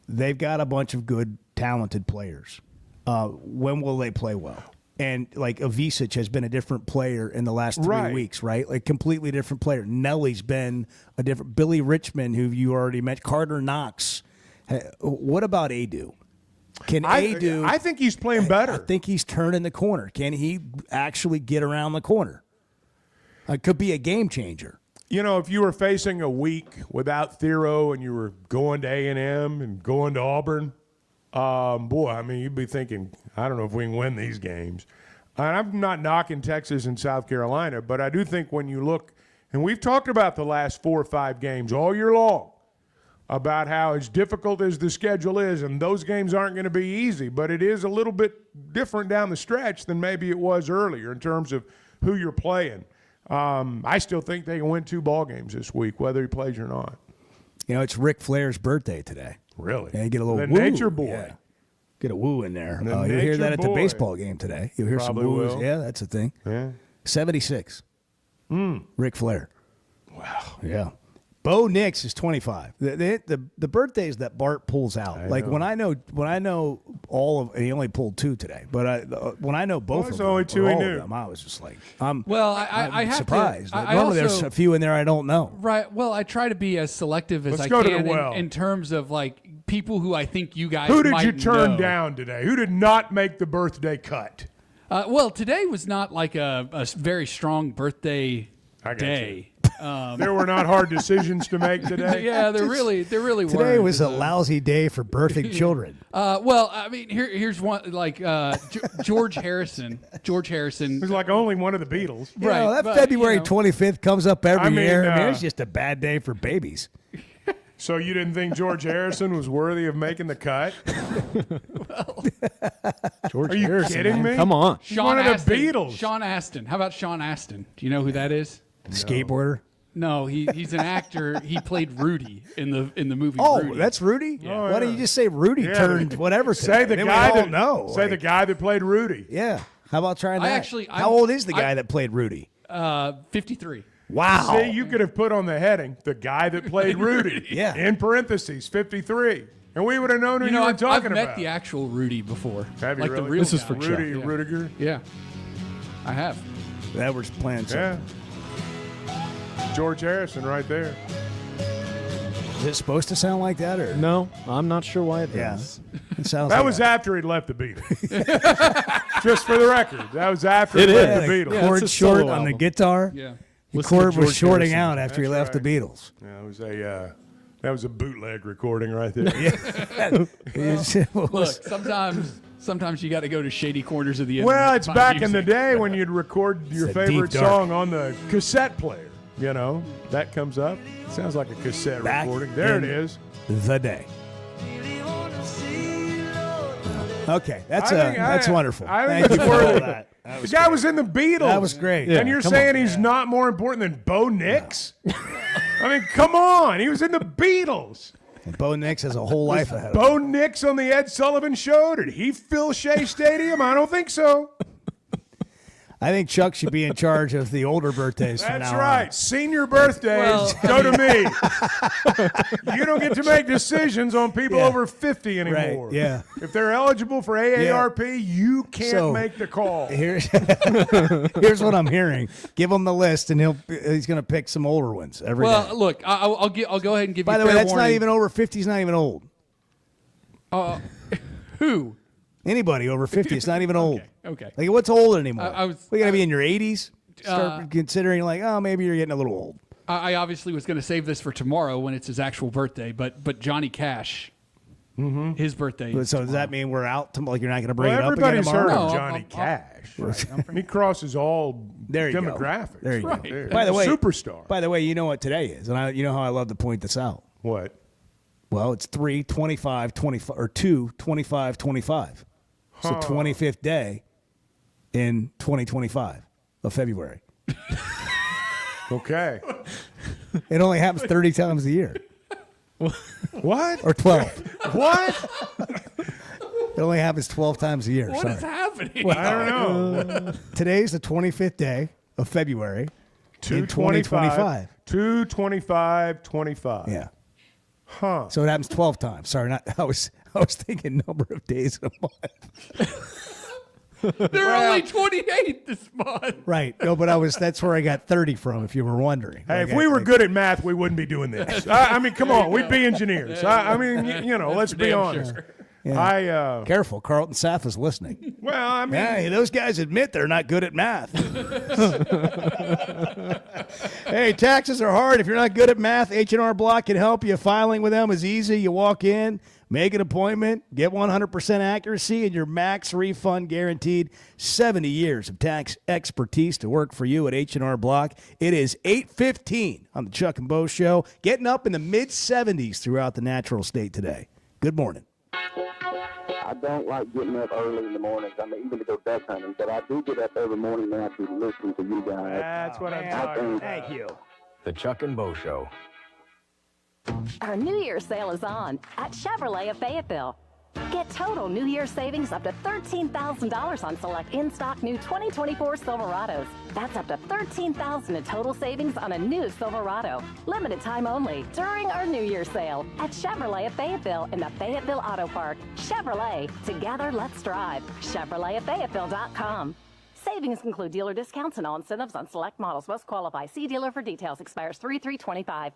they've got a bunch of good, talented players. When will they play well? And, Avicic has been a different player in the last 3 weeks, right? Completely different player. Nelly's been a different – Billy Richmond, who you already mentioned, Carter Knox. What about Adu? I think he's playing better. I think he's turning the corner. Can he actually get around the corner? It could be a game changer. You know, if you were facing a week without Thero and you were going to A&M and going to Auburn, you'd be thinking, I don't know if we can win these games. And I'm not knocking Texas and South Carolina, but I do think when you look, and we've talked about the last 4 or 5 games all year long, about how as difficult as the schedule is, and those games aren't going to be easy, but it is a little bit different down the stretch than maybe it was earlier in terms of who you're playing. I still think they can win 2 ball games this week, whether he plays or not. You know, it's Ric Flair's birthday today. Really? And get a little the woo. Nature Boy. Yeah. Get a woo in there. You'll hear that at the baseball game today. You'll hear Probably some woos. will. Yeah, that's a thing. Yeah. 76. Ric Flair. Wow. Yeah. Bo Nix is 25. The birthdays that Bart pulls out. When I know all of, and he only pulled 2 today, but when I know both of them, only 2 he knew. I was just like, I'm surprised. I Normally also, there's a few in there I don't know. Right. Well, I try to be as selective as Let's I go can to the well. in terms of people who I think you guys Who did might you turn know. down today? Who did not make the birthday cut? Well, today was not a very strong birthday day. There were not hard decisions to make today. Yeah, there really weren't. Today was a lousy day for birthing children. Well, I mean, here's one like George Harrison. George Harrison. He's like only one of the Beatles. You know, that February 25th comes up every year. I mean, it's just a bad day for babies. So you didn't think George Harrison was worthy of making the cut? George Are you Harrison, kidding man. me? Come on. One of the Beatles. Sean Astin. How about Sean Astin? Do you know who that is? Skateboarder. No, he's an actor. He played Rudy in the movie. Oh, Rudy. that's Rudy. Yeah. Why don't you just say Rudy turned whatever? Say the Then guy we all that know. Say the guy that played Rudy. Yeah. How about trying that? I'm- How old is the guy that played Rudy? 53. Wow. See, you could have put on the heading the guy that played Rudy. Yeah. In parentheses, 53, and we would have known who you, know, were I've talking met about. the actual Rudy before. Have you like really? the real This is guy. for Rudy Yeah. Rudiger. Yeah, I have. That was playing something. Yeah. George Harrison, right there. Is it supposed to sound like that, or No, I'm not sure why it Yeah. does. It sounds. That like was that. after he'd left the Beatles. Just for the record, that was after It he is. left the Beatles. Yeah, Chord it's a short solo on the album. guitar. Yeah. The Listen to chord was George shorting Harrison. out after he That's left right. the Beatles. Yeah, it was that was a bootleg recording right there. Look, sometimes you got to go to shady corners of the internet. Well, to it's find back in music. the day when you'd record your It's a favorite deep dark. song on the cassette player. You know, that comes up. Sounds like a cassette Back recording. There it in is. The day. Okay, that's I think- that's wonderful. I think Thank you it's for all worthy. that. The guy was in the Beatles. That was great. And you're come saying on. he's not more important than Bo Nix? I mean, come on. He was in the Beatles. And Bo Nix has a whole life ahead of him. Bo Nix on the Ed Sullivan Show? Did he fill Shea Stadium? I don't think so. I think Chuck should be in charge of the older birthdays from That's now right. on. Senior birthdays go to me. You don't get to make decisions on people Yeah. over 50 anymore. Right, yeah. If they're eligible for AARP, you can't So, make the call. Here's what I'm hearing. Give him the list, and he's going to pick some older ones every day. Well, look, I'll go ahead and give By you. the way, fair that's not warning. even over 50. He's not even old. Who. Anybody over 50, it's not even old. Okay. Like, what's old anymore? I was- we got to be in your 80s. Start considering, like, oh, maybe you're getting a little old. I obviously was going to save this for tomorrow when it's his actual birthday, but Johnny Cash, his birthday. So does that mean we're out? Like, you're not going to bring Well, it up again everybody's heard tomorrow? of No, Johnny I'll- Cash. He crosses all There you go. demographics. There you right go. there. By the way, superstar. By the way, you know what today is, and you know how I love to point this out. What? Well, it's 3/25/25 or 2/25/25. It's the 25th day in 2025 of February. Okay. It only happens 30 times a year. What? Or 12. What? It only happens 12 times a year. What Sorry. is happening? Well, I don't know. Today's the 25th day of February in 2025. 2/25/25. Yeah. Huh. So it happens 12 times. Sorry, not I was thinking number of days in a month. There are only 28 this month. Right. No, but that's where I got 30 from, if you were wondering. Hey, Like, if we were good at math, we wouldn't be doing this. I mean, come on, we'd be engineers. I mean, you know, let's be honest. Yeah. Careful, Carlton Saff is listening. Well, I mean, Hey, those guys admit they're not good at math. Hey, taxes are hard. If you're not good at math, H&R Block can help you. Filing with them is easy. You walk in, make an appointment, get 100% accuracy, and your max refund guaranteed. 70 years of tax expertise to work for you at H&R Block. It is 8:15 on the Chuck and Bo Show, getting up in the mid-70s throughout the natural state today. Good morning. I don't like getting up early in the mornings. I mean, even to go duck hunting, but I do get up every morning now to listen to you guys. That's what I'm talking about. Thank you. The Chuck and Bo Show. Our New Year's sale is on at Chevrolet of Fayetteville. Get total New Year's savings up to $13,000 on select in-stock new 2024 Silverados. That's up to $13,000 in total savings on a new Silverado. Limited time only during our New Year's sale at Chevrolet of Fayetteville in the Fayetteville Auto Park. Chevrolet, together let's drive. ChevroletofFayetteville.com. Savings include dealer discounts and all incentives on select models. Must qualify. See dealer for details. Expires 3/3/25.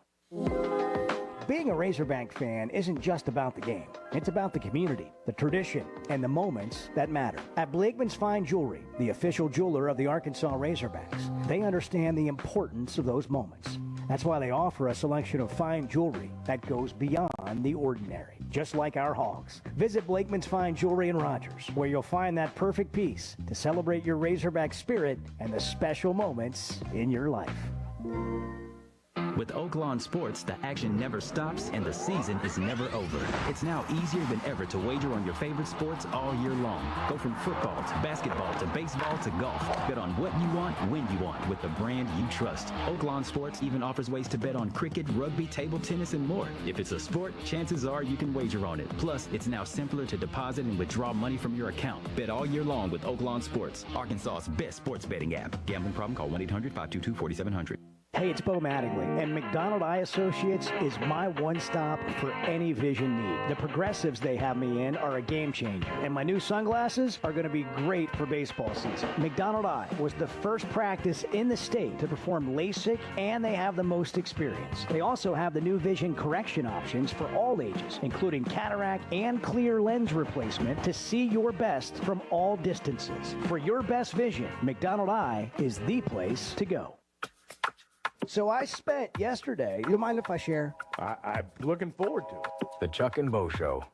Being a Razorback fan isn't just about the game. It's about the community, the tradition, and the moments that matter. At Blakeman's Fine Jewelry, the official jeweler of the Arkansas Razorbacks, they understand the importance of those moments. That's why they offer a selection of fine jewelry that goes beyond the ordinary, just like our hogs. Visit Blakeman's Fine Jewelry in Rogers, where you'll find that perfect piece to celebrate your Razorback spirit and the special moments in your life. With Oaklawn Sports, the action never stops and the season is never over. It's now easier than ever to wager on your favorite sports all year long. Go from football to basketball to baseball to golf. Bet on what you want, when you want, with the brand you trust. Oaklawn Sports even offers ways to bet on cricket, rugby, table tennis, and more. If it's a sport, chances are you can wager on it. Plus, it's now simpler to deposit and withdraw money from your account. Bet all year long with Oaklawn Sports, Arkansas's best sports betting app. Gambling problem? Call 1-800-522-4700. Hey, it's Bo Mattingly, and McDonald Eye Associates is my one-stop for any vision need. The progressives they have me in are a game changer, and my new sunglasses are going to be great for baseball season. McDonald Eye was the first practice in the state to perform LASIK, and they have the most experience. They also have the new vision correction options for all ages, including cataract and clear lens replacement to see your best from all distances. For your best vision, McDonald Eye is the place to go. So I spent yesterday, you mind if I share? I'm looking forward to it. The Chuck and Bo Show.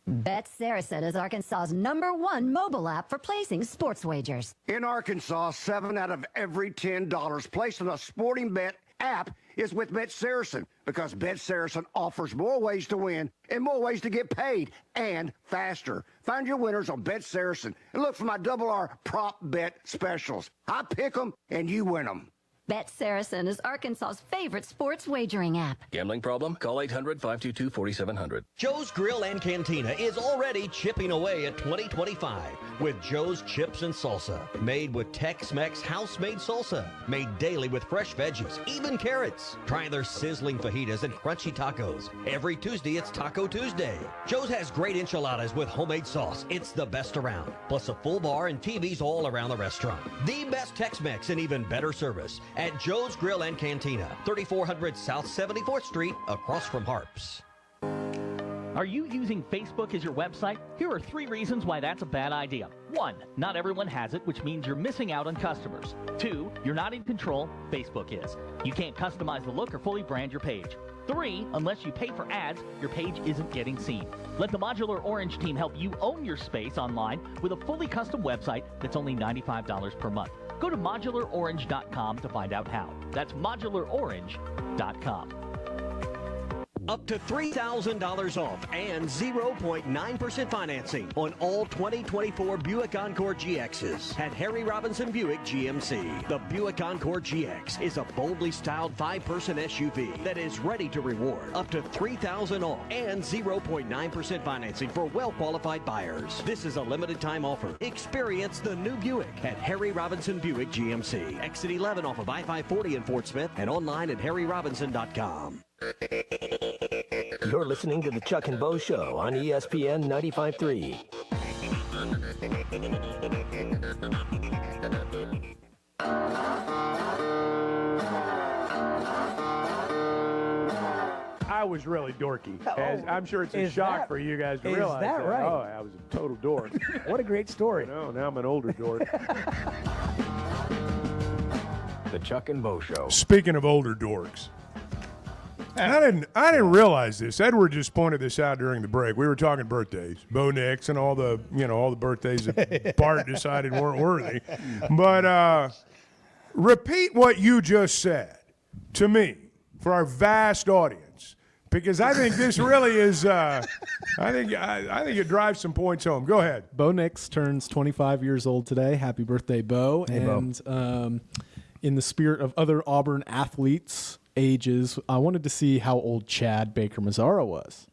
Bet Saracen is Arkansas's #1 mobile app for placing sports wagers. In Arkansas, 7 out of every $10 placed on a sporting bet app is with Bet Saracen, because Bet Saracen offers more ways to win and more ways to get paid, and faster. Find your winners on Bet Saracen and look for my R prop bet specials. I pick them and you win them. Bet Saracen is Arkansas's favorite sports wagering app. Gambling problem? Call 800-522-4700. Joe's Grill and Cantina is already chipping away at 2025 with Joe's Chips and Salsa. Made with Tex-Mex house-made salsa. Made daily with fresh veggies, even carrots. Try their sizzling fajitas and crunchy tacos. Every Tuesday, it's Taco Tuesday. Joe's has great enchiladas with homemade sauce. It's the best around. Plus a full bar and TVs all around the restaurant. The best Tex-Mex and even better service at Joe's Grill and Cantina, 3400 South 74th Street, across from Harps. Are you using Facebook as your website? Here are 3 reasons why that's a bad idea. 1, not everyone has it, which means you're missing out on customers. 2, you're not in control, Facebook is. You can't customize the look or fully brand your page. 3, unless you pay for ads, your page isn't getting seen. Let the Modular Orange team help you own your space online with a fully custom website that's only $95 per month. Go to modularorange.com to find out how. That's modularorange.com. Up to $3,000 off and 0.9% financing on all 2024 Buick Encore GXs at Harry Robinson Buick GMC. The Buick Encore GX is a boldly styled 5-person SUV that is ready to reward. Up to $3,000 off and 0.9% financing for well-qualified buyers. This is a limited time offer. Experience the new Buick at Harry Robinson Buick GMC. Exit 11 off of I-540 in Fort Smith and online at harryrobinson.com. You're listening to the Chuck and Bo Show on ESPN 95.3. I was really dorky. As I'm sure it's a shock for you guys to realize that right? Oh, I was a total dork. What a great story. No, now I'm an older dork. The Chuck and Bo Show. Speaking of older dorks. I didn't realize this. Edward just pointed this out during the break. We were talking birthdays, Bo Nix, and all the birthdays that Bart decided weren't worthy. But repeat what you just said to me for our vast audience, because I think this really is. I think it drives some points home. Go ahead. Bo Nix turns 25 years old today. Happy birthday, Bo! Hey, and in the spirit of other Auburn athletes' ages, I wanted to see how old Chad Baker Mazzara was.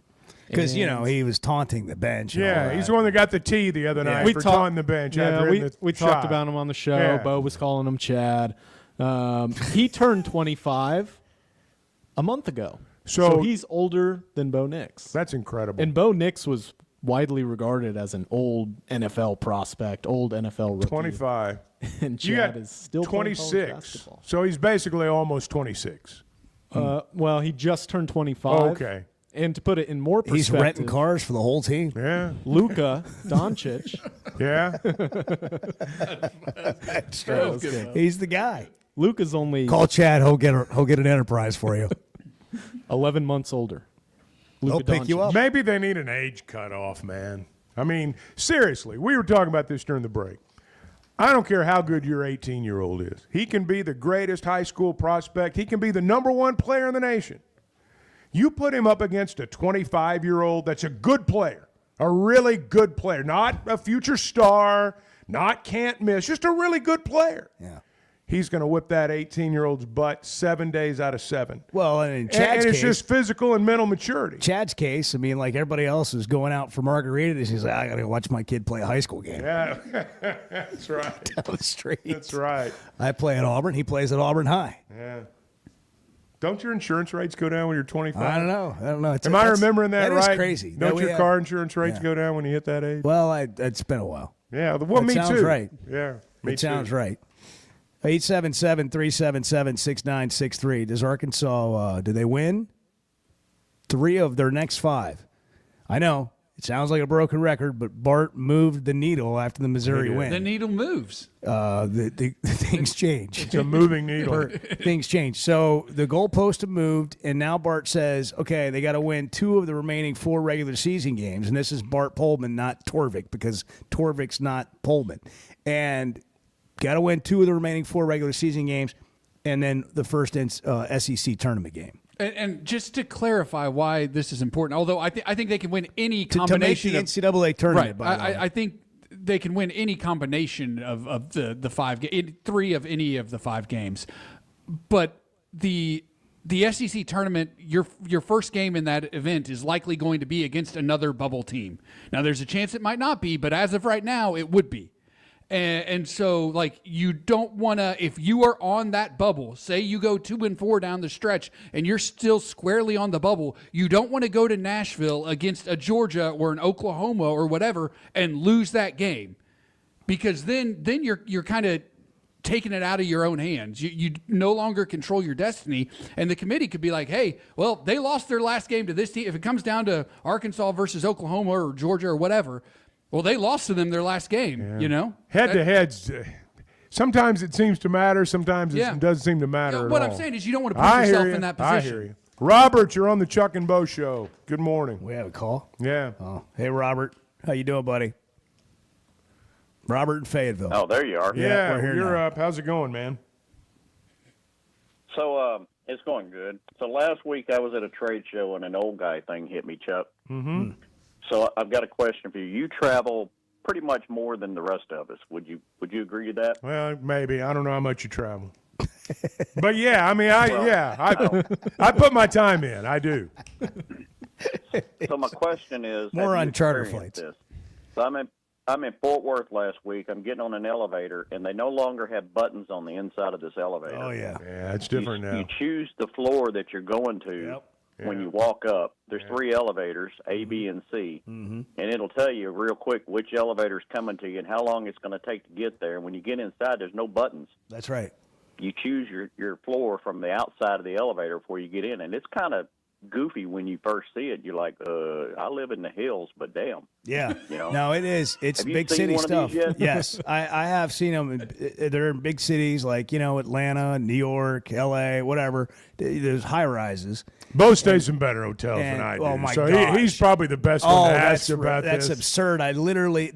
Because, he was taunting the bench. Yeah, he's the one that got the tee the other night for taunting the bench. Yeah, after we talked about him on the show. Yeah. Bo was calling him Chad. He turned 25 a month ago. So he's older than Bo Nix. That's incredible. And Bo Nix was widely regarded as an old NFL prospect, old NFL rookie. 25. And Chad is still 26. So he's basically almost 26. Well, he just turned 25. Okay. And to put it in more perspective, he's renting cars for the whole team. Yeah. Luka Doncic. Yeah. That's true. He's the guy. Luke is only Call Chad. He'll get an Enterprise for you. 11 months older. He'll pick you up. Maybe they need an age cutoff, man. I mean, seriously, we were talking about this during the break. I don't care how good your 18-year-old is. He can be the greatest high school prospect. He can be the number one player in the nation. You put him up against a 25-year-old that's a good player, a really good player, not a future star, not can't miss, just a really good player. Yeah. He's going to whip that 18-year-old's butt 7 days out of 7. Well, and in Chad's it's case, just physical and mental maturity. Chad's case, I mean, like everybody else is going out for margaritas. He's like, I got to watch my kid play a high school game. Yeah, that's right. Down the street. That's right. I play at Auburn. He plays at Auburn High. Yeah. Don't your insurance rates go down when you're 25? I don't know. Am I remembering that right? That is crazy. Don't your car insurance rates go down when you hit that age? Well, it's been a while. Yeah, well, me sounds too. Right. Yeah, me it sounds right. 877-377-6963. Does Arkansas, do they win 3 of their next 5? I know. It sounds like a broken record, but Bart moved the needle after the Missouri win. The needle moves. The things change. It's a moving needle. Things change. So the goalposts have moved, and now Bart says, okay, they got to win 2 of the remaining 4 regular season games, and this is Bart Pullman, not Torvik, because Torvik's not Pullman. And got to win 2 of the remaining 4 regular season games, and then the first SEC tournament game. And just to clarify why this is important, although I think they can win any combination to make the NCAA tournament. Right, I think they can win any combination of the 5 3 of any of the 5 games, but the SEC tournament, your first game in that event is likely going to be against another bubble team. Now, there's a chance it might not be, but as of right now, it would be. And so, like, you don't want to, if you are on that bubble, say you go 2-4 down the stretch and you're still squarely on the bubble, you don't want to go to Nashville against a Georgia or an Oklahoma or whatever and lose that game, because then you're kind of taking it out of your own hands. You no longer control your destiny, and the committee could be like, hey, well, they lost their last game to this team. If it comes down to Arkansas versus Oklahoma or Georgia or whatever, well, they lost to them their last game, you know? Head-to-heads, sometimes it seems to matter, sometimes it doesn't seem to matter at all. What I'm saying is you don't want to put yourself in that position. I hear you. Robert, you're on the Chuck and Bo Show. Good morning. We have a call? Yeah. Oh, hey, Robert. How you doing, buddy? Robert in Fayetteville. Oh, there you are. Yeah, we're here you're now. up. How's it going, man? So it's going good. So last week I was at a trade show and an old guy thing hit me, Chuck. Mm-hmm. So I've got a question for you. You travel pretty much more than the rest of us. Would you agree to that? Well, maybe. I don't know how much you travel. But yeah, I mean, I put my time in. I do. So my question is, more have on you charter experienced flights. this? So I'm in Fort Worth last week. I'm getting on an elevator, and they no longer have buttons on the inside of this elevator. Oh, yeah. Yeah, it's different now. You choose the floor that you're going to. Yep. When you walk up. There's 3 elevators, A, B, and C, and it'll tell you real quick which elevator's coming to you and how long it's going to take to get there. And when you get inside, there's no buttons. That's right. You choose your floor from the outside of the elevator before you get in, and it's kind of goofy when you first see it. You're like, I live in the hills, but damn. Yeah. You know? No, it is. It's Have you big seen city one of stuff. these yet? Yes, I have seen them. They're in big cities like, Atlanta, New York, L.A., whatever. There's high rises. Bo stays in better hotels than I do. Oh my so gosh. he's probably the best one to ask about that's this. absurd. I literally,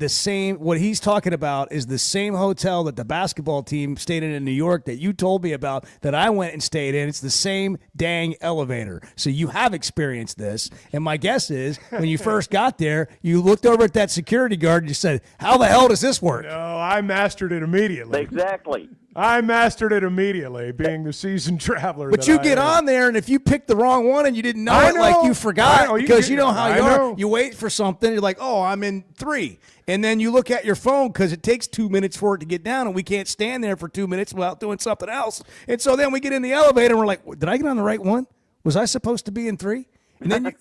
what he's talking about is the same hotel that the basketball team stayed in New York that you told me about that I went and stayed in. It's the same dang elevator. So you have experienced this. And my guess is when you first got there, you looked over at that security guard and you said, how the hell does this work? No, I mastered it immediately. Exactly. I mastered it immediately, being the seasoned traveler. But you get on there, and if you pick the wrong one and you didn't know I it, know. like you forgot, because you know how you are. know. You wait for something, you're like, oh, I'm in 3. And then you look at your phone because it takes 2 minutes for it to get down, and we can't stand there for 2 minutes without doing something else. And so then we get in the elevator, and we're like, did I get on the right one? Was I supposed to be in 3? And then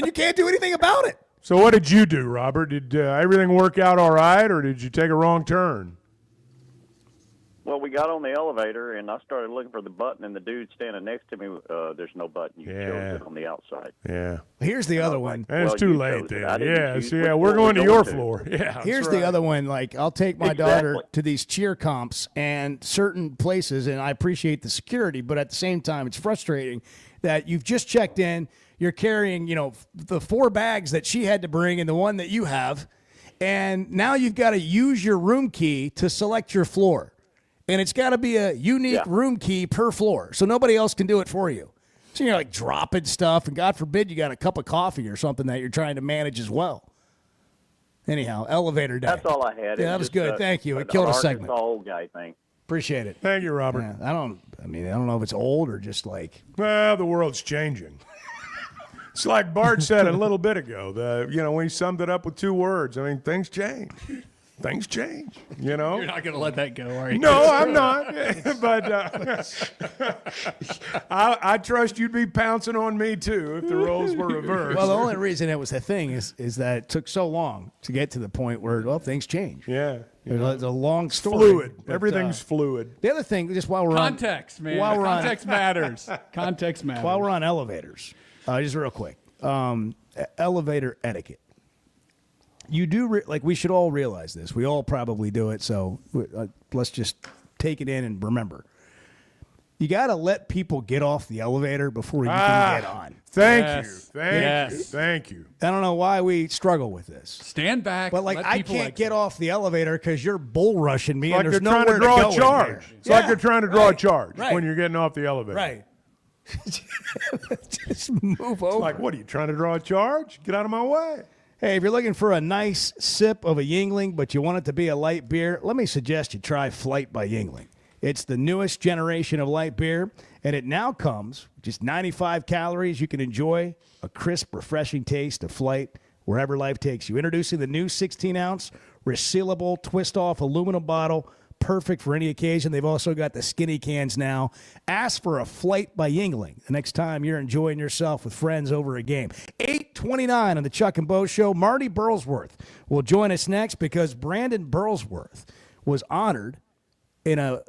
you can't do anything about it. So what did you do, Robert? Did everything work out all right, or did you take a wrong turn? Well, we got on the elevator, and I started looking for the button, and the dude standing next to me, there's no button. You chose it on the outside. Yeah. Here's the other one. And it's too late then. Yeah, we're going to your floor. Yeah. Here's the other one. Like, I'll take my daughter to these cheer comps and certain places, and I appreciate the security, but at the same time, it's frustrating that you've just checked in, you're carrying, the 4 bags that she had to bring and the one that you have, and now you've got to use your room key to select your floor. And it's got to be a unique room key per floor, so nobody else can do it for you. So you're like dropping stuff, and God forbid you got a cup of coffee or something that you're trying to manage as well. Anyhow, elevator day. That's all I had. Yeah, that was good. Thank you. It killed a segment. Old guy thing. Appreciate it. Thank you, Robert. Yeah, I don't know if it's old or just like. Well, the world's changing. It's like Bart said a little bit ago. When he summed it up with 2 words. I mean, things change. Things change, You're not going to let that go, are you? No, I'm not. But I trust you'd be pouncing on me, too, if the roles were reversed. Well, the only reason it was a thing is that it took so long to get to the point where, things change. Yeah. It's a long story. Fluid. But, Everything's fluid. The other thing, just while we're Context, man. Context matters. Context matters. While we're on elevators, just real quick, elevator etiquette. You do we should all realize this. We all probably do it. So let's just take it in and remember. You got to let people get off the elevator before you can get on. Thank you. I don't know why we struggle with this. Stand back. But I can't get off the elevator because you're bull rushing me, It's and there's like nowhere they're trying to draw to a charge. It's like they're trying to draw a charge Right. when you're getting off the elevator. Right. Just move over. Like, what are you trying to draw a charge? Get out of my way. Hey, if you're looking for a nice sip of a Yingling, but you want it to be a light beer, let me suggest you try Flight by Yingling. It's the newest generation of light beer, and it now comes with just 95 calories. You can enjoy a crisp, refreshing taste of Flight wherever life takes you. Introducing the new 16-ounce resealable twist-off aluminum bottle, perfect for any occasion. They've also got the skinny cans now. Ask for a Flight by Yingling the next time you're enjoying yourself with friends over a game. 8:29 on the Chuck and Bo Show. Marty Burlsworth will join us next because Brandon Burlsworth was honored in a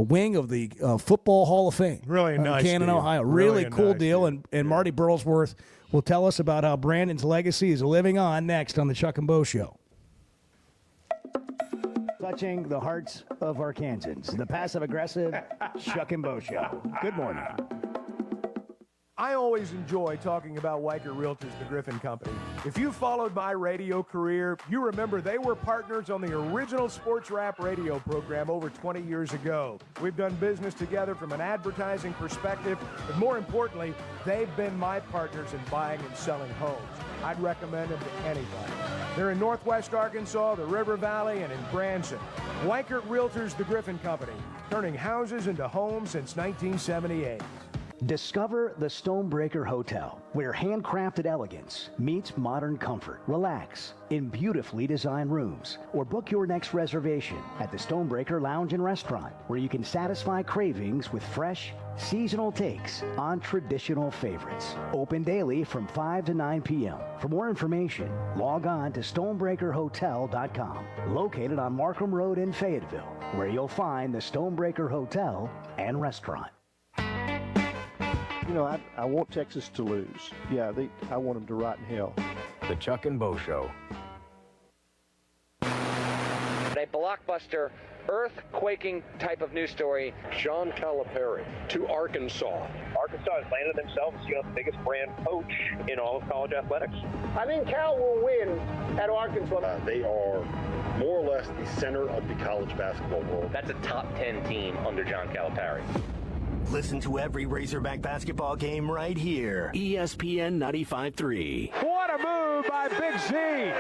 wing of the Football Hall of Fame. Really nice Canton, deal. Ohio. Really cool nice deal. And Marty Burlsworth will tell us about how Brandon's legacy is living on next on the Chuck and Bo Show. Touching the hearts of Arkansans, the passive-aggressive Chuck and Bo Show. Good morning. I always enjoy talking about Weichert Realtors, the Griffin Company. If you followed my radio career, you remember they were partners on the original sports rap radio program over 20 years ago. We've done business together from an advertising perspective, but more importantly, they've been my partners in buying and selling homes. I'd recommend them to anybody. They're in Northwest Arkansas, the River Valley, and in Branson. Weichert Realtors, the Griffin Company, turning houses into homes since 1978. Discover the Stonebreaker Hotel, where handcrafted elegance meets modern comfort. Relax in beautifully designed rooms, or book your next reservation at the Stonebreaker Lounge and Restaurant, where you can satisfy cravings with fresh, seasonal takes on traditional favorites. Open daily from 5 to 9 p.m. For more information, log on to stonebreakerhotel.com, located on Markham Road in Fayetteville, where you'll find the Stonebreaker Hotel and Restaurant. You know, I want Texas to lose. Yeah, I want them to rot in hell. The Chuck and Bo Show. A blockbuster, earth-quaking type of news story. John Calipari to Arkansas. Arkansas has landed themselves as the biggest brand coach in all of college athletics. I think Cal will win at Arkansas. They are more or less the center of the college basketball world. That's a top 10 team under John Calipari. Listen to every Razorback basketball game right here. ESPN 95.3. What a move by Big Z.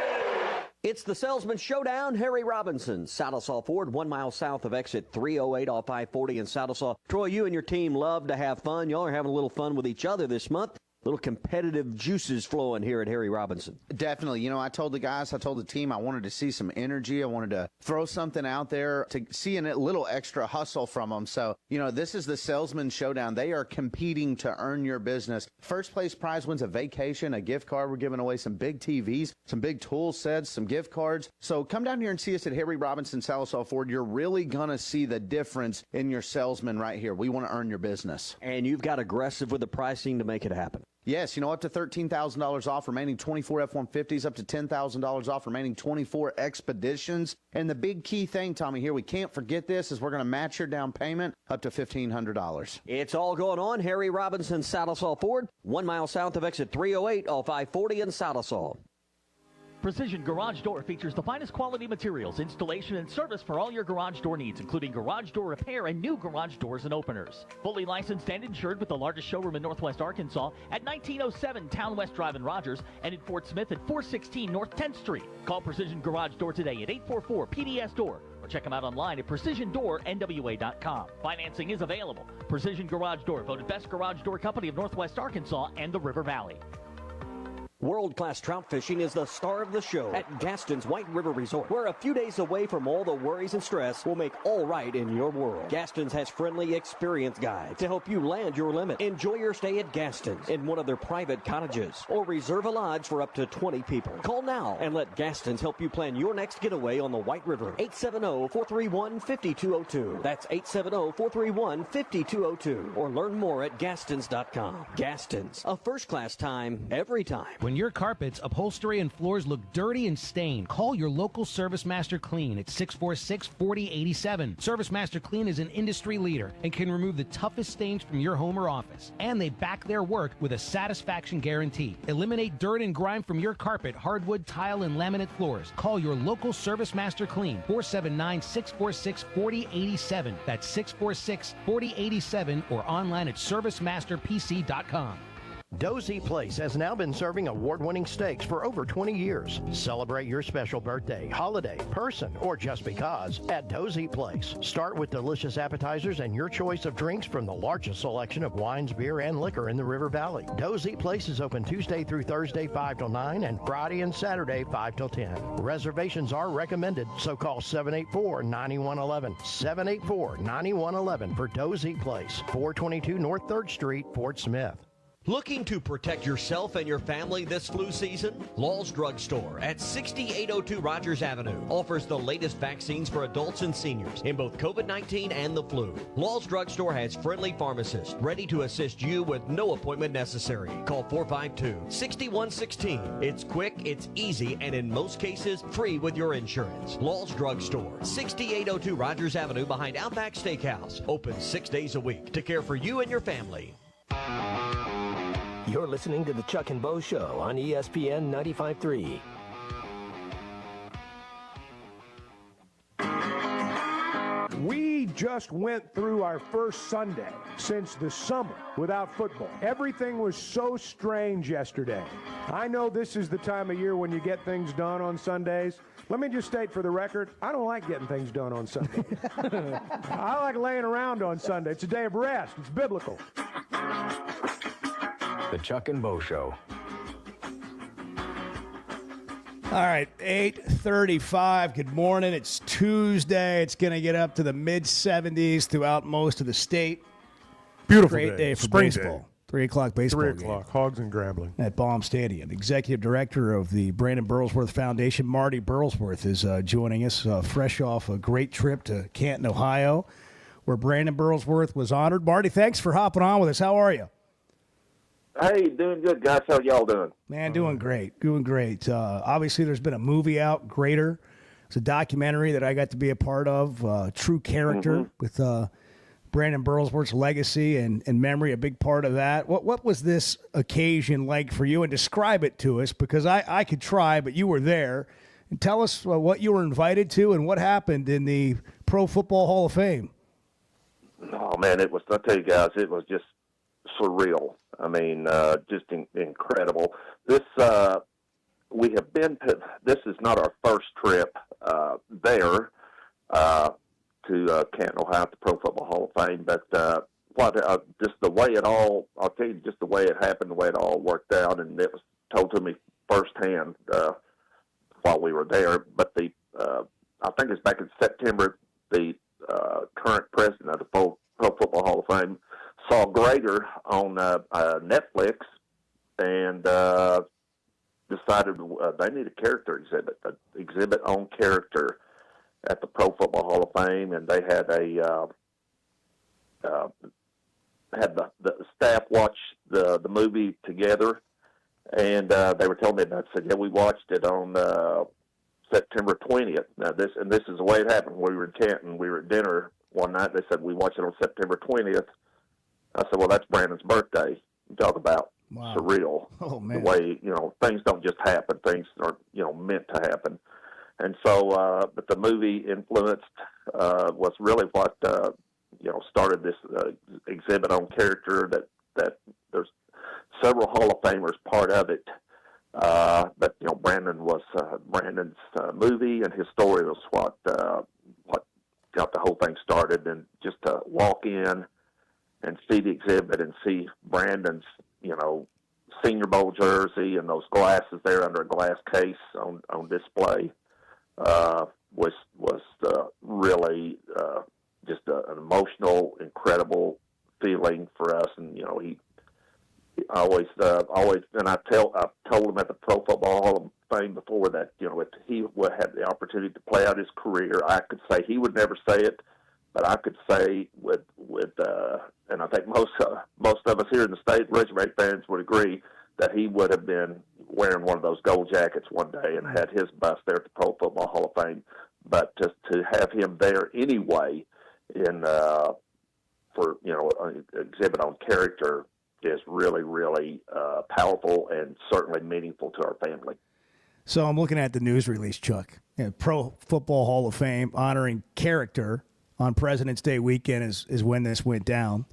It's the Salesman Showdown. Harry Robinson, Saddlesaw Ford, 1 mile south of exit 308 off I-40 in Saddlesaw. Troy, you and your team love to have fun. Y'all are having a little fun with each other this month. Little competitive juices flowing here at Harry Robinson. Definitely. You know, I told the team I wanted to see some energy. I wanted to throw something out there to see a little extra hustle from them. So, you know, this is the Salesman Showdown. They are competing to earn your business. First place prize wins a vacation, a gift card. We're giving away some big TVs, some big tool sets, some gift cards. So come down here and see us at Harry Robinson Salisal Ford. You're really going to see the difference in your salesman right here. We want to earn your business. And you've got aggressive with the pricing to make it happen. Yes, you know, up to $13,000 off remaining 24 F-150s, up to $10,000 off remaining 24 Expeditions. And the big key thing, Tommy, here, we can't forget this, is we're going to match your down payment up to $1,500. It's all going on. Harry Robinson, Salisal Ford, 1 mile south of exit 308 off I-40 in Salisal. Precision Garage Door features the finest quality materials, installation, and service for all your garage door needs, including garage door repair and new garage doors and openers. Fully licensed and insured with the largest showroom in Northwest Arkansas at 1907 Town West Drive in Rogers and in Fort Smith at 416 North 10th Street. Call Precision Garage Door today at 844-PDS-DOOR or check them out online at PrecisionDoorNWA.com. Financing is available. Precision Garage Door, voted Best Garage Door Company of Northwest Arkansas and the River Valley. World-class trout fishing is the star of the show at Gaston's White River Resort, where a few days away from all the worries and stress will make all right in your world. Gaston's has friendly, experienced guides to help you land your limit. Enjoy your stay at Gaston's in one of their private cottages or reserve a lodge for up to 20 people. Call now and let Gaston's help you plan your next getaway on the White River. 870-431-5202. That's 870-431-5202. Or learn more at Gastons.com. Gaston's, a first-class time, every time. When your carpets, upholstery, and floors look dirty and stained, call your local Service Master Clean at 646-4087. Service Master Clean is an industry leader and can remove the toughest stains from your home or office. And they back their work with a satisfaction guarantee. Eliminate dirt and grime from your carpet, hardwood, tile, and laminate floors. Call your local Service Master Clean, 479-646-4087. That's 646-4087 or online at servicemasterpc.com. Dozy Place has now been serving award-winning steaks for over 20 years. Celebrate your special birthday, holiday, person, or just because at Dozy Place. Start with delicious appetizers and your choice of drinks from the largest selection of wines, beer, and liquor in the River Valley. Dozy Place is open Tuesday through Thursday 5 till 9 and Friday and Saturday 5 till 10. Reservations are recommended, so call 784-9111. 784-9111 for Dozy Place, 422 North 3rd Street, Fort Smith. Looking to protect yourself and your family this flu season? Law's Drug Store at 6802 Rogers Avenue offers the latest vaccines for adults and seniors in both COVID-19 and the flu. Law's Drug Store has friendly pharmacists ready to assist you with no appointment necessary. Call 452-6116. It's quick, it's easy, and in most cases, free with your insurance. Law's Drug Store, 6802 Rogers Avenue behind Outback Steakhouse. Open 6 days a week to care for you and your family. You're listening to the Chuck and Bo Show on ESPN 95.3. We just went through our first Sunday since the summer without football. Everything was so strange yesterday. I know this is the time of year when you get things done on Sundays. Let me just state for the record, I don't like getting things done on Sunday. I like laying around on Sunday. It's a day of rest. It's biblical. The Chuck and Bo Show. All right, 8:35. Good morning. It's Tuesday. It's going to get up to the mid-70s throughout most of the state. Beautiful Great day for Spring baseball. Day. 3 o'clock baseball 3 game. o'clock, Hogs and Grambling. At Baum Stadium. Executive Director of the Brandon Burlsworth Foundation, Marty Burlsworth, is joining us fresh off a great trip to Canton, Ohio, where Brandon Burlsworth was honored. Marty, thanks for hopping on with us. How are you? Hey, doing good, guys. How y'all doing? Man, doing great. Doing great. Obviously, there's been a movie out, Greater. It's a documentary that I got to be a part of, True Character, with Brandon Burlsworth's legacy and memory, a big part of that. What was this occasion like for you? And describe it to us, because I could try, but you were there. And tell us what you were invited to and what happened in the Pro Football Hall of Fame. Oh, man, I'll tell you guys, it was just surreal. I mean, just incredible. This, we have been to, this is not our first trip there to Canton, Ohio, at the Pro Football Hall of Fame, but just the way it all, I'll tell you just the way it happened, the way it all worked out, and it was told to me firsthand while we were there. But I think it's back in September, the current president of the Pro Football Hall of Fame saw Grader on Netflix and decided they need a character exhibit, an exhibit on character at the Pro Football Hall of Fame, and they had the staff watch the movie together, and they were telling me about it. Said, yeah, we watched it on September 20th. Now this is the way it happened. We were in Canton. We were at dinner one night. They said we watched it on September 20th. I said, well, that's Brandon's birthday. You talk about surreal. Oh man, the way things don't just happen. Things aren't meant to happen. And so, but the movie influenced was really what started this exhibit on character. That there's several Hall of Famers part of it. But Brandon's movie and his story was what got the whole thing started. And just to walk in and see the exhibit and see Brandon's Senior Bowl jersey and those glasses there under a glass case on display was really just an emotional, incredible feeling for us. And he always, and I've told him at the Pro Football Hall of Fame before that if he would have the opportunity to play out his career, I could say he would never say it, but I could say with and I think most of us here in the state, Razorback fans, would agree that he would have been wearing one of those gold jackets one day and had his bust there at the Pro Football Hall of Fame. But to have him there anyway for an exhibit on character is really, really powerful and certainly meaningful to our family. So I'm looking at the news release, Chuck. Pro Football Hall of Fame honoring character on President's Day weekend is when this went down.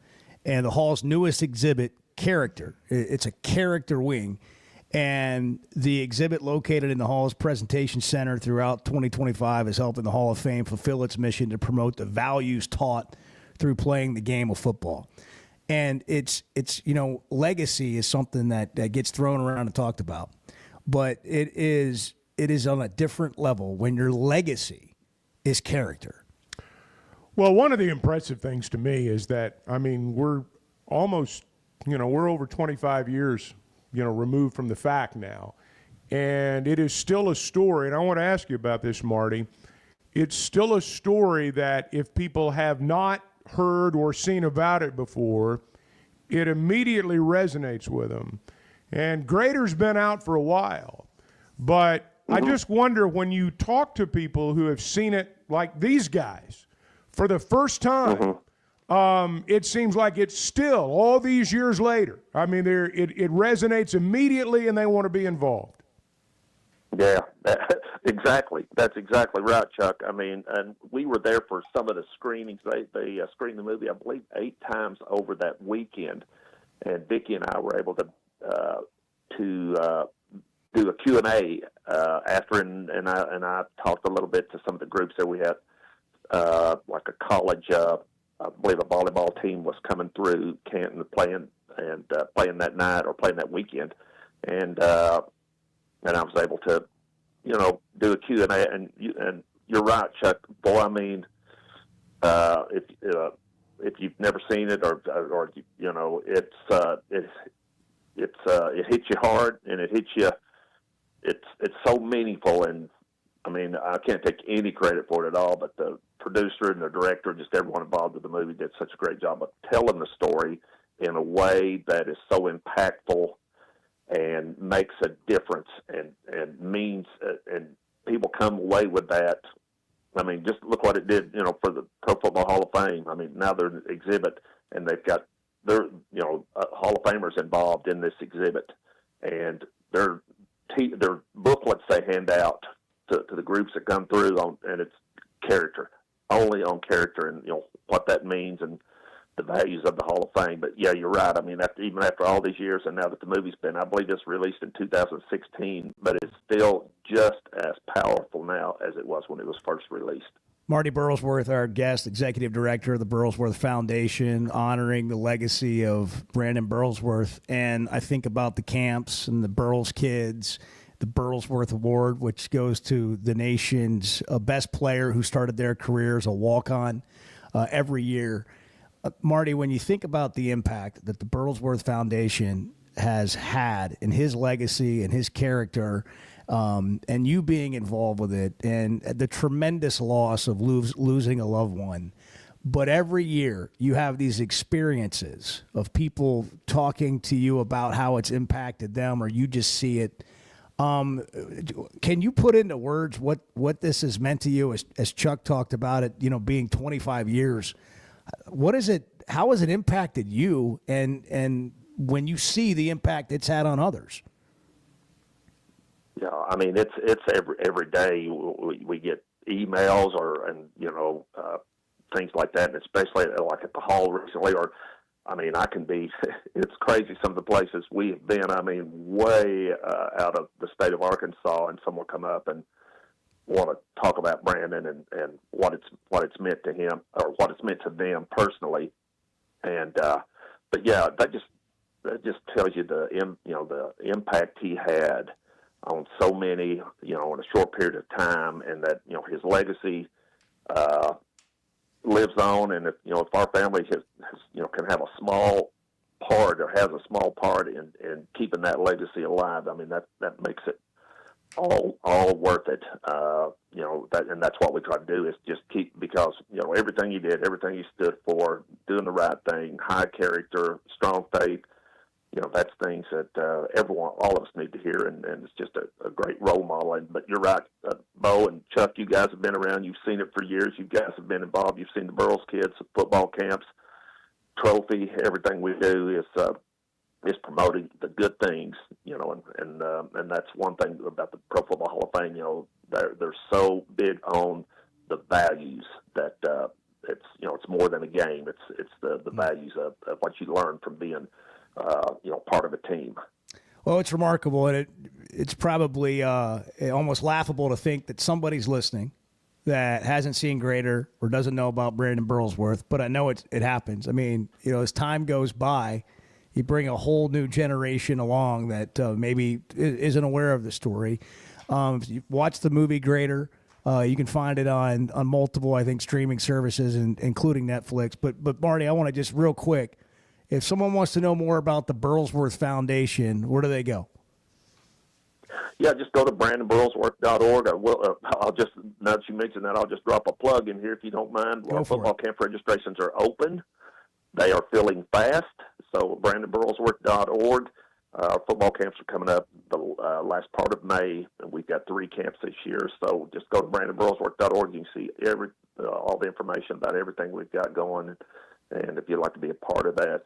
And the Hall's newest exhibit, Character. It's a character wing. And the exhibit located in the Hall's presentation center throughout 2025 is helping the Hall of Fame fulfill its mission to promote the values taught through playing the game of football. And it's legacy is something that gets thrown around and talked about. But it is on a different level when your legacy is character. Well, one of the impressive things to me is that, we're almost, we're over 25 years, removed from the fact now. And it is still a story, and I want to ask you about this, Marty. It's still a story that if people have not heard or seen about it before, it immediately resonates with them. And Grader's been out for a while, but I just wonder when you talk to people who have seen it like these guys for the first time, it seems like it's still, all these years later, it resonates immediately and they want to be involved. Yeah, exactly. That's exactly right, Chuck. And we were there for some of the screenings. They screened the movie, I believe, 8 times over that weekend. And Vicki and I were able to do a Q&A after, and I talked a little bit to some of the groups that we had, like a college, I believe a volleyball team was coming through Canton playing that night or playing that weekend, and I was able to, do a Q&A, and you're right, Chuck. Boy, if you've never seen it or it hits you hard and it hits you. It's so meaningful, and I can't take any credit for it at all, but the producer and the director, just everyone involved with the movie, did such a great job of telling the story in a way that is so impactful and makes a difference and means, and people come away with that. Just look what it did, for the Pro Football Hall of Fame. Now they're an exhibit, and they've got their, Hall of Famers involved in this exhibit, and their booklets they hand out to the groups that come through and it's character, only on character, and what that means and the values of the Hall of Fame. But yeah, you're right. Even after all these years, and now that the movie's been, I believe it's released in 2016, but it's still just as powerful now as it was when it was first released. Marty Burlsworth, our guest, executive director of the Burlsworth Foundation, honoring the legacy of Brandon Burlsworth. And I think about the camps and the Burls kids, the Burlsworth Award, which goes to the nation's best player who started their career as a walk-on every year. Marty, when you think about the impact that the Burlsworth Foundation has had in his legacy and his character, and you being involved with it, and the tremendous loss of losing a loved one. But every year you have these experiences of people talking to you about how it's impacted them, or you just see it. Can you put into words what this has meant to you as Chuck talked about it, being 25 years? What is it? How has it impacted you? And when you see the impact it's had on others? Yeah, I mean, it's every day we get emails things like that, and especially like at the hall recently, or I mean, it's crazy some of the places we have been. I mean, way out of the state of Arkansas, and someone come up and want to talk about Brandon and what it's meant to him, or what it's meant to them personally. And but yeah, that just tells you the impact he had on so many, in a short period of time, and that his legacy lives on. And if our family has can have a small part, or has a small part in keeping that legacy alive, I mean that makes it all worth it. And that's what we try to do, is just keep, because everything he did, everything he stood for, doing the right thing, high character, strong faith. That's things that all of us need to hear, and it's just a great role model. But you're right, Bo and Chuck, you guys have been around. You've seen it for years. You guys have been involved. You've seen the Burls kids, football camps, trophy. Everything we do is promoting the good things, and that's one thing about the Pro Football Hall of Fame. They're so big on the values that it's more than a game. It's the values of what you learn from being part of a team. Well, it's remarkable, and it's probably almost laughable to think that somebody's listening that hasn't seen greater or doesn't know about Brandon Burlsworth, but I know it happens. I mean, as time goes by, you bring a whole new generation along that maybe isn't aware of the story. If you watch the movie Greater, you can find it on multiple, I think, streaming services, including Netflix. But Marty, I want to just real quick, if someone wants to know more about the Burlsworth Foundation, where do they go? Yeah, just go to BrandonBurlsworth.org. I'll just, now that you mentioned that, I'll just drop a plug in here if you don't mind. Our football camp registrations are open. They are filling fast, so BrandonBurlsworth.org. Our football camps are coming up the last part of May, and we've got 3 camps this year. So just go to BrandonBurlsworth.org. You can see all the information about everything we've got going. And if you'd like to be a part of that,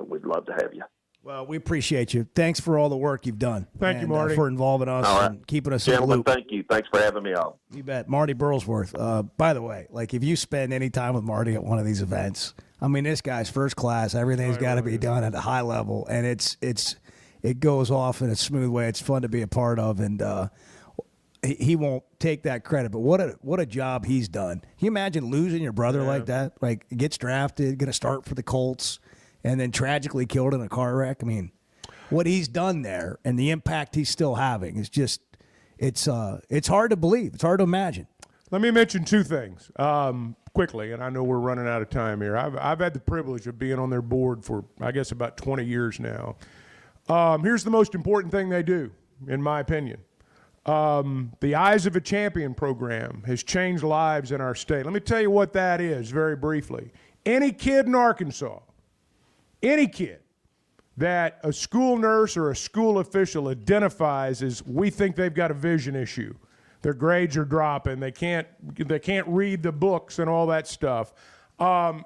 we'd love to have you. Well, we appreciate you. Thanks for all the work you've done. Thank you, Marty. For involving us and keeping us in the loop. Thank you. Thanks for having me on. You bet. Marty Burlsworth. By the way, if you spend any time with Marty at one of these events, I mean, this guy's first class. Everything's got to be done at a high level, and it goes off in a smooth way. It's fun to be a part of, and he won't take that credit. But what a job he's done. Can you imagine losing your brother like that? Gets drafted, going to start for the Colts, and then tragically killed in a car wreck. I mean, what he's done there and the impact he's still having is just it's hard to believe. It's hard to imagine. Let me mention 2 things quickly, and I know we're running out of time here. I've had the privilege of being on their board for, I guess, about 20 years now. Here's the most important thing they do, in my opinion. The Eyes of a Champion program has changed lives in our state. Let me tell you what that is very briefly. Any kid in Arkansas, any kid that a school nurse or a school official identifies as, we think they've got a vision issue, their grades are dropping, they can't read the books and all that stuff,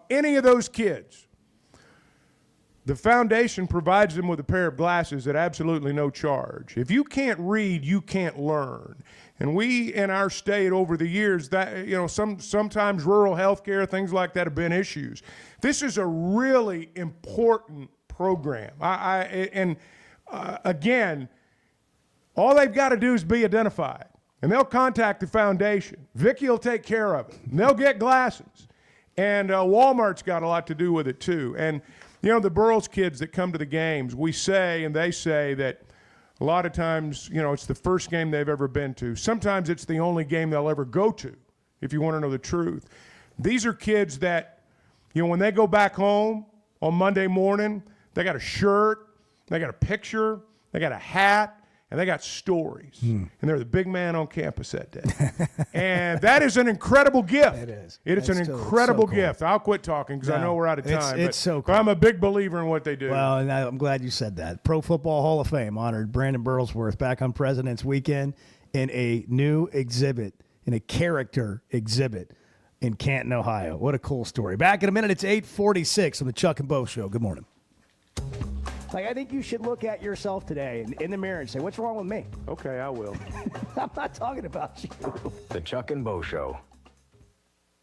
any of those kids, the foundation provides them with a pair of glasses at absolutely no charge. If you can't read, you can't learn. And we in our state over the years, that sometimes rural health care, things like that have been issues. This is a really important program. Again, all they've got to do is be identified. and they'll contact the foundation. Vicky will take care of it. And they'll get glasses. And Walmart's got a lot to do with it, too. And, the Burls kids that come to the games, we say and they say that a lot of times, it's the first game they've ever been to. Sometimes it's the only game they'll ever go to, if you want to know the truth. These are kids that, when they go back home on Monday morning, they got a shirt, they got a picture, they got a hat, and they got stories. And they're the big man on campus that day. And that is an incredible gift. It is. It's an incredible gift. I'll quit talking because I know we're out of time. It's so cool. But I'm a big believer in what they do. Well, and I'm glad you said that. Pro Football Hall of Fame honored Brandon Burlsworth back on President's Weekend in a new exhibit, in a character exhibit in Canton, Ohio. What a cool story. Back in a minute. It's 8:46 on the Chuck and Bo Show. Good morning. I think you should look at yourself today in the mirror and say, what's wrong with me? Okay, I will. I'm not talking about you. The Chuck and Bo Show.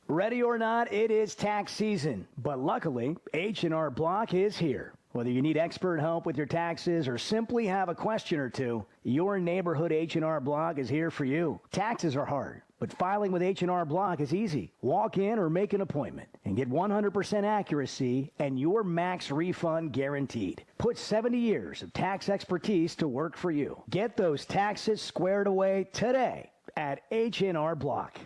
Ready or not, it is tax season. But luckily, H&R Block is here. Whether you need expert help with your taxes or simply have a question or two, your neighborhood H&R Block is here for you. Taxes are hard, but filing with H&R Block is easy. Walk in or make an appointment and get 100% accuracy and your max refund guaranteed. Put 70 years of tax expertise to work for you. Get those taxes squared away today at H&R Block.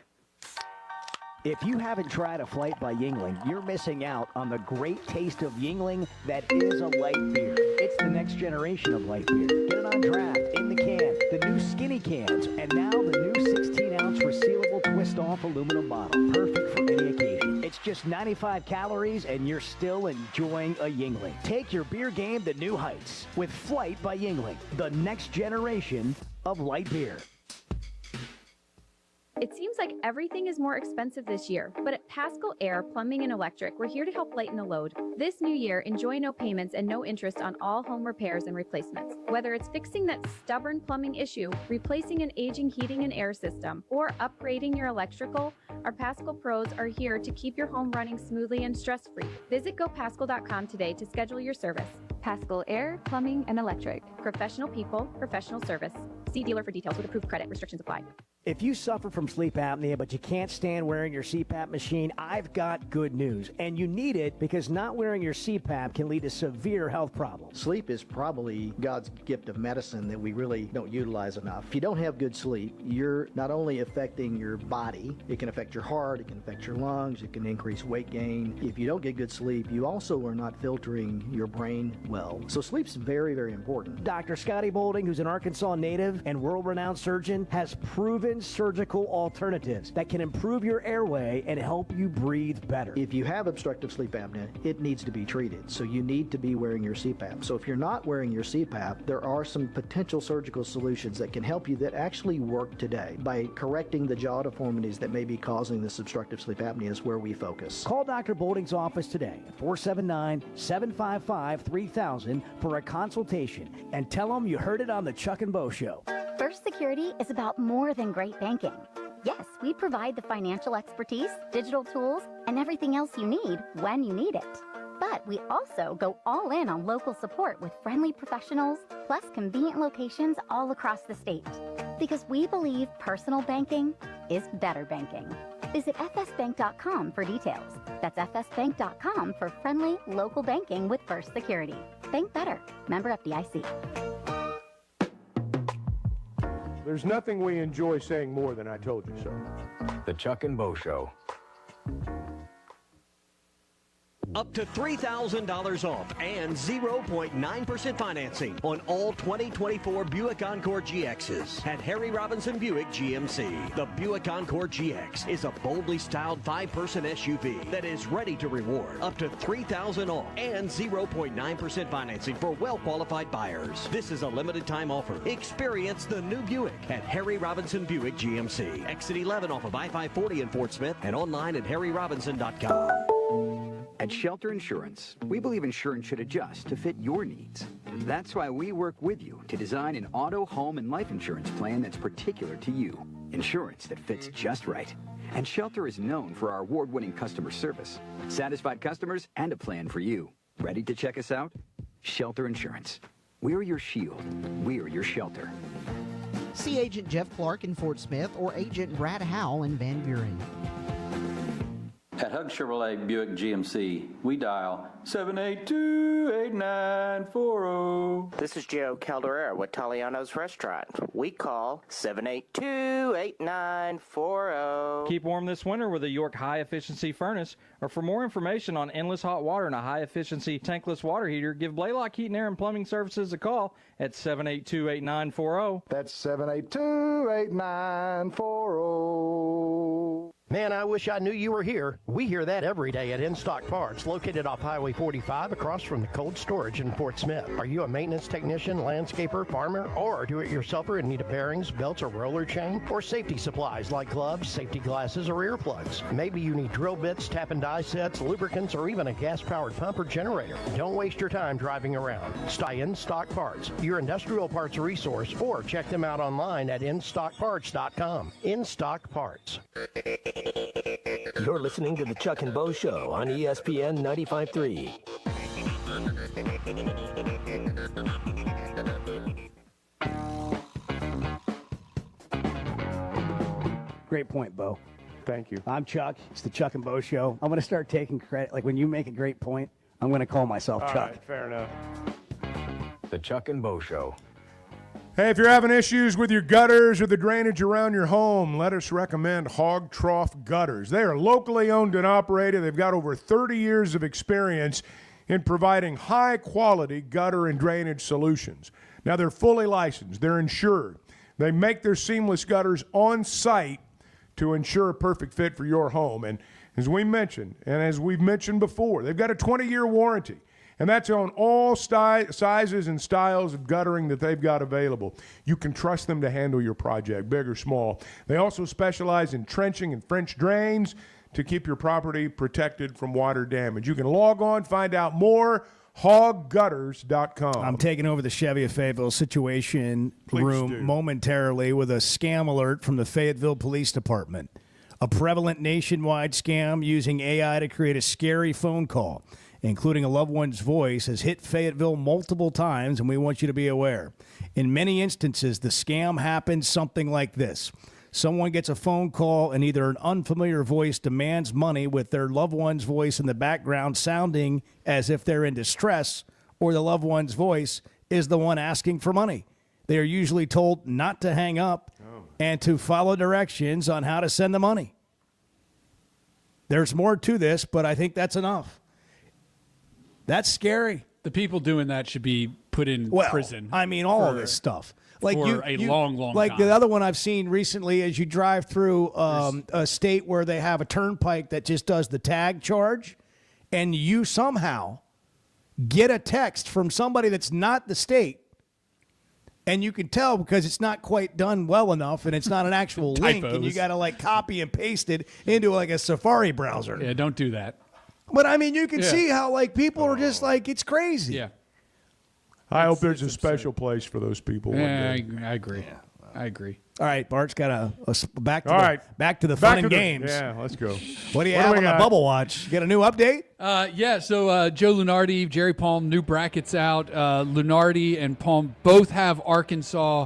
If you haven't tried a flight by Yuengling, you're missing out on the great taste of Yuengling that is a light beer. It's the next generation of light beer. Get it on draft, in the can, the new skinny cans, and now the new 16-ounce resealable twist-off aluminum bottle. Perfect for any occasion. It's just 95 calories, and you're still enjoying a Yuengling. Take your beer game to new heights with Flight by Yuengling, the next generation of light beer. It seems like everything is more expensive this year, but at Paschal Air Plumbing and Electric, we're here to help lighten the load. This new year, enjoy no payments and no interest on all home repairs and replacements. Whether it's fixing that stubborn plumbing issue, replacing an aging heating and air system, or upgrading your electrical, our Paschal pros are here to keep your home running smoothly and stress-free. Visit GoPaschal.com today to schedule your service. Paschal Air Plumbing and Electric. Professional people, professional service. See dealer for details with approved credit. Restrictions apply. If you suffer from sleep apnea, but you can't stand wearing your CPAP machine, I've got good news. And you need it because not wearing your CPAP can lead to severe health problems. Sleep is probably God's gift of medicine that we really don't utilize enough. If you don't have good sleep, you're not only affecting your body, it can affect your heart, it can affect your lungs, it can increase weight gain. If you don't get good sleep, you also are not filtering your brain well. So sleep's very, very important. Dr. Scotty Boulding, who's an Arkansas native and world-renowned surgeon, has proven surgical alternatives that can improve your airway and help you breathe better. If you have obstructive sleep apnea, it needs to be treated. So you need to be wearing your CPAP. So if you're not wearing your CPAP, there are some potential surgical solutions that can help you that actually work today. By correcting the jaw deformities that may be causing this obstructive sleep apnea is where we focus. Call Dr. Boulding's office today at 479-755-3000 for a consultation and tell them you heard it on the Chuck and Bo Show. First Security is about more than great banking. Yes, we provide the financial expertise, digital tools, and everything else you need when you need it. But we also go all in on local support with friendly professionals, plus convenient locations all across the state. Because we believe personal banking is better banking. Visit fsbank.com for details. That's fsbank.com for friendly local banking with First Security. Bank better. Member FDIC. There's nothing we enjoy saying more than I told you so. The Chuck and Bo Show. Up to $3,000 off and 0.9% financing on all 2024 Buick Encore GXs at Harry Robinson Buick GMC. The Buick Encore GX is a boldly styled 5-person SUV that is ready to reward. Up to $3,000 off and 0.9% financing for well-qualified buyers. This is a limited time offer. Experience the new Buick at Harry Robinson Buick GMC. Exit 11 off of I-540 in Fort Smith and online at harryrobinson.com. At Shelter Insurance, we believe insurance should adjust to fit your needs. That's why we work with you to design an auto, home, and life insurance plan that's particular to you. Insurance that fits just right. And Shelter is known for our award-winning customer service, satisfied customers, and a plan for you. Ready to check us out? Shelter Insurance. We're your shield. We're your shelter. See Agent Jeff Clark in Fort Smith or Agent Brad Howell in Van Buren. At Hug Chevrolet Buick GMC, we dial 782-8940. This is Joe Calderera with Taliano's Restaurant. We call 782-8940. Keep warm this winter with a York high-efficiency furnace. Or for more information on endless hot water and a high-efficiency tankless water heater, give Blaylock Heating, Air, and Plumbing Services a call at 782-8940. That's 782-8940. Man, I wish I knew you were here. We hear that every day at In Stock Parts, located off Highway 45 across from the cold storage in Fort Smith. Are you a maintenance technician, landscaper, farmer, or do-it-yourselfer in need of bearings, belts, or roller chain? Or safety supplies like gloves, safety glasses, or earplugs? Maybe you need drill bits, tap and die sets, lubricants, or even a gas-powered pump or generator. Don't waste your time driving around. Stop In Stock Parts, your industrial parts resource, or check them out online at InStockParts.com. In Stock Parts. You're listening to the Chuck and Bo Show on ESPN 95.3. Great point, Bo. Thank you. I'm Chuck. It's the Chuck and Bo Show. I'm going to start taking credit. Like when you make a great point, I'm going to call myself Chuck. All right, fair enough. The Chuck and Bo Show. Hey, if you're having issues with your gutters or the drainage around your home, let us recommend Hog Trough Gutters. They are locally owned and operated. They've got over 30 years of experience in providing high-quality gutter and drainage solutions. Now, they're fully licensed. They're insured. They make their seamless gutters on site to ensure a perfect fit for your home. And as we mentioned, and as we've mentioned before, they've got a 20-year warranty. And that's on all sizes and styles of guttering that they've got available. You can trust them to handle your project, big or small. They also specialize in trenching and French drains to keep your property protected from water damage. You can log on, find out more, hoggutters.com. I'm taking over the Chevy of Fayetteville situation room momentarily with a scam alert from the Fayetteville Police Department. A prevalent nationwide scam using AI to create a scary phone call, including a loved one's voice, has hit Fayetteville multiple times, and we want you to be aware. In many instances, the scam happens something like this. Someone gets a phone call, and either an unfamiliar voice demands money with their loved one's voice in the background sounding as if they're in distress, or the loved one's voice is the one asking for money. They are usually told not to hang up and to follow directions on how to send the money. There's more to this, but I think that's enough. That's scary. The people doing that should be put in prison. I mean, all of this stuff. Like for a long like time. The other one I've seen recently is you drive through a state where they have a turnpike that just does the tag charge, and you somehow get a text from somebody that's not the state, and you can tell because it's not quite done well enough, and it's not an actual link, and you got to like copy and paste it into like a Safari browser. Yeah, don't do that. But I mean, you can see how like people are just like, it's crazy. Yeah. I hope there's a special place for those people. Yeah, I agree. Yeah. I agree. All right, Bart's got a back to back to the Back fun to and the- games. yeah, let's go. What do you What do have we on the got? Bubble Watch? You got a new update? So Joe Lunardi, Jerry Palm, new brackets out. Lunardi and Palm both have Arkansas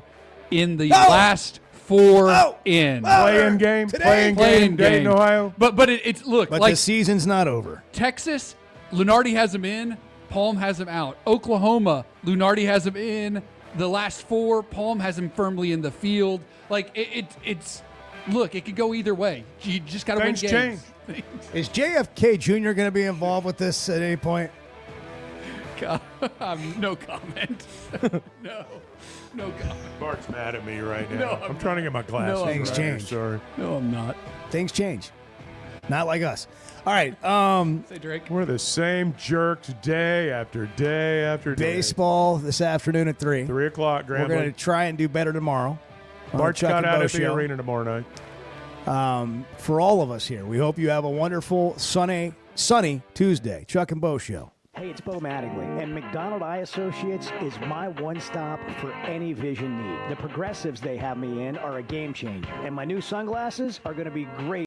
in the last four in. Play-in game? Play-in game, Dayton, Ohio? But it's look, But like the season's not over. Texas, Lunardi has them in, Palm has them out. Oklahoma, Lunardi has them in. The last four, Palm has them firmly in the field. Like, it's look, it could go either way. You just got to win games. Is JFK Jr. going to be involved with this at any point? No comment. No comment. Bart's mad at me right now. No, I'm trying to get my glasses. Things right. change. Sorry. No, I'm not. Things change. Not like us. All right. Say Drake. We're the same jerks day after day after day. Baseball this afternoon at 3. 3 o'clock, We're going to try and do better tomorrow. on Bart's the Chuck got and out Bo at the Show. arena tomorrow night. For all of us here, we hope you have a wonderful sunny Tuesday. Chuck and Bo Show. Hey, it's Bo Mattingly, and McDonald Eye Associates is my one-stop for any vision need. The progressives they have me in are a game changer, and my new sunglasses are going to be great